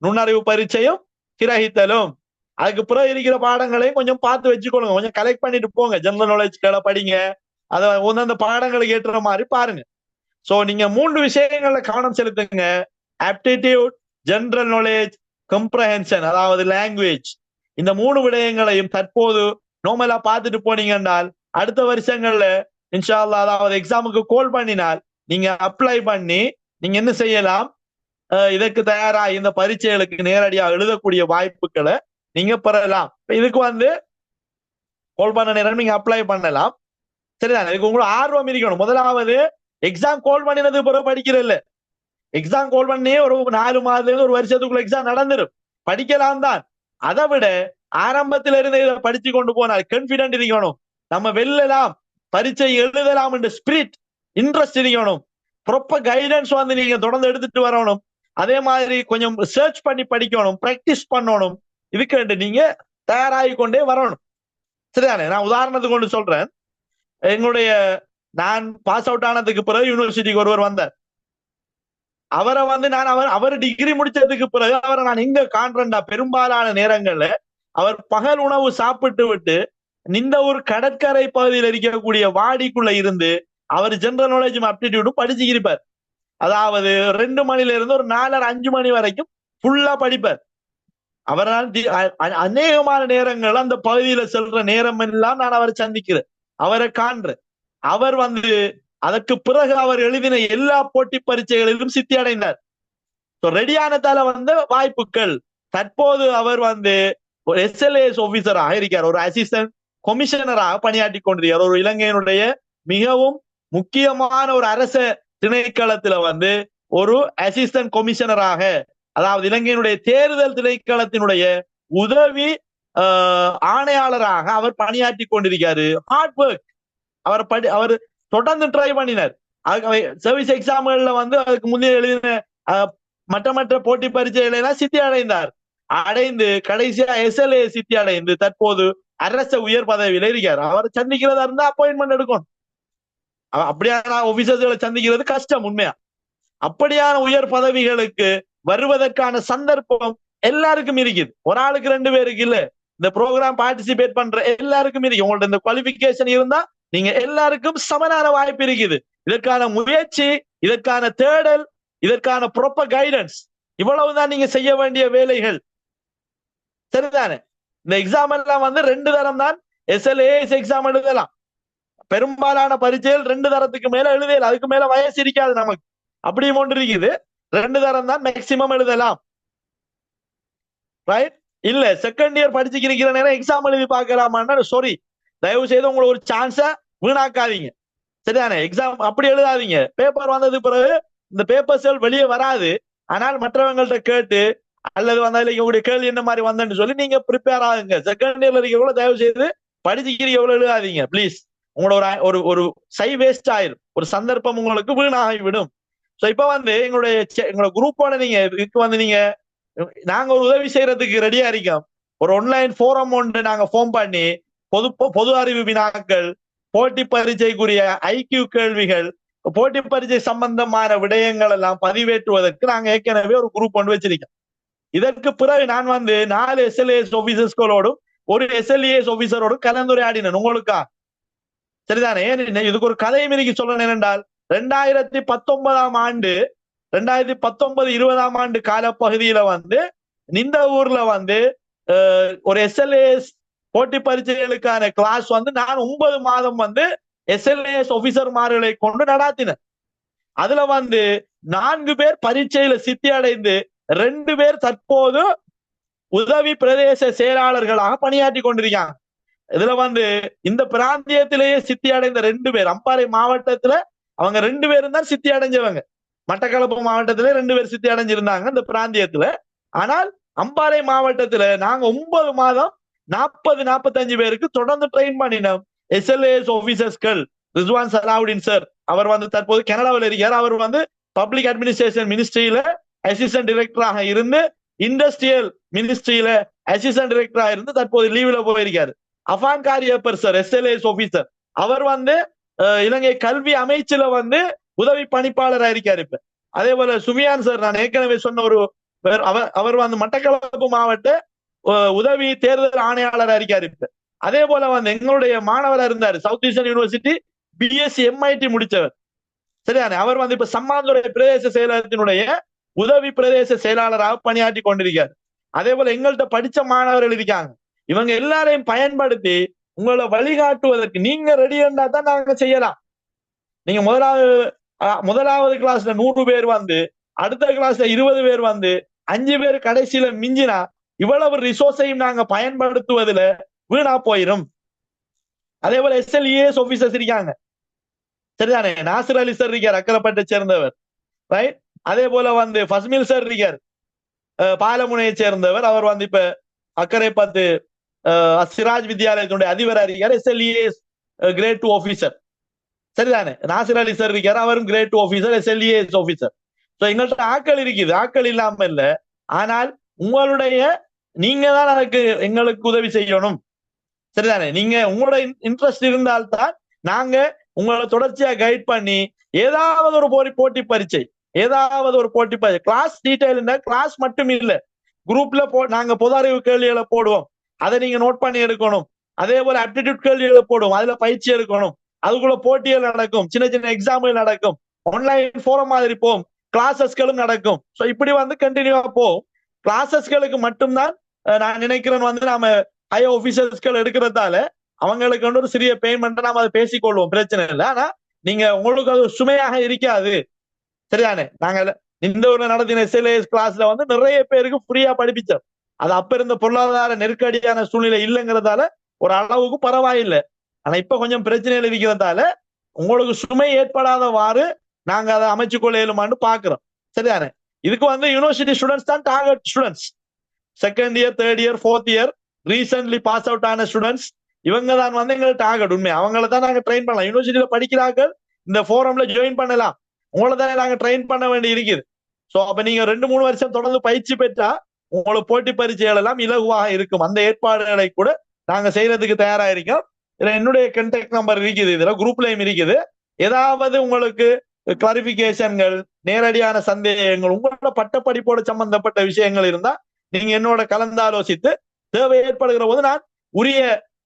நுண்ணறிவு பரீட்சையும் கிரகித்தலும். அதுக்கு பிறகு இருக்கிற பாடங்களையும் கொஞ்சம் பார்த்து வச்சுக்கொள்ளுங்க, கொஞ்சம் கலெக்ட் பண்ணிட்டு போங்க. ஜெனரல் நாலேஜ்களை படிங்க, அதை அந்த பாடங்களுக்கு ஏற்ற மாதிரி பாருங்க. சோ நீங்க 3 விஷயங்கள்ல கவனம் செலுத்துங்க. ஆப்டிடியூட், ஜெனரல் நாலேஜ், கம்ப்ரஹென்ஷன், அதாவது லாங்குவேஜ். இந்த 3 விடயங்களையும் தற்போது நார்மலா பார்த்துட்டு போனீங்க என்றால் அடுத்த வருஷங்கள்ல இன்ஷா அல்லாஹ், அதாவது எக்ஸாமுக்கு கோல் பண்ணினால் நீங்க அப்ளை பண்ணி நீங்க என்ன செய்யலாம், இதற்கு தயாரா இந்த பரீட்சைகளுக்கு நேரடியாக எழுதக்கூடிய வாய்ப்புகளை நீங்க பெறலாம். இதுக்கு வந்து கோல் பண்ண நேரம் நீங்க அப்ளை பண்ணலாம். சரிதான். இதுக்கு உங்களுக்கு ஆர்வம் இருக்கணும். முதலாவது எக்ஸாம் கோல் பண்ணினது பிறகு படிக்கிறதில்ல. எக்ஸாம் கோல் பண்ணி ஒரு 4 மாதத்துல ஒரு வருஷத்துக்குள்ள எக்ஸாம் நடந்துடும், படிக்கலாம் தான். அதை விட ஆரம்பத்தில இருந்து இதை படிச்சு கொண்டு போனால் கான்பிடென்ட் இருக்கணும், நம்ம வெல்லலாம், பரீட்சை எழுதலாம் என்ற ஸ்பிரிட், இன்ட்ரெஸ்ட் இருக்கணும். ப்ராப்பர் கைடன்ஸ் வந்து நீங்க தொடர்ந்து எடுத்துட்டு வரணும். அதே மாதிரி கொஞ்சம் சர்ச் பண்ணி படிக்கணும், பிராக்டிஸ் பண்ணணும். இதுக்கு நீங்க தயாராகி கொண்டே வரணும். சரிதானே? நான் உதாரணத்துக்கு கொண்டு சொல்றேன். எங்களுடைய நான் பாஸ் அவுட் ஆனதுக்கு பிறகு யூனிவர்சிட்டிக்கு ஒருவர் வந்தார். அவரை நான் அவர் டிகிரி முடிச்சதுக்கு பிறகு அவரை நான் எங்க காண்றேன்டா, பெரும்பாலான நேரங்கள்ல அவர் பகல் உணவு சாப்பிட்டு விட்டு இந்த ஒரு கடற்கரை பகுதியில் இருக்கக்கூடிய வாடிக்குள்ள இருந்து அவர் ஜெனரல் நாலேஜும் அப்டிடியூடும் படிச்சுக்கிருப்பார். அதாவது 2 மணில இருந்து ஒரு 4:30-5 மணி வரைக்கும் ஃபுல்லா படிப்பார். அவரால் அநேகமான நேரங்கள் அந்த பகுதியில செல்ற நேரம் எல்லாம் நான் அவரை சந்திக்கிறேன், அவரை காண்றேன். அவர் அதற்கு பிறகு அவர் எழுதின எல்லா போட்டி பரீட்சைகளிலும் சித்தி அடைந்தார். ரெடியானதால வாய்ப்புகள். தற்போது அவர் ஒரு SLAS ஆஃபீஸராக இருக்கிறார், ஒரு அசிஸ்டன்ட் கொமிஷனராக பணியாற்றி கொண்டிருக்கிறார். ஒரு இலங்கையினுடைய மிகவும் முக்கியமான ஒரு அரச திணைக்களத்துல ஒரு அசிஸ்டன்ட் கொமிஷனராக, அதாவது இலங்கையினுடைய தேர்தல் திணைக்களத்தினுடைய உதவி ஆணையாளராக அவர் பணியாற்றி கொண்டிருக்காரு. Hard work. அவர் தொடர்ந்து ட்ரை பண்ணினார். சர்வீஸ் எக்ஸாம்கள்ல அதுக்கு முந்தைய எழுதின மற்ற போட்டி பரீட்சைகளை எல்லாம் சித்தி அடைந்து கடைசியா SLA சித்தி அடைந்து தற்போது அரச உயர் பதவியில இருக்காரு. அவர் சந்திக்கிறதா இருந்தா அப்பாயின்மெண்ட் எடுக்கணும். அப்படியான ஆபீசர்களை சந்திக்கிறது கஷ்டம் உண்மையா. அப்படியான உயர் பதவிகளுக்கு வருவதற்கான சந்தர்ப்பம் எல்லாருக்கும் இருக்குது. ஒரு ஆளுக்கு 2 பேருக்கு இல்ல. இந்த ப்ரோக்ராம் பார்ட்டிசிபேட் பண்ற எல்லாருக்கும் இருக்கு. உங்கள்ட்ட இந்த குவாலிபிகேஷன் இருந்தா நீங்க எல்லாருக்கும் சமனான வாய்ப்பு இருக்குது. இதற்கான முயற்சி, இதற்கான தேடல், இதற்கான ப்ராப்பர் கைடன்ஸ், இவ்வளவுதான் நீங்க செய்ய வேண்டிய வேலைகள். சரிதானே? இந்த எக்ஸாம் எல்லாம் 2 தரம் தான் SLAS எக்ஸாம் எழுதலாம். பெரும்பாலான பரீட்சைகள் 2 தரத்துக்கு மேல எழுதல. அதுக்கு மேல வயசு இருக்காது நமக்கு. அப்படி ஒன்று இருக்குது. 2 தரம் தான் மேக்சிமம் எழுதலாம். ரைட்? இல்ல செகண்ட் இயர் படிச்சுக்கிற நேரம் எக்ஸாம் எழுதி பார்க்கலாமான்னா சாரி, தயவு செய்து உங்களை ஒரு சான்ஸ வீணாக்காதீங்க. சரிதானே? எக்ஸாம் அப்படி எழுதாதீங்க. பேப்பர் வந்தது பிறகு இந்த பேப்பர்ஸ் வெளியே வராது. ஆனால் மற்றவங்கள்ட்ட கேட்டு அல்லது உங்களுடைய கேள்வி என்ன மாதிரி வந்தேன்னு சொல்லி நீங்க ப்ரிப்பேர் ஆகுங்க. செகண்ட் இயர்ல இருக்கவங்கள தயவு செய்து படிச்சுக்கிறீங்க எவ்வளவு எழுதாதீங்க ப்ளீஸ். உங்களோட ஒரு சை வேஸ்ட் ஆயிரும். ஒரு சந்தர்ப்பம் உங்களுக்கு வீணாகி விடும். சோ இப்ப எங்களோட குரூப்போட நீங்க இதுக்கு நீங்க நாங்க ஒரு உதவி செய்யறதுக்கு ரெடியா இருக்கோம். ஒரு ஆன்லைன் ஃபோரம் ஒன்று நாங்க ஃபார்ம் பண்ணி பொது அறிவு வினாக்கள், போட்டி பரீட்சைக்குரிய IQ கேள்விகள், போட்டி பரீட்சை சம்பந்தமான விடயங்கள் எல்லாம் பதிவேற்றுவதற்கு நாங்க ஏற்கனவே ஒரு குரூப் ஒன்று வச்சிருக்கோம். இதற்கு பிறகு நான் 4 SLAS ஆபீசர்ஸ்களோடும் ஒரு SLAS ஆபீசரோடும் கலந்துரையாடினேன் உங்களுக்கா. சரிதானே? இதுக்கு ஒரு கதையும் இருக்கு சொல்லணும். என்றால் 2019 ஆண்டு 2019-20 ஆண்டு காலப்பகுதியில இந்த ஊர்ல ஒரு SLAS போட்டி பரீட்சைகளுக்கான கிளாஸ் நான் 9 மாதம் SLAS ஆபீசர்மார்களை கொண்டு நடாத்தினேன். அதுல 4 பேர் பரீட்சையில சித்தி அடைந்து 2 பேர் தற்போது உதவி பிரதேச செயலாளர்களாக பணியாற்றி கொண்டிருக்காங்க. இதுல இந்த பிராந்தியத்திலேயே சித்தி அடைந்த 2 பேர், அம்பாறை மாவட்டத்துல அவங்க 2 பேரும் தான் சித்தி அடைஞ்சவங்க. மட்டக்களப்பு மாவட்டத்திலே 2 பேர் சித்தி அடைஞ்சிருந்தாங்க இந்த பிராந்தியத்துல. ஆனால் அம்பாறை மாவட்டத்துல நாங்க 9 மாதம் 40-45 பேருக்கு தொடர்ந்து ட்ரெயின் பண்ணினோம். SLAS ஆபீசர்ஸ்கள். ரிஸ்வான் சலாவுதீன் சார் அவர் தற்போது கனடாவில் இருக்கார். அவர் பப்ளிக் அட்மினிஸ்ட்ரேஷன் மினிஸ்ட்ரியில அசிஸ்டன்ட் டைரக்டராக இருந்து இண்டஸ்ட்ரியல் மினிஸ்ட்ரியில அசிஸ்டன்ட் டைரக்டராக இருந்து தற்போது லீவ்ல போயிருக்காரு. Afan Kariyappar sir SLAS officer. அவர் இலங்கை கல்வி அமைச்சுல உதவி பணிப்பாளராக இருக்காரு இப்ப. அதே போல சுமியான் சார், நான் ஏற்கனவே சொன்ன ஒரு அவர் மட்டக்களப்பு மாவட்ட உதவி தேர்தல் ஆணையாளராக இருக்காரு இப்ப. அதே போல எங்களுடைய மாணவராக இருந்தாரு, south eastern university BSc MIT முடிச்சவர். சரிதானே? அவர் இப்ப சம்மாந்துறை பிரதேச செயலகத்தினுடைய உதவி பிரதேச செயலாளராக பணியாற்றி கொண்டிருக்காரு. அதே போல எங்கள்கிட்ட படிச்ச மாணவர்கள் இருக்காங்க. இவங்க எல்லாரையும் பயன்படுத்தி உங்களை வழிகாட்டுவதற்கு நீங்க ரெடி இருந்தா தான் நாங்க செய்யலாம். நீங்க முதலாவது கிளாஸ்ல 100 பேர் அடுத்த கிளாஸ்ல 20 பேர் 5 பேர் கடைசியில மிஞ்சினா இவ்வளவு ரிசோர்ஸையும் நாங்க பயன்படுத்துவதில் வீணா போயிரும். அதே போல SLAS ஆபீசர்ஸ் இருக்காங்க. சரிதானே? நாசிர் அலி சார் இருக்கார், அக்கரைப்பட்டை சேர்ந்தவர். ரைட்? அதே போல ஃபஸ்மில் சார் இருக்கார், பாலமுனையை சேர்ந்தவர். அவர் இப்ப அக்கரைப்பத்து சிராஜ் வித்யாலயத்தினுடைய அதிபரா இருக்கார், SLAS கிரேட் 2 ஆபீசர். சரிதானே? நாசிர் அலி சார் இருக்காரு, அவரும் கிரேட் 2 ஆபீசர், SLAS ஆபீசர். எங்கள்கிட்ட ஆக்கள் இருக்குது, ஆக்கள் இல்லாம இல்ல. ஆனால் உங்களுடைய நீங்க தான் அதுக்கு எங்களுக்கு உதவி செய்யணும். சரிதானே? நீங்க உங்களோட இன்ட்ரெஸ்ட் இருந்தால்தான் நாங்க உங்களை தொடர்ச்சியா கைட் பண்ணி ஏதாவது ஒரு போட்டி பரீட்சை கிளாஸ் டீடைல் கிளாஸ் மட்டும் இல்ல, குரூப்ல நாங்க பொது அறிவு கேள்விகளை போடுவோம், அதை நீங்க நோட் பண்ணி எடுக்கணும். அதே போல ஆப்டிடியூட் கேள்விகளை போடுவோம், அதுல பயிற்சி எடுக்கணும். அதுக்குள்ள போட்டிகள் நடக்கும், சின்ன சின்ன எக்ஸாம்கள் நடக்கும், ஆன்லைன் ஃபோரம் மாதிரி போகும், கிளாஸஸ்களும் நடக்கும். ஸோ இப்படி கண்டினியூவா போகும். கிளாஸஸ்களுக்கு மட்டும்தான் நான் நினைக்கிறேன் நாம ஹையர் ஆபீசர்ஸ்கள் எடுக்கிறதால அவங்களுக்கு ஒரு சிறிய பேமெண்ட் நாம அதை பேசிக்கொள்வோம், பிரச்சனை இல்லை. ஆனா நீங்க உங்களுக்கு அது சுமையாக இருக்காது. சரிதானே? நாங்க இந்த ஒரு நடத்தின எஸ்எல்ஏஎஸ் கிளாஸ்ல நிறைய பேருக்கு ஃப்ரீயா படிப்பிச்சோம். அது அப்ப இருந்த பொருளாதார நெருக்கடியான சூழ்நிலை இல்லைங்கிறதால ஒரு அளவுக்கு பரவாயில்லை. ஆனா இப்ப கொஞ்சம் பிரச்சனைகள் இருக்கிறதால உங்களுக்கு சுமை ஏற்படாதவாறு நாங்க அதை அமைச்சு கொள்ள இயலுமான்னு பாக்குறோம். சரிதானே? இதுக்கு யூனிவர்சிட்டி ஸ்டூடெண்ட்ஸ் தான் target students. Second year, third year, fourth year recently pass out ஆன ஸ்டூடெண்ட்ஸ் இவங்க தான் எங்களுக்கு டார்கெட். உண்மை அவங்கள தான் நாங்க ட்ரெயின் பண்ணலாம். யூனிவர்சிட்டியில படிக்கிறார்கள் இந்த ஃபோரம்ல ஜாயின் பண்ணலாம், உங்களை தானே நாங்க ட்ரெயின் பண்ண வேண்டி இருக்குது. சோ அப்ப நீங்க 2-3 வருஷம் தொடர்ந்து பயிற்சி பெற்றா உங்களுக்கு போட்டி பரீட்சைகள் எல்லாம் இலகுவாக இருக்கும். அந்த ஏற்பாடுகளை கூட நாங்க செய்யறதுக்கு தயாரா இருக்கோம். இதுல என்னுடைய கான்டாக்ட் நம்பர் இருக்குது, இதுல குரூப்லயும் இருக்குது. ஏதாவது உங்களுக்கு கிளாரிபிகேஷன்கள், நேரடியான சந்தேகங்கள், உங்களோட பட்டப்படிப்போட சம்பந்தப்பட்ட விஷயங்கள் இருந்தா நீங்க என்னோட கலந்தாலோசித்து தேவை ஏற்படுகிற போது நான் உரிய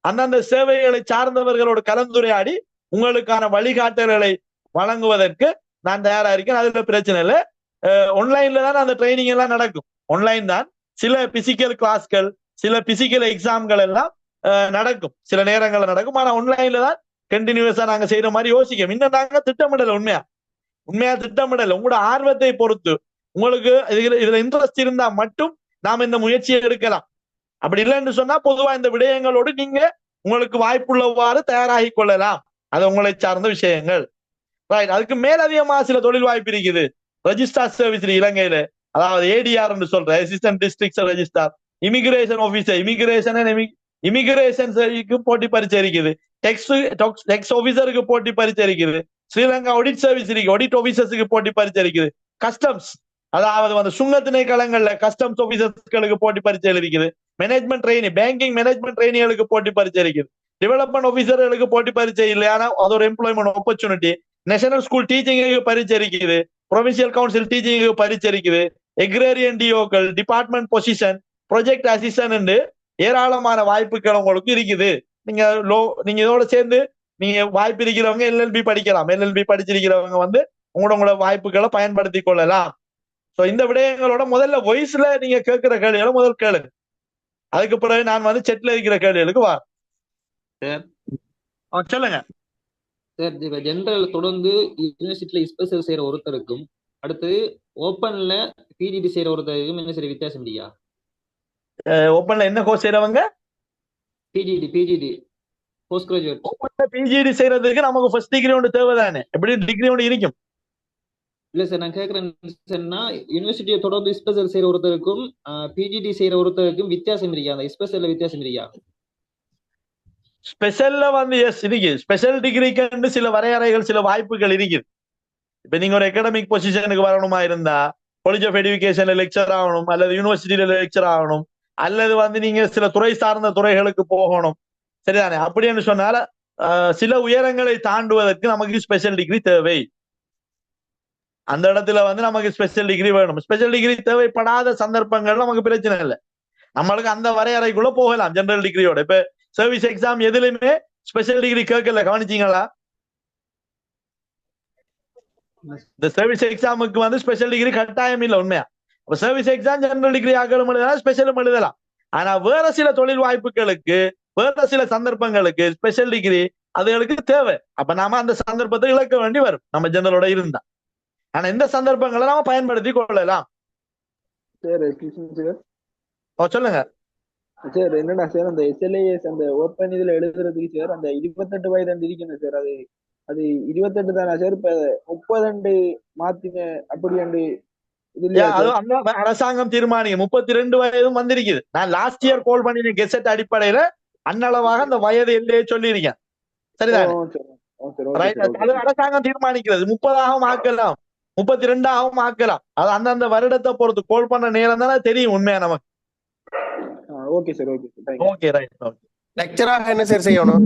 அந்தந்த சேவைகளை சார்ந்தவர்களோடு கலந்துரையாடி உங்களுக்கான வழிகாட்டல்களை வழங்குவதற்கு நான் தயாரா இருக்கேன். அதுல பிரச்சனை இல்லை. ஆன்லைன்ல தான் அந்த ட்ரைனிங் எல்லாம் நடக்கும். ஆன்லைன் தான். சில பிசிக்கல் கிளாஸ்கள், சில பிசிக்கல் எக்ஸாம்கள் எல்லாம் நடக்கும், சில நேரங்கள்ல நடக்கும். ஆனா ஆன்லைன்ல தான் கண்டினியூஸா நாங்க செய்யற மாதிரி யோசிக்கும். இன்னும் நாங்க திட்டமிடல, உண்மையா திட்டமிடல. உங்களோட ஆர்வத்தை பொறுத்து உங்களுக்கு இதுல இன்ட்ரெஸ்ட் இருந்தா மட்டும் நாம இந்த முயற்சியை எடுக்கலாம். அப்படி இல்லைன்னு சொன்னா பொதுவா இந்த விடயங்களோடு நீங்க உங்களுக்கு வாய்ப்புள்ளவாறு தயாராகி கொள்ளலாம். அது உங்களை சார்ந்த விஷயங்கள். ரைட். அதுக்கு மேலதிகமா சில தொழில் வாய்ப்பு இருக்குது. ரெஜிஸ்ட்ரார் சர்வீஸ் இலங்கையில, அதாவது ஏடிஆர் என்று சொல்ற assistant district registrar, immigration officer, இமிகிரேஷனுக்கு போட்டி பரீட்சை இருக்குது, டெக்ஸ் ஆபீசருக்கு போட்டி பரீட்சை இருக்குது, ஸ்ரீலங்கா ஆடிட் சர்வீஸ் இருக்கு, ஆடிட் ஆபீசர்ஸுக்கு போட்டி பரீட்சை இருக்குது, கஸ்டம்ஸ் அதாவது சுங்க திணைக்களங்கள்ல கஸ்டம்ஸ் ஆபீசர்களுக்கு போட்டி பரீட்சை இருக்குது, மேனேஜ்மெண்ட் ட்ரெயினி, பேங்கிங் மேனேஜ்மெண்ட் ட்ரெயினிகளுக்கு போட்டி பரீட்சை இருக்குது, டெவலப்மெண்ட் ஆபீசர்களுக்கு போட்டி பரீட்சை இல்லையானா அது ஒரு employment opportunity, national school teaching பரீட்சை இருக்குது, ப்ரொவின்சியல் கவுன்சில் டீச்சிங்கு பரீட்சை இருக்குது, எக்ரேரியன் டிஓக்கள், டிபார்ட்மெண்ட் பொசிஷன், ப்ரொஜெக்ட் அசிஸ்டன்ட், ஏராளமான வாய்ப்புகள் உங்களுக்கு இருக்குது. நீங்க இதோட சேர்ந்து நீங்க வாய்ப்பு இருக்கிறவங்க எல்எல்பி படிக்கலாம். எல்எல்பி படிச்சிருக்கிறவங்க உங்களோட வாய்ப்புகளை பயன்படுத்தி கொள்ளலாம். சோ இந்த விடயங்களோட முதல்ல வாய்ஸ்ல நீங்க கேட்கிற கேள்விகளை முதல் கேளுங்க. அதுக்கு பிறகு நான் செட்ல இருக்கிற கேள்விகளுக்கு வா சொல்லுங்க. சார் இப்ப ஜெனரல் தொடர்ந்து யூனிவர்சிட்டியில ஸ்பெஷல் செய்யற ஒருத்தருக்கும் அடுத்து ஓப்பன்ல பிஜிடி செய்யற ஒருத்தருக்கும் என்ன சரி வித்தியாசம் இல்லையா? ஓப்பன்ல என்ன கோர்ஸ் செய்யறவங்க பிஜிடி போஸ்ட் கிராஜுவேட். ஓப்பன்ல பிஜிடி செய்யறதுக்கு நமக்கு ஃபர்ஸ்ட் டிகிரி ஒன்று தேவைதானே? எப்படி டிகிரி ஒன்று இருக்கும்? இல்ல சார், நான் கேக்குறேன்னா யூனிவர்சிட்டியை தொடர்ந்து ஸ்பெஷல் செய்யற ஒருத்தருக்கும் பிஜிடி செய்யற ஒருத்தருக்கும் வித்தியாசம் இருக்கா? அந்த ஸ்பெஷல்ல வித்தியாசம் இருக்கா? ஸ்பெஷல்ல எஸ் இருக்கு. ஸ்பெஷல் டிகிரிக்கு சில வரையறைகள், சில வாய்ப்புகள் இருக்குது. இப்ப நீங்க ஒரு அகாடமிக் பொசிஷனுக்கு வரணுமா இருந்தா காலேஜ் ஆஃப் எஜுகேஷன்ல லெக்சர் ஆகணும், அல்லது யூனிவர்சிட்டியில லெக்சர் ஆகணும், அல்லது நீங்க சில துறை சார்ந்த துறைகளுக்கு போகணும். சரிதானே? அப்படின்னு சொன்னால சில உயரங்களை தாண்டுவதற்கு நமக்கு ஸ்பெஷல் டிகிரி தேவை. அந்த இடத்துல நமக்கு ஸ்பெஷல் டிகிரி வேணும். ஸ்பெஷல் டிகிரி தேவைப்படாத சந்தர்ப்பங்கள் நமக்கு பிரச்சனை இல்லை. நம்மளுக்கு அந்த வரையறைக்குள்ள போகலாம் ஜெனரல் டிகிரியோட. இப்ப சர்வீஸ் எக்ஸாம் எதுலையுமே ஸ்பெஷல் டிகிரி கேட்கல, கவனிச்சீங்களா? இந்த சர்வீஸ் எக்ஸாமுக்கு ஸ்பெஷல் டிகிரி கட்டாயம் இல்லை உண்மையா. அப்ப சர்வீஸ் எக்ஸாம் ஜெனரல் டிகிரி ஆகலும் எழுதலாம், ஸ்பெஷலும் எழுதலாம். ஆனா வேற சில தொழில் வாய்ப்புகளுக்கு, வேற சில சந்தர்ப்பங்களுக்கு ஸ்பெஷல் டிகிரி அதுகளுக்கு தேவை. அப்ப நாம அந்த சந்தர்ப்பத்தை இழக்க வேண்டி வரும் நம்ம ஜெனரலோட இருந்தா. ஆனா இந்த சந்தர்ப்பங்களை நாம பயன்படுத்தி கொள்ளலாம். சொல்லுங்க சார். என்னடா சார் அந்த எஸ்எல்ஏஎஸ் அந்த ஓப்பன் இதுல எழுதுறதுக்கு சார் அந்த 28 வயது இருக்கணும் சார். அது 28 தானா சார்? இப்ப 30 மாத்தின அப்படி அரசாங்கம் தீர்மானிக்க 32 வயதும் வந்திருக்குது. நான் லாஸ்ட் இயர் கால் பண்ணின கெசட் அடிப்படையில அன்னளவாக அந்த வயது எல்லையை சொல்லியிருக்கேன். சரிதான்? அது அரசாங்கம் தீர்மானிக்கிறது. 30ஆகவும் ஆக்கலாம், 32ஆகவும் ஆக்கலாம். அது அந்தந்த வருடத்தை பொறுத்து கால் பண்ண நேரம் தானே தெரியும் உண்மையா நமக்கு. Okay sir, okay sir, thank you. Okay right. Okay. லெக்சராக என்ன சார் செய்யணும்?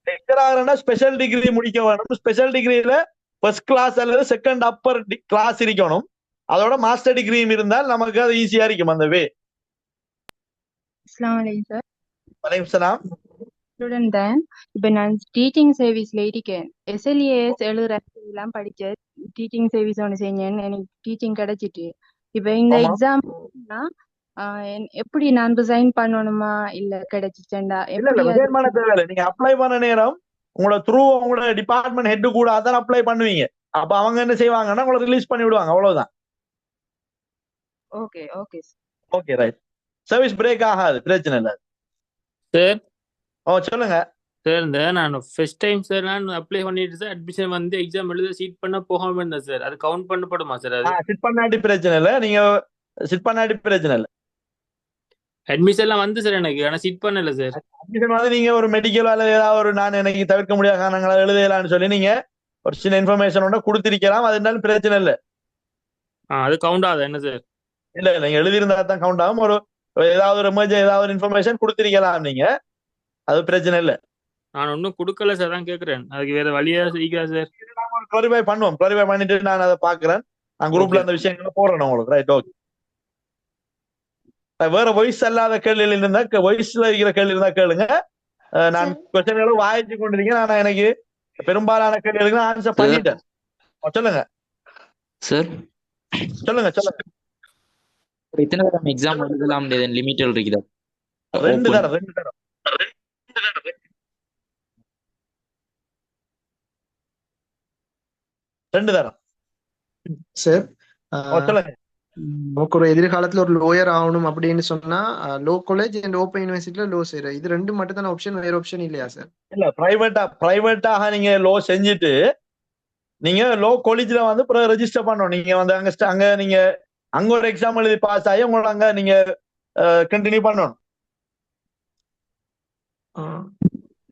லெக்சர் ஆகிறனா ஸ்பெஷல் டிகிரி முடிக்க வேணும். ஸ்பெஷல் டிகிரியில ஃபர்ஸ்ட் கிளாஸ் அல்லது செகண்ட் அப்பர் கிளாஸ் இருக்கணும். அதோட மாஸ்டர் டிகிரியும் இருந்தால் நமக்கு அது ஈஸியா இருக்கும் அந்த வே. அஸ்ஸலாமு அலைக்கும் சார். வலைக்கும் சலாம். ஸ்டூடெண்ட் தான். இப்போ நான் டீச்சிங் சர்வீஸ்ல இருக்கேன். எஸ்எல்ஏஎஸ் எழுதுறதுலாம் படிச்ச டீச்சிங் சர்வீஸ் ஒன்று செஞ்சேன். எனக்கு டீச்சிங் கிடைச்சிட்டு இப்போ இந்த எக்ஸாம்னா எப்படி நான் ரிசைன் பண்ணணுமா இல்ல கிடைச்சிச்சேன்டா எப்படி? ரிசைன் பண்ண தேவையில்லை. நீங்க அப்ளை பண்ண நேரம் உங்களோட த்ரூ உங்களோட டிபார்ட்மெண்ட் ஹெட் கூட அதான் அப்ளை பண்ணுவீங்க. அப்ப அவங்க என்ன செய்வாங்கன்னா உங்களை ரிலீஸ் பண்ணி விடுவாங்க. அவ்வளவுதான். Okay okay okay right. Service break ஆகாது, பிரச்சனை இல்லை சார். சொல்லுங்க சார். இந்த நான் ஃபர்ஸ்ட் டைம் சார் நான் அப்ளை பண்ணிட்டு சார் அட்மிஷன் வந்து எக்ஸாம் எழுத சீட் பண்ண போகாம இருந்தேன் சார். அது கவுண்ட் பண்ணப்படுமா சார்? அது சிட் பண்ணாட்டி பிரச்சனை இல்லை. நீங்க சிட் பண்ணாட்டி பிரச்சனை இல்லை. அட்மிஷன் எல்லாம் வந்து சார் எனக்கு, ஆனா சீட் பண்ணல சார். அட்மிஷன் வந்து நீங்க ஒரு மெடிக்கல் அல்லது ஏதாவது ஒரு நான் எனக்கு தவிர்க்க முடியாத காரணங்களை எழுதலாம்னு சொல்லி நீங்க ஒரு சின்ன இன்ஃபர்மேஷனோட கொடுத்திருக்கலாம். அது இருந்தாலும் பிரச்சனை இல்லை. அது கவுண்ட் ஆகுது என்ன சார்? இல்ல நீங்க எழுதியிருந்தா தான் கவுண்ட் ஆகும். ஒரு ஏதாவது ஒரு எமர்ஜென்சி ஏதாவது ஒரு இன்ஃபர்மேஷன் கொடுத்திருக்கலாம் நீங்க, அது பிரச்சனை இல்லை. நான் ஒன்னும் கொடுக்கல சார், தான் கேக்குறேன். அதுக்கு வேற வழியா செய்யா சார்? கிளாரிஃபை பண்ணுவோம். கிளாரிஃபை பண்ணிட்டு நான் அதை பாக்குறேன். நான் குரூப்ல அந்த விஷயங்களை போடுறேன் உங்களுக்கு. ரைட். ஓகே. வேற வாய்ஸ் அல்லாத கேள்விகள் இருந்தா, வாய்ஸ்ல இருக்கிற கேள்வி இருந்தா கேளுங்க. நான் கொஸ்டின்களும் வாய்ச்சி கொண்டிருக்கேன். நான் எனக்கு பெரும்பாலான கேள்விகளுக்கு ஆன்சர் பண்ணிட்டேன். சொல்லுங்க சார். சொல்லுங்க சொல்லுங்க. எத்தனை தரம் எக்ஸாம் எழுதலாம் லிமிட் இருக்குதா? ரெண்டு தரம். சார். சொல்லுங்க. நமக்கு ஒரு எதிர்காலத்துல ஒரு லோயர் ஆகணும் அப்படின்னு சொன்னா லோ காலேஜ் அண்ட் ஓப்பன் யூனிவர்சிட்டியில லோ செய்யற இது ரெண்டு மட்டும் தானே ஆப்ஷன், வேற ஆப்ஷன் இல்லையா சார்? இல்ல, பிரைவேட்டாக நீங்க லோ செஞ்சுட்டு நீங்க லோ காலேஜ்ல வந்து ரெஜிஸ்டர் பண்ணணும். நீங்க வந்து அங்க நீங்க அங்க ஒரு எக்ஸாம் எழுதி பாஸ் ஆகி உங்களோட அங்க நீங்க கண்டினியூ பண்ணணும்.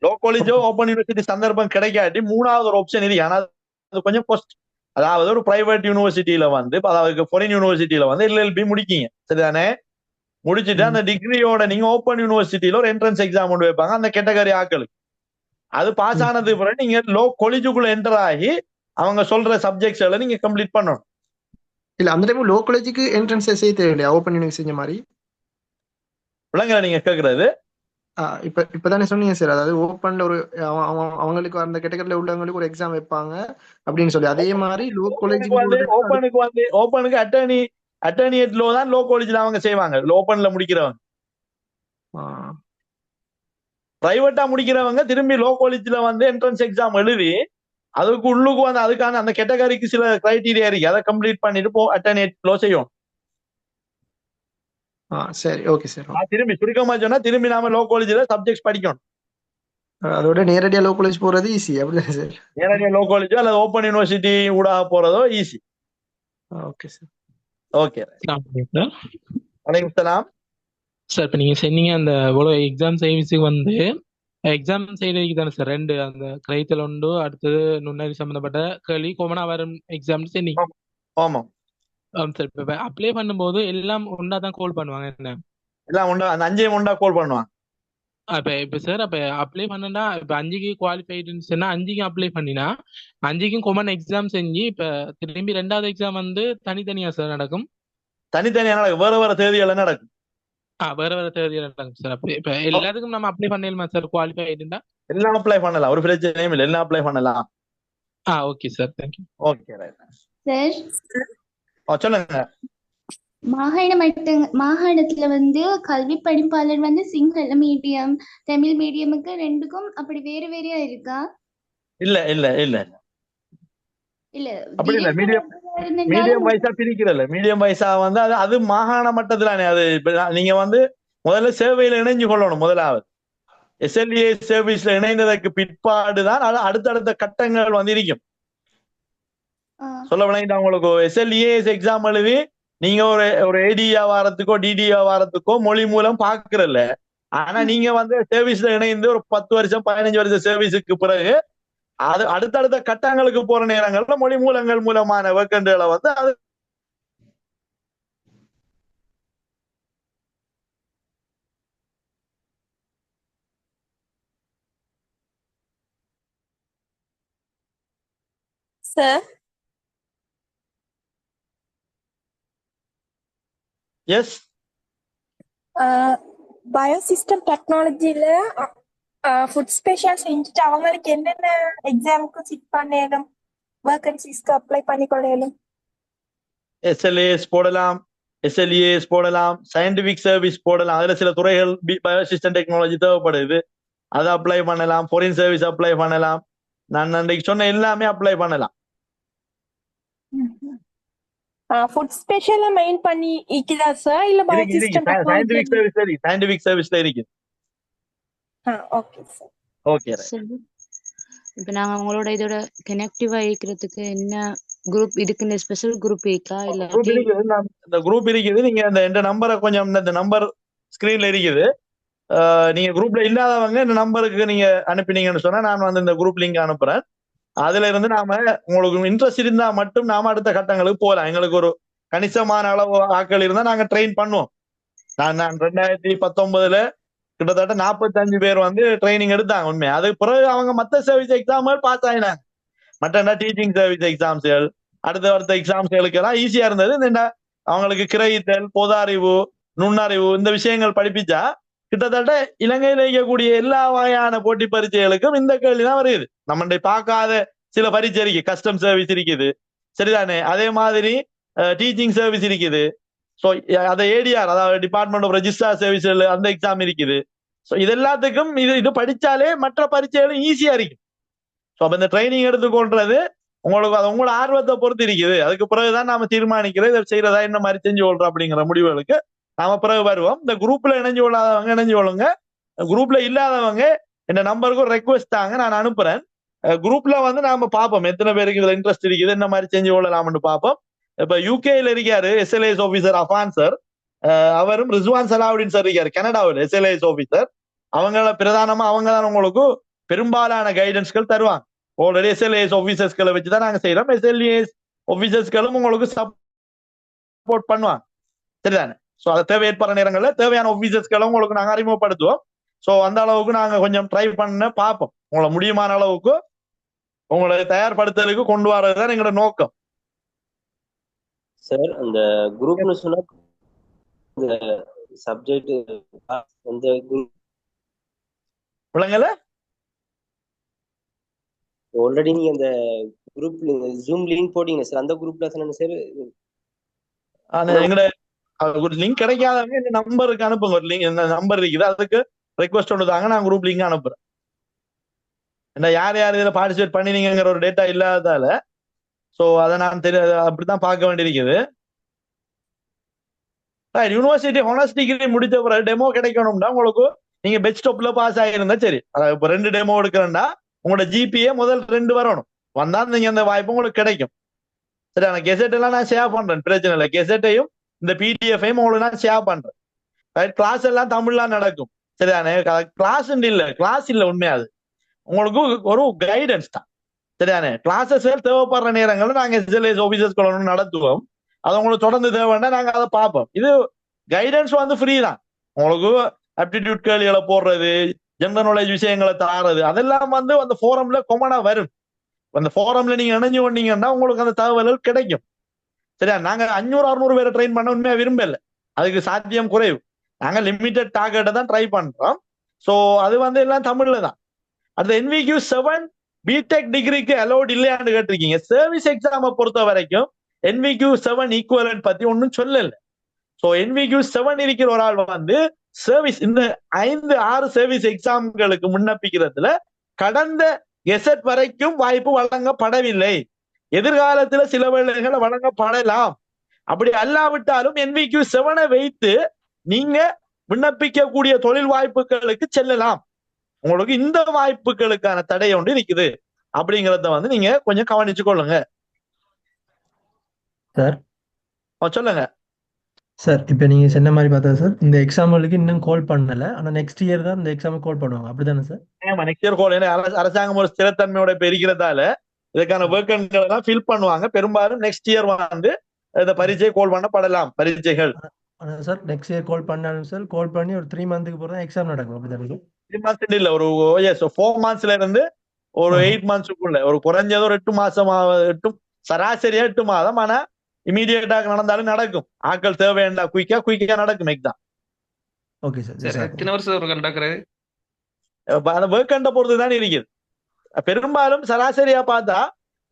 லோ காலேஜோ ஓப்பன் யூனிவர்சிட்டி சந்தர்ப்பம் கிடைக்காட்டி மூணாவது ஒரு ஆப்ஷன் இருக்கு. ஆனா அது கொஞ்சம் கொஸ்ட். அதாவது ஒரு பிரைவேட் யூனிவர்சிட்டியில வந்து, அதாவது ஃபாரின் யூனிவர்சிட்டியில வந்து எல்எல்பி முடிக்கீங்க, சரிதானே? முடிச்சுட்டு அந்த டிகிரியோட நீங்க ஓப்பன் யூனிவர்சிட்டியில ஒரு என்ட்ரன்ஸ் எக்ஸாம் கொண்டு வைப்பாங்க அந்த கேட்டகரி ஆக்களுக்கு. அது பாஸ் ஆனது பிறகு நீங்க லோ காலேஜுக்குள்ள என்டர் ஆகி அவங்க சொல்ற சப்ஜெக்ட்ஸ் எல்லாம் நீங்க கம்ப்ளீட் பண்ணணும். இல்ல அந்த டைம் லோ காலேஜுக்கு என்ட்ரன்ஸ் செய்ய தேவையில்லையா ஓப்பன் யூனிவர்சிட்டி மாதிரி? விளங்குற நீங்க கேக்குறது? இப்பதானே சொன்னீங்க சார். அதாவது ஓப்பன்ல ஒரு அவங்களுக்கு அந்த கேட்டகரியில உள்ளவங்களுக்கு ஒரு எக்ஸாம் வைப்பாங்க அப்படின்னு சொல்லி, அதே மாதிரி லோ காலேஜுக்கு ஓப்பனுக்கு அட்டர்னியேட் லோ தான் லோ காலேஜ்ல அவங்க செய்வாங்க. ஓப்பன்ல முடிக்கிறவங்க, பிரைவேட்டா முடிக்கிறவங்க திரும்பி லோ காலேஜ்ல வந்து என்ட்ரன்ஸ் எக்ஸாம் எழுதி அதுக்கு உள்ளுக்கு வந்து அதுக்கான அந்த கேட்டகரிக்கு சில கிரைட்டீரியா இருக்கு, அதை கம்ப்ளீட் பண்ணிட்டு அட்டர்னியேட் லோ செய்யும். சரி, ஓகே சார். திரும்பி சுருக்கமா சொன்னா திரும்பி நாம லோ காலேஜ்ல சப்ஜெக்ட்ஸ் படிக்கணும். அதோட நேரடியா லோ காலேஜ் போறது ஈஸி அப்படிதான் சார்? நேரடியா லோ காலேஜோ அல்லது ஓப்பன் யூனிவர்சிட்டி ஊடாக போறதோ ஈஸி. Okay sir. ஓகே. வலைக்கும் சலாம் சார். இப்போ நீங்க சொன்னீங்க அந்த இவ்வளோ எக்ஸாம் சர்வீஸுக்கு வந்து எக்ஸாம் செய்யறதுக்கு தானே சார் ரெண்டு அந்த கிரைத்தல் உண்டு, அடுத்தது நுண்ணறி சம்பந்தப்பட்ட கேள்வி கொமனா வரும் எக்ஸாம் சொன்னீங்க. ஆமா சார். இப்போ அப்ளை பண்ணும்போது எல்லாம் ஒன்றா தான் கால் பண்ணுவாங்க என்ன? எல்லாம் ஒன்றா, அந்த 5 ஒன்றா கால் பண்ணுவாங்க. இப்போ சார் அப்போ அப்ளை பண்ணா இப்போ 5க்கு குவாலிஃபைடுன்னு சொன்னா 5க்கும் அப்ளை பண்ணினா 5க்கும் கொமன் எக்ஸாம் செஞ்சு இப்போ திரும்பி 2வது எக்ஸாம் வந்து தனித்தனியா சார் நடக்கும்? தனித்தனியா நடக்கும், வேற வேற தேதியில நடக்கும். வேற வேற தேதியில நடக்கும் சார். அப்படி இப்போ எல்லாத்துக்கும் நம்ம அப்ளை பண்ணலாமா சார்? குவாலிஃபைடுண்டா எல்லாம் அப்ளை பண்ணலாம், ஒரு பிரச்சனையும் இல்லை, எல்லாம் அப்ளை பண்ணலாம். Okay sir, thank you. Okay right. Sir சொல்லுங்க. மாகாணத்துல வந்து கல்வி படிப்பாளர் வந்து சிங்கள மீடியம் தமிழ் மீடியமுக்கு ரெண்டுக்கும் அப்படி வேற வேறையா இருக்கா? இல்ல இல்ல இல்ல இல்ல அப்படி இல்ல. மீடியம் வைஸா பிரிக்கிறல்ல. மீடியம் வைஸா வந்து அது மாகாண மட்டத்திலானே. அது நீங்க வந்து முதல்ல சேவையில இணைஞ்சு கொள்ளணும். முதலாவது எஸ்எல்ஏ சர்வீஸ்ல இணைந்ததற்கு பிற்பாடுதான் அடுத்தடுத்த கட்டங்கள் வந்து இருக்கும். சொல்ல விளங்கிட்டா உங்களுக்கு? எஸ்எல்ஏ எக்ஸாம் எழுதி நீங்க ஒரு ஏடிஆ வாரத்துக்கோ டிடிஆ வாரத்துக்கோ மொழி மூலம் பாக்குறல்ல. ஆனா நீங்க வந்து சர்வீஸ்ல இணைந்து ஒரு 10 வருஷம் 15 வருஷம் சர்வீஸுக்கு பிறகு அது அடுத்தடுத்த கட்டங்களுக்கு போற நேரங்கள்ல மொழி மூலங்கள் மூலமான வேக்கண்டுகளை வந்து அது சார் எஸ் பயோசிஸ்டம் டெக்னாலஜில ஃபுட் ஸ்பெஷல் செஞ்சுட்டு அவங்களுக்கு என்னென்ன எக்ஸாமுக்கு சிட் பண்ணேனும் வேகன்சிஸ்க்கு அப்ளை பண்ணிக்கொள்ளேனும்? SLAs போடலாம், SLEAs போடலாம், சயின்டிபிக் சர்வீஸ் போடலாம். அதுல சில துறைகள் பயோசிஸ்டம் டெக்னாலஜி தேவைப்படுது, அதை அப்ளை பண்ணலாம். ஃபாரின் சர்வீஸ் அப்ளை பண்ணலாம். நான் அன்றைக்கு சொன்ன எல்லாமே அப்ளை பண்ணலாம். ஃபுட் ஸ்பெஷல மெயின் பண்ணி இருக்குதா சார் இல்ல பயோசிஸ்டம் சயின்டிபிக் சர்வீஸ்ல இருக்கு, சயின்டிபிக் சர்வீஸ்ல இருக்கு. Okay sir. ஓகே. இப்போ நாங்க உங்களோட இதோட கனெக்டிவா இருக்கிறதுக்கு என்ன குரூப் இதுக்கு ஸ்பெஷல் குரூப் இருக்கா இல்ல இந்த குரூப் இருக்குது. நீங்க இந்த நம்பரை கொஞ்சம் இந்த நம்பர் ஸ்கிரீன்ல இருக்குது. நீங்க குரூப்ல இல்லாதவங்க இந்த நம்பருக்கு நீங்க அனுப்பினீங்கன்னு சொன்னா நான் வந்து இந்த குரூப் லிங்க் அனுப்புறேன். அதுல இருந்து நாம உங்களுக்கு இன்ட்ரெஸ்ட் இருந்தா மட்டும் நாம அடுத்த கட்டங்களுக்கு போகலாம். எங்களுக்கு ஒரு கணிசமான அளவு ஆட்கள் இருந்தா நாங்க ட்ரெயின் பண்ணுவோம். நான் 2019 கிட்டத்தட்ட 45 பேர் வந்து ட்ரைனிங் எடுத்தாங்க உண்மையா. அதுக்கு பிறகு அவங்க மற்ற சர்வீஸ் எக்ஸாம்கள் பாஸ் ஆயினாங்க. மற்ற டீச்சிங் சர்வீஸ் எக்ஸாம்ஸ்கள் அடுத்த எக்ஸாம்ஸ்களுக்கு எல்லாம் ஈஸியா இருந்தது. இந்த அவங்களுக்கு கிரகித்தல், பொது அறிவு, நுண்ணறிவு இந்த விஷயங்கள் படிப்பிச்சா கிட்டத்தட்ட இலங்கையில இருக்கக்கூடிய எல்லா வகையான போட்டி பரீட்சைகளுக்கும் இந்த கேள்விதான் வருது. நம்ம பார்க்காத சில பரீட்சை இருக்கு. கஸ்டம் சர்வீஸ் இருக்குது, சரிதானே? அதே மாதிரி டீச்சிங் சர்வீஸ் இருக்குது. ஸோ அதை ஏடிஆர், அதாவது டிபார்ட்மெண்ட் ஆஃப் ரெஜிஸ்ட்ரார் சர்வீஸ் அந்த எக்ஸாம் இருக்குது. ஸோ இது எல்லாத்துக்கும் இது படிச்சாலே மற்ற பரீட்சைகளும் ஈஸியா இருக்கு. ஸோ அப்ப இந்த ட்ரைனிங் எடுத்துக்கொள்றது உங்களுக்கு அது உங்களோட ஆர்வத்தை பொறுத்து இருக்குது. அதுக்கு பிறகுதான் நாம தீர்மானிக்கிறோம் இதை செய்யறதா என்ன மாதிரி செஞ்சு கொள்றோம் அப்படிங்கிற முடிவுகளுக்கு நாம பிறகு வருவோம். இந்த குரூப்ல இணைஞ்சு கொள்ளாதவங்க இணைஞ்சு கொள்ளுங்க. குரூப்ல இல்லாதவங்க இந்த நம்பருக்கு ஒரு ரெக்வஸ்ட் தாங்க, நான் அனுப்புறேன். குரூப்ல வந்து நாம பார்ப்போம் எத்தனை பேருக்கு இதுல இன்ட்ரெஸ்ட் இருக்குது, என்ன மாதிரி செஞ்சு கொள்ளலாம்னு பார்ப்போம். இப்ப யூகேல இருக்காரு SLAS ஆபீசர் அஃபான் சார், அவரும் ரிஸ்வான் சலாவுடின் சார் இருக்காரு கனடாவில் SLAS ஆபீசர். அவங்கள பிரதானமா அவங்க தான் உங்களுக்கு பெரும்பாலான கைடன்ஸ்கள் தருவாங்க. ஆல்ரெடி SLAS ஆபீசர்ஸ்களை வச்சுதான் நாங்க செய்யறோம். SLAS ஆபீசர்ஸ்களும் உங்களுக்கு சப்போர்ட் பண்ணுவாங்க, சரிதானே? ஸோ அதை தேவை ஏற்படுற நேரங்களில் தேவையான ஆபீசர்ஸ்களும் உங்களுக்கு நாங்கள் அறிமுகப்படுத்துவோம். ஸோ அந்த அளவுக்கு நாங்கள் கொஞ்சம் ட்ரை பண்ண பார்ப்போம். உங்களை முடியுமான அளவுக்கு உங்களை தயார்படுத்துறதுக்கு கொண்டு வர்றதுதான் எங்களோட நோக்கம். சார் அந்த குரூப்னு சொன்னா இந்த சப்ஜெக்ட் அந்த குரூப் விளங்கல. ஆல்ரெடி நீங்க அந்த குரூப் ஜூம் லிங்க் போட்டீங்க சார், அந்த குரூப்ல தானே சார்? எங்களோட ஒரு லிங்க் கிடைக்காதவங்க இந்த நம்பருக்கு அனுப்புங்க. ஒரு லிங்க் இந்த நம்பர் இருக்குது, அதுக்கு ரெக்வஸ்ட் ஒன்று தாங்க, நான் குரூப் லிங்க் அனுப்புறேன். என்ன யார் யார் இதில் பார்ட்டிசிபேட் பண்ணினீங்கிற ஒரு டேட்டா இல்லாததால ஸோ அதை நான் அப்படித்தான் பார்க்க வேண்டியிருக்குது. யூனிவர்சிட்டி ஹானர்ஸ் டிகிரி முடிச்ச பிறகு டெமோ கிடைக்கணும்னா உங்களுக்கு நீங்க பெஸ்ட் ஸ்டாப்ல பாஸ் ஆகியிருந்தா சரி. அதாவது இப்போ 2 டெமோ எடுக்கிறேன்னா உங்களோட GPA முதல் 2 வரணும், வந்தா நீங்க அந்த வாய்ப்பு உங்களுக்கு கிடைக்கும். சரி, அந்த கெசட் எல்லாம் நான் ஷேர் பண்றேன், பிரச்சனை இல்லை. கெசட்டையும் இந்த PDF-ஐயும் உங்களுக்கு நான் ஷேர் பண்றேன். கிளாஸ் எல்லாம் தமிழ்லாம் நடக்கும், சரிதானே? கிளாஸ் இல்ல, கிளாஸ் இல்ல, உண்மையாது உங்களுக்கு ஒரு கைடன்ஸ் தான், சரிதானே? கிளாஸஸ் தேவைப்படுற நேரங்களில் நாங்க SLAS ஆபீசர்ஸ் நடத்துவோம். அது உங்களுக்கு தொடர்ந்து தேவைன்னா நாங்க அதை பார்ப்போம். இது கைடன்ஸ் வந்து ஃப்ரீ தான். உங்களுக்கு ஆப்டிடியூட் கேள்விகளை போடுறது, ஜெனரல் நாலேஜ் விஷயங்களை தாரது, அதெல்லாம் வந்து அந்த ஃபோரம்ல கொமனா வரும். அந்த ஃபோரம்ல நீங்க இணைஞ்சு கொண்டீங்கன்னா உங்களுக்கு அந்த தகவல்கள் கிடைக்கும், சரியா? நாங்க 500-600 பேரை ட்ரெயின் பண்ண உண்மையா விரும்பல, அதுக்கு சாத்தியம் குறைவு. நாங்க லிமிடெட் டார்கெட்டை தான் ட்ரை பண்றோம். ஸோ அது வந்து எல்லாம் தமிழ்ல தான். அடுத்த NVQ7 பிடெக் டிகிரிக்கு அலோட் இல்லையான்னு கேட்டிருக்கீங்க. சர்வீஸ் எக்ஸாமை பொறுத்த வரைக்கும் NVQ7 ஈக்குவலன்ட் பத்தி ஒன்றும் சொல்லல. ஸோ NVQ7 இருக்கிற ஒரு ஆள் வந்து சர்வீஸ் இந்த 5-6 சர்வீஸ் எக்ஸாம்களுக்கு முன்னப்பிக்கிறதுல கடந்த கெசட் வரைக்கும் வாய்ப்பு வழங்கப்படவில்லை. எதிர்காலத்துல சில வேளைகளை வழங்கப்படலாம். அப்படி அல்லாவிட்டாலும் NVQ7 வைத்து நீங்க விண்ணப்பிக்கக்கூடிய தொழில் வாய்ப்புகளுக்கு செல்லலாம். உங்களுக்கு இந்த வாய்ப்புகளுக்கான தடை ஒன்று இருக்குது அப்படிங்கிறத வந்து நீங்க கொஞ்சம் கவனிச்சு கொள்ளுங்க சார். சொல்லுங்க சார். இப்போ நீங்க சொன்ன மாதிரி பார்த்தா சார், இந்த எக்ஸாம்களுக்கு இன்னும் கால் பண்ணல, ஆனா நெக்ஸ்ட் இயர் தான் இந்த எக்ஸாம் கால் பண்ணுவாங்க, அப்படிதானே சார்? ஆமா, நெக்ஸ்ட் இயர் கால். அரசாங்கம் ஒரு ஸ்திரத்தன்மையோட இருக்கிறதால இதுக்கான வேக்கன்கள் எல்லாம் ஃபில் பண்ணுவாங்க. பெரும்பாலும் நெக்ஸ்ட் இயர் வந்து இந்த பரீட்சை கால் பண்ணப்படலாம் பரீட்சைகள். சார் நெக்ஸ்ட் இயர் கால் பண்ணாலும் சார், கால் பண்ணி ஒரு 3 மந்த்துக்கு போறதா எக்ஸாம் நடக்கும், அப்படிதானே? 3 மந்த்ஸ் இல்ல, ஒரு 4 மந்த்ஸ்ல இருந்து ஒரு 8 monthsக்குள்ள ஒரு குறைஞ்சது ஒரு 8 மாசம் சராசரியா 8 மாதம். ஆனா இமீடியட்டாக நடந்தாலும் நடக்கும். ஆட்கள் தேவையா குயிக்கா நடக்கும் எக்ஸாம். Okay sir. சார் எத்தனை வருஷம் ஒரு நடக்கிறது? அந்த வேர்க்கண்ட பொறுத்து தான் இருக்குது. பெரும்பாலும் சராசரியா பார்த்தா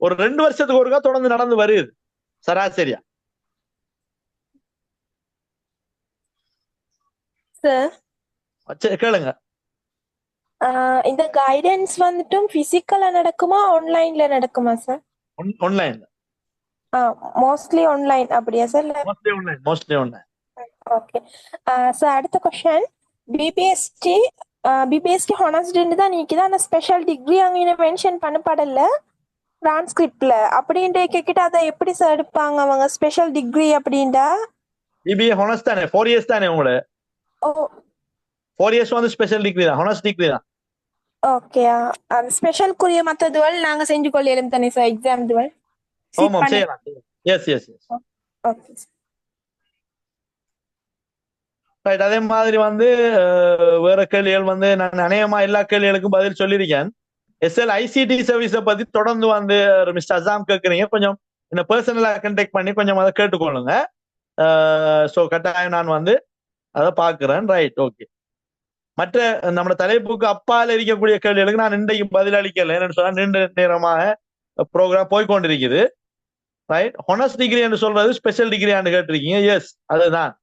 ஒரு 2 வருஷத்துக்கு ஒருக்கா தொடர்ந்து நடந்து வருது சராசரியா. சார் கேளுங்க. இந்த கைடன்ஸ் வந்துட்டும் பிசிக்கலா நடக்குமா ஆன்லைன்ல நடக்குமா சார்? ஆன்லைன்ல. மோஸ்ட்லி ஆன்லைன் அப்படியா sir? Mostly online. Okay sir, அடுத்த क्वेश्चन பிபிஎஸ்டி ஹானஸ்ட் தான் நீக்கிதான். ஆனா ஸ்பெஷல் டிகிரி அங்க மென்ஷன் பண்ணப்படல டிரான்ஸ்கிரிப்ட்ல. அப்படின்ட்டு கேக்கிட்ட அதை எப்படி சார் எடுப்பாங்க அவங்க ஸ்பெஷல் டிகிரி அப்படின்டா? பிபிஏ ஹானஸ்ட் தானே, 4 years தானே உங்களுக்கு? 4 years வந்து ஸ்பெஷல் டிகிரி தான், ஹானஸ்ட் டிகிரி தான். ஓகே, அந்த ஸ்பெஷல் குறிய மத்ததுவல் நாங்க செஞ்சு கொள்ளலாம் தானே சார் எக்ஸாம் இதுவல்? ஆமா செய்யலாம். எஸ். Okay right. அதே மாதிரி வந்து வேற கேள்விகள் வந்து நான் அநேகமா எல்லா கேள்விகளுக்கும் பதில் சொல்லியிருக்கேன். எஸ்எல் ஐசிடி சர்வீஸை பத்தி தொடர்ந்து வந்து மிஸ்டர் அசாம் கேட்குறீங்க. கொஞ்சம் என்ன பர்சனலா கண்டெக்ட் பண்ணி கொஞ்சம் அதை கேட்டுக்கொள்ளுங்க. ஸோ கட்டாயம் நான் வந்து அதை பார்க்கிறேன். Right, okay. மற்ற நம்ம தலைப்புக்கு அப்பால் இருக்கக்கூடிய கேள்விகளுக்கு நான் இன்றைக்கு பதில் அளிக்கல. என்னன்னு சொன்னா நீண்ட நேரமாக ப்ரோக்ராம் போய்கொண்டிருக்குது. ரைட். ஹானஸ்ட் டிகிரி என்று சொல்றது ஸ்பெஷல் டிகிரியான்னு கேட்டிருக்கீங்க. எஸ், அதுதான்.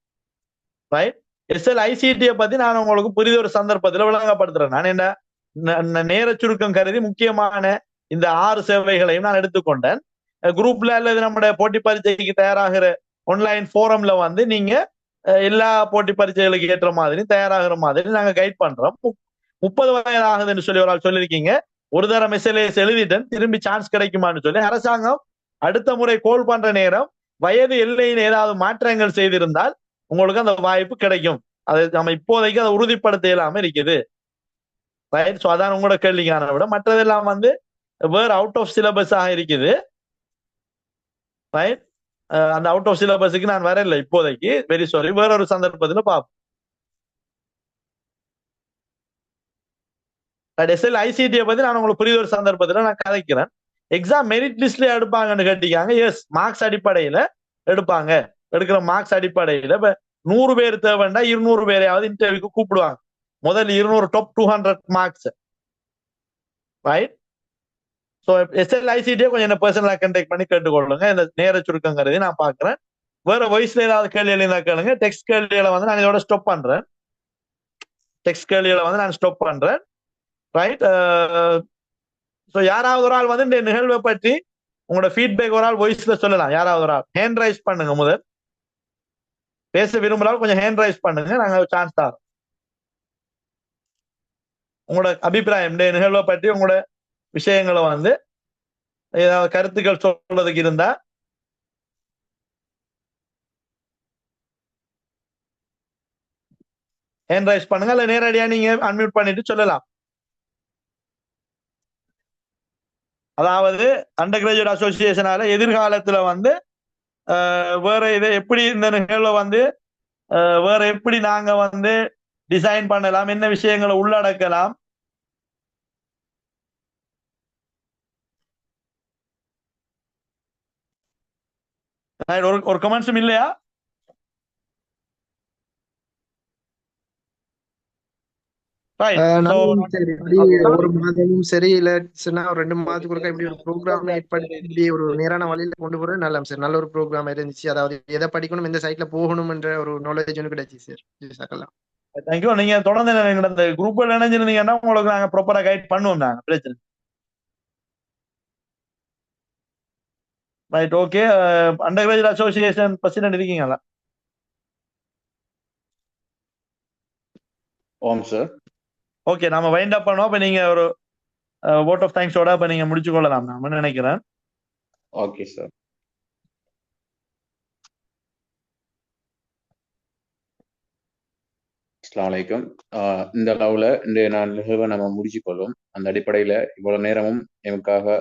ரைட். எஸ்எல் ஐசிடியை பத்தி நான் உங்களுக்கு புரித ஒரு சந்தர்ப்பத்தில் விளங்கப்படுத்துறேன். நான் என்ன நேர சுருக்கம் கருதி முக்கியமான இந்த 6 சேவைகளையும் நான் எடுத்துக்கொண்டேன். குரூப்ல அல்லது நம்முடைய போட்டி பரீட்சைக்கு தயாராகிற ஆன்லைன் ஃபோரம்ல வந்து நீங்க எல்லா போட்டி பரீட்சைகளுக்கு ஏற்ற மாதிரி தயாராகிற மாதிரி நாங்க கைட் பண்றோம். 30 வயது ஆகுதுன்னு சொல்லி ஒரு ஆள் சொல்லியிருக்கீங்க. ஒரு தரம் எஸ்எல்ஏஎஸ் எழுதிட்டேன், திரும்பி சான்ஸ் கிடைக்குமான்னு சொல்லி அரசாங்கம் அடுத்த முறை கோல் பண்ற நேரம் வயது எல்லையில் ஏதாவது மாற்றங்கள் செய்திருந்தால் உங்களுக்கு அந்த வாய்ப்பு கிடைக்கும். அதை நம்ம இப்போதைக்கு அதை உறுதிப்படுத்த இயலாம இருக்குது. ரைட். ஸோ அதான் உங்களோட கேள்விக்கான விட. மற்றதெல்லாம் வந்து வேற அவுட் ஆஃப் சிலபஸாக இருக்குது. ரைட். அந்த அவுட் ஆஃப் சிலபஸுக்கு நான் வரல இப்போதைக்கு, வெரி சாரி. வேற ஒரு சந்தர்ப்பத்தில் பார்ப்போம். எஸ்எல் ஐசிடியை பத்தி நான் உங்களுக்கு புரியுத ஒரு சந்தர்ப்பத்தில் நான் கதைக்கிறேன். எக்ஸாம் மெரிட் லிஸ்ட்ல எடுப்பாங்கன்னு கேட்டிருக்காங்க. எஸ், மார்க்ஸ் அடிப்படையில எடுப்பாங்க. எடுக்கிற மார்க்ஸ் அடிப்படையில இப்ப 100 பேர் தேவைண்டா 200 பேரையாவது இன்டர்வியூக்கு கூப்பிடுவாங்க. முதல் 200 top 200 marks. Right. So SL ஐசிடியை கொஞ்சம் என்ன பர்சனலா கண்டெக்ட் பண்ணி கேட்டுக்கொள்ளுங்க. இந்த நேர சுருக்கங்கிறதை நான் பார்க்குறேன். வேற வாய்ஸ்ல ஏதாவது கேள்விகள் இருந்தா கேளுங்க. டெக்ஸ்ட் கேள்விகளை வந்து நான் இதோட ஸ்டாப் பண்றேன். ரைட். ஸோ யாராவது ஒரு ஆள் வந்து இந்த நிகழ்வை பற்றி உங்களோட ஃபீட்பேக் ஒரு ஆள் வாய்ஸ்ல சொல்லலாம். யாராவது ஒரு ஆள் ஹேண்ட் ரைஸ் பண்ணுங்க. முதல் பேச விரும்புறாலும் கொஞ்சம் ஹேண்ட் ரைஸ் பண்ணுங்க, நாங்க சான்ஸ் தரோம். உங்களோட அபிப்பிராயம் இந்த நிகழ்வை பற்றி உங்களோட விஷயங்களை வந்து ஏதாவது கருத்துக்கள் சொல்றதுக்கு இருந்தா ஹேண்ட் ரைஸ் பண்ணுங்க, இல்ல நேரடியா நீங்க அன்மியூட் பண்ணிட்டு சொல்லலாம். அதாவது அண்டர் கிராஜுவேட் அசோசியேஷனால எதிர்காலத்துல வந்து வேற இதை எப்படி இந்த நிகழ்வை வந்து வேற எப்படி நாங்க வந்து டிசைன் பண்ணலாம், என்ன விஷயங்களை உள்ளடக்கலாம், ஒரு கமெண்ட்ஸும் இல்லையா? ஒரு மாதமும் சரி இல்ல ஒரு 2 மாதத்துக்கு ஒருக்கா இப்படி ஒரு ப்ரோக்ராம் ஏற்படுத்தி ஒரு நேரான வழியில கொண்டு போறது நல்லா சார். நல்ல ஒரு ப்ரோக்ராம் இருந்துச்சு. அதாவது எதை படிக்கணும், எந்த சைட்ல போகணும் என்ற ஒரு நாலேஜ் ஒன்று கிடைச்சி சார். தேங்க்யூ. நீங்க தொடர்ந்து இந்த குரூப்ல இணைஞ்சிருந்தீங்கன்னா உங்களுக்கு நாங்க ப்ராப்பரா கைட் பண்ணுவோம். நாங்க பிரச்சனை. Right, okay. Under graduate association president இருக்கீங்களா? ஓம் சார். ஓகே, நாம வைண்ட் அப் பண்ணுவோம். இப்ப நீங்க ஒரு வோட் ஆஃப் தேங்க்ஸோட இப்ப நீங்க முடிச்சு கொள்ளலாம் நான் நினைக்கிறேன். Okay sir. அஸ்ஸலாமு அலைக்கும். இந்த அளவுல இன்றைய நாள் நிகழ்வை நம்ம முடிச்சுக்கொள்வோம். அந்த அடிப்படையில இவ்வளவு நேரமும் எமக்காக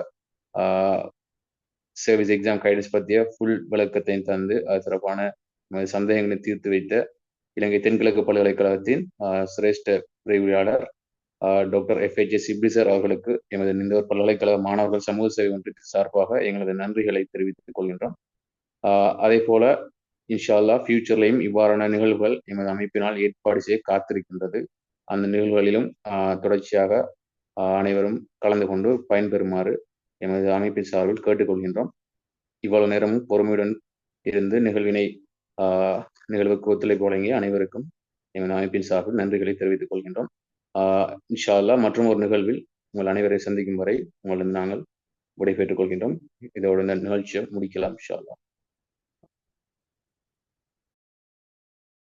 சர்வீஸ் எக்ஸாம் கைடன்ஸ் பற்றிய ஃபுல் விளக்கத்தையும் தந்து அது சிறப்பான சந்தேகங்களை தீர்த்து வைத்த இலங்கை தென்கிழக்கு பல்கலைக்கழகத்தின் சிரேஷ்ட பிரிவியாளர் டாக்டர் FHJ சிப்லி சார் அவர்களுக்கு எமது நிந்தவர் பல்கலைக்கழக மாணவர்கள் சமூக சேவை ஒன்றியத்தின் சார்பாக எங்களது நன்றிகளை தெரிவித்துக் கொள்கின்றோம். அதே போல இன்ஷா அல்லாஹ் ஃபியூச்சர்லையும் இவ்வாறான நிகழ்வுகள் எமது அமைப்பினால் ஏற்பாடு செய்ய காத்திருக்கின்றது. அந்த நிகழ்வுகளிலும் தொடர்ச்சியாக அனைவரும் கலந்து கொண்டு பயன்பெறுமாறு எமது அமைப்பின் சார்பில் கேட்டுக்கொள்கின்றோம். இவ்வளவு நேரமும் பொறுமையுடன் இருந்து நிகழ்வுக்கு ஒத்துழைப்பு வழங்கிய அனைவருக்கும் எமது அமைப்பின் சார்பில் நன்றிகளை தெரிவித்துக் கொள்கின்றோம். இன்ஷா அல்லாஹ் மற்றும் ஒரு நிகழ்வில் உங்கள் அனைவரை சந்திக்கும் வரை உங்களிடம் நாங்கள் விடைபெற்றுக் கொள்கின்றோம். இதோடு இந்த நிகழ்ச்சியை முடிக்கலாம் இன்ஷா அல்லாஹ்.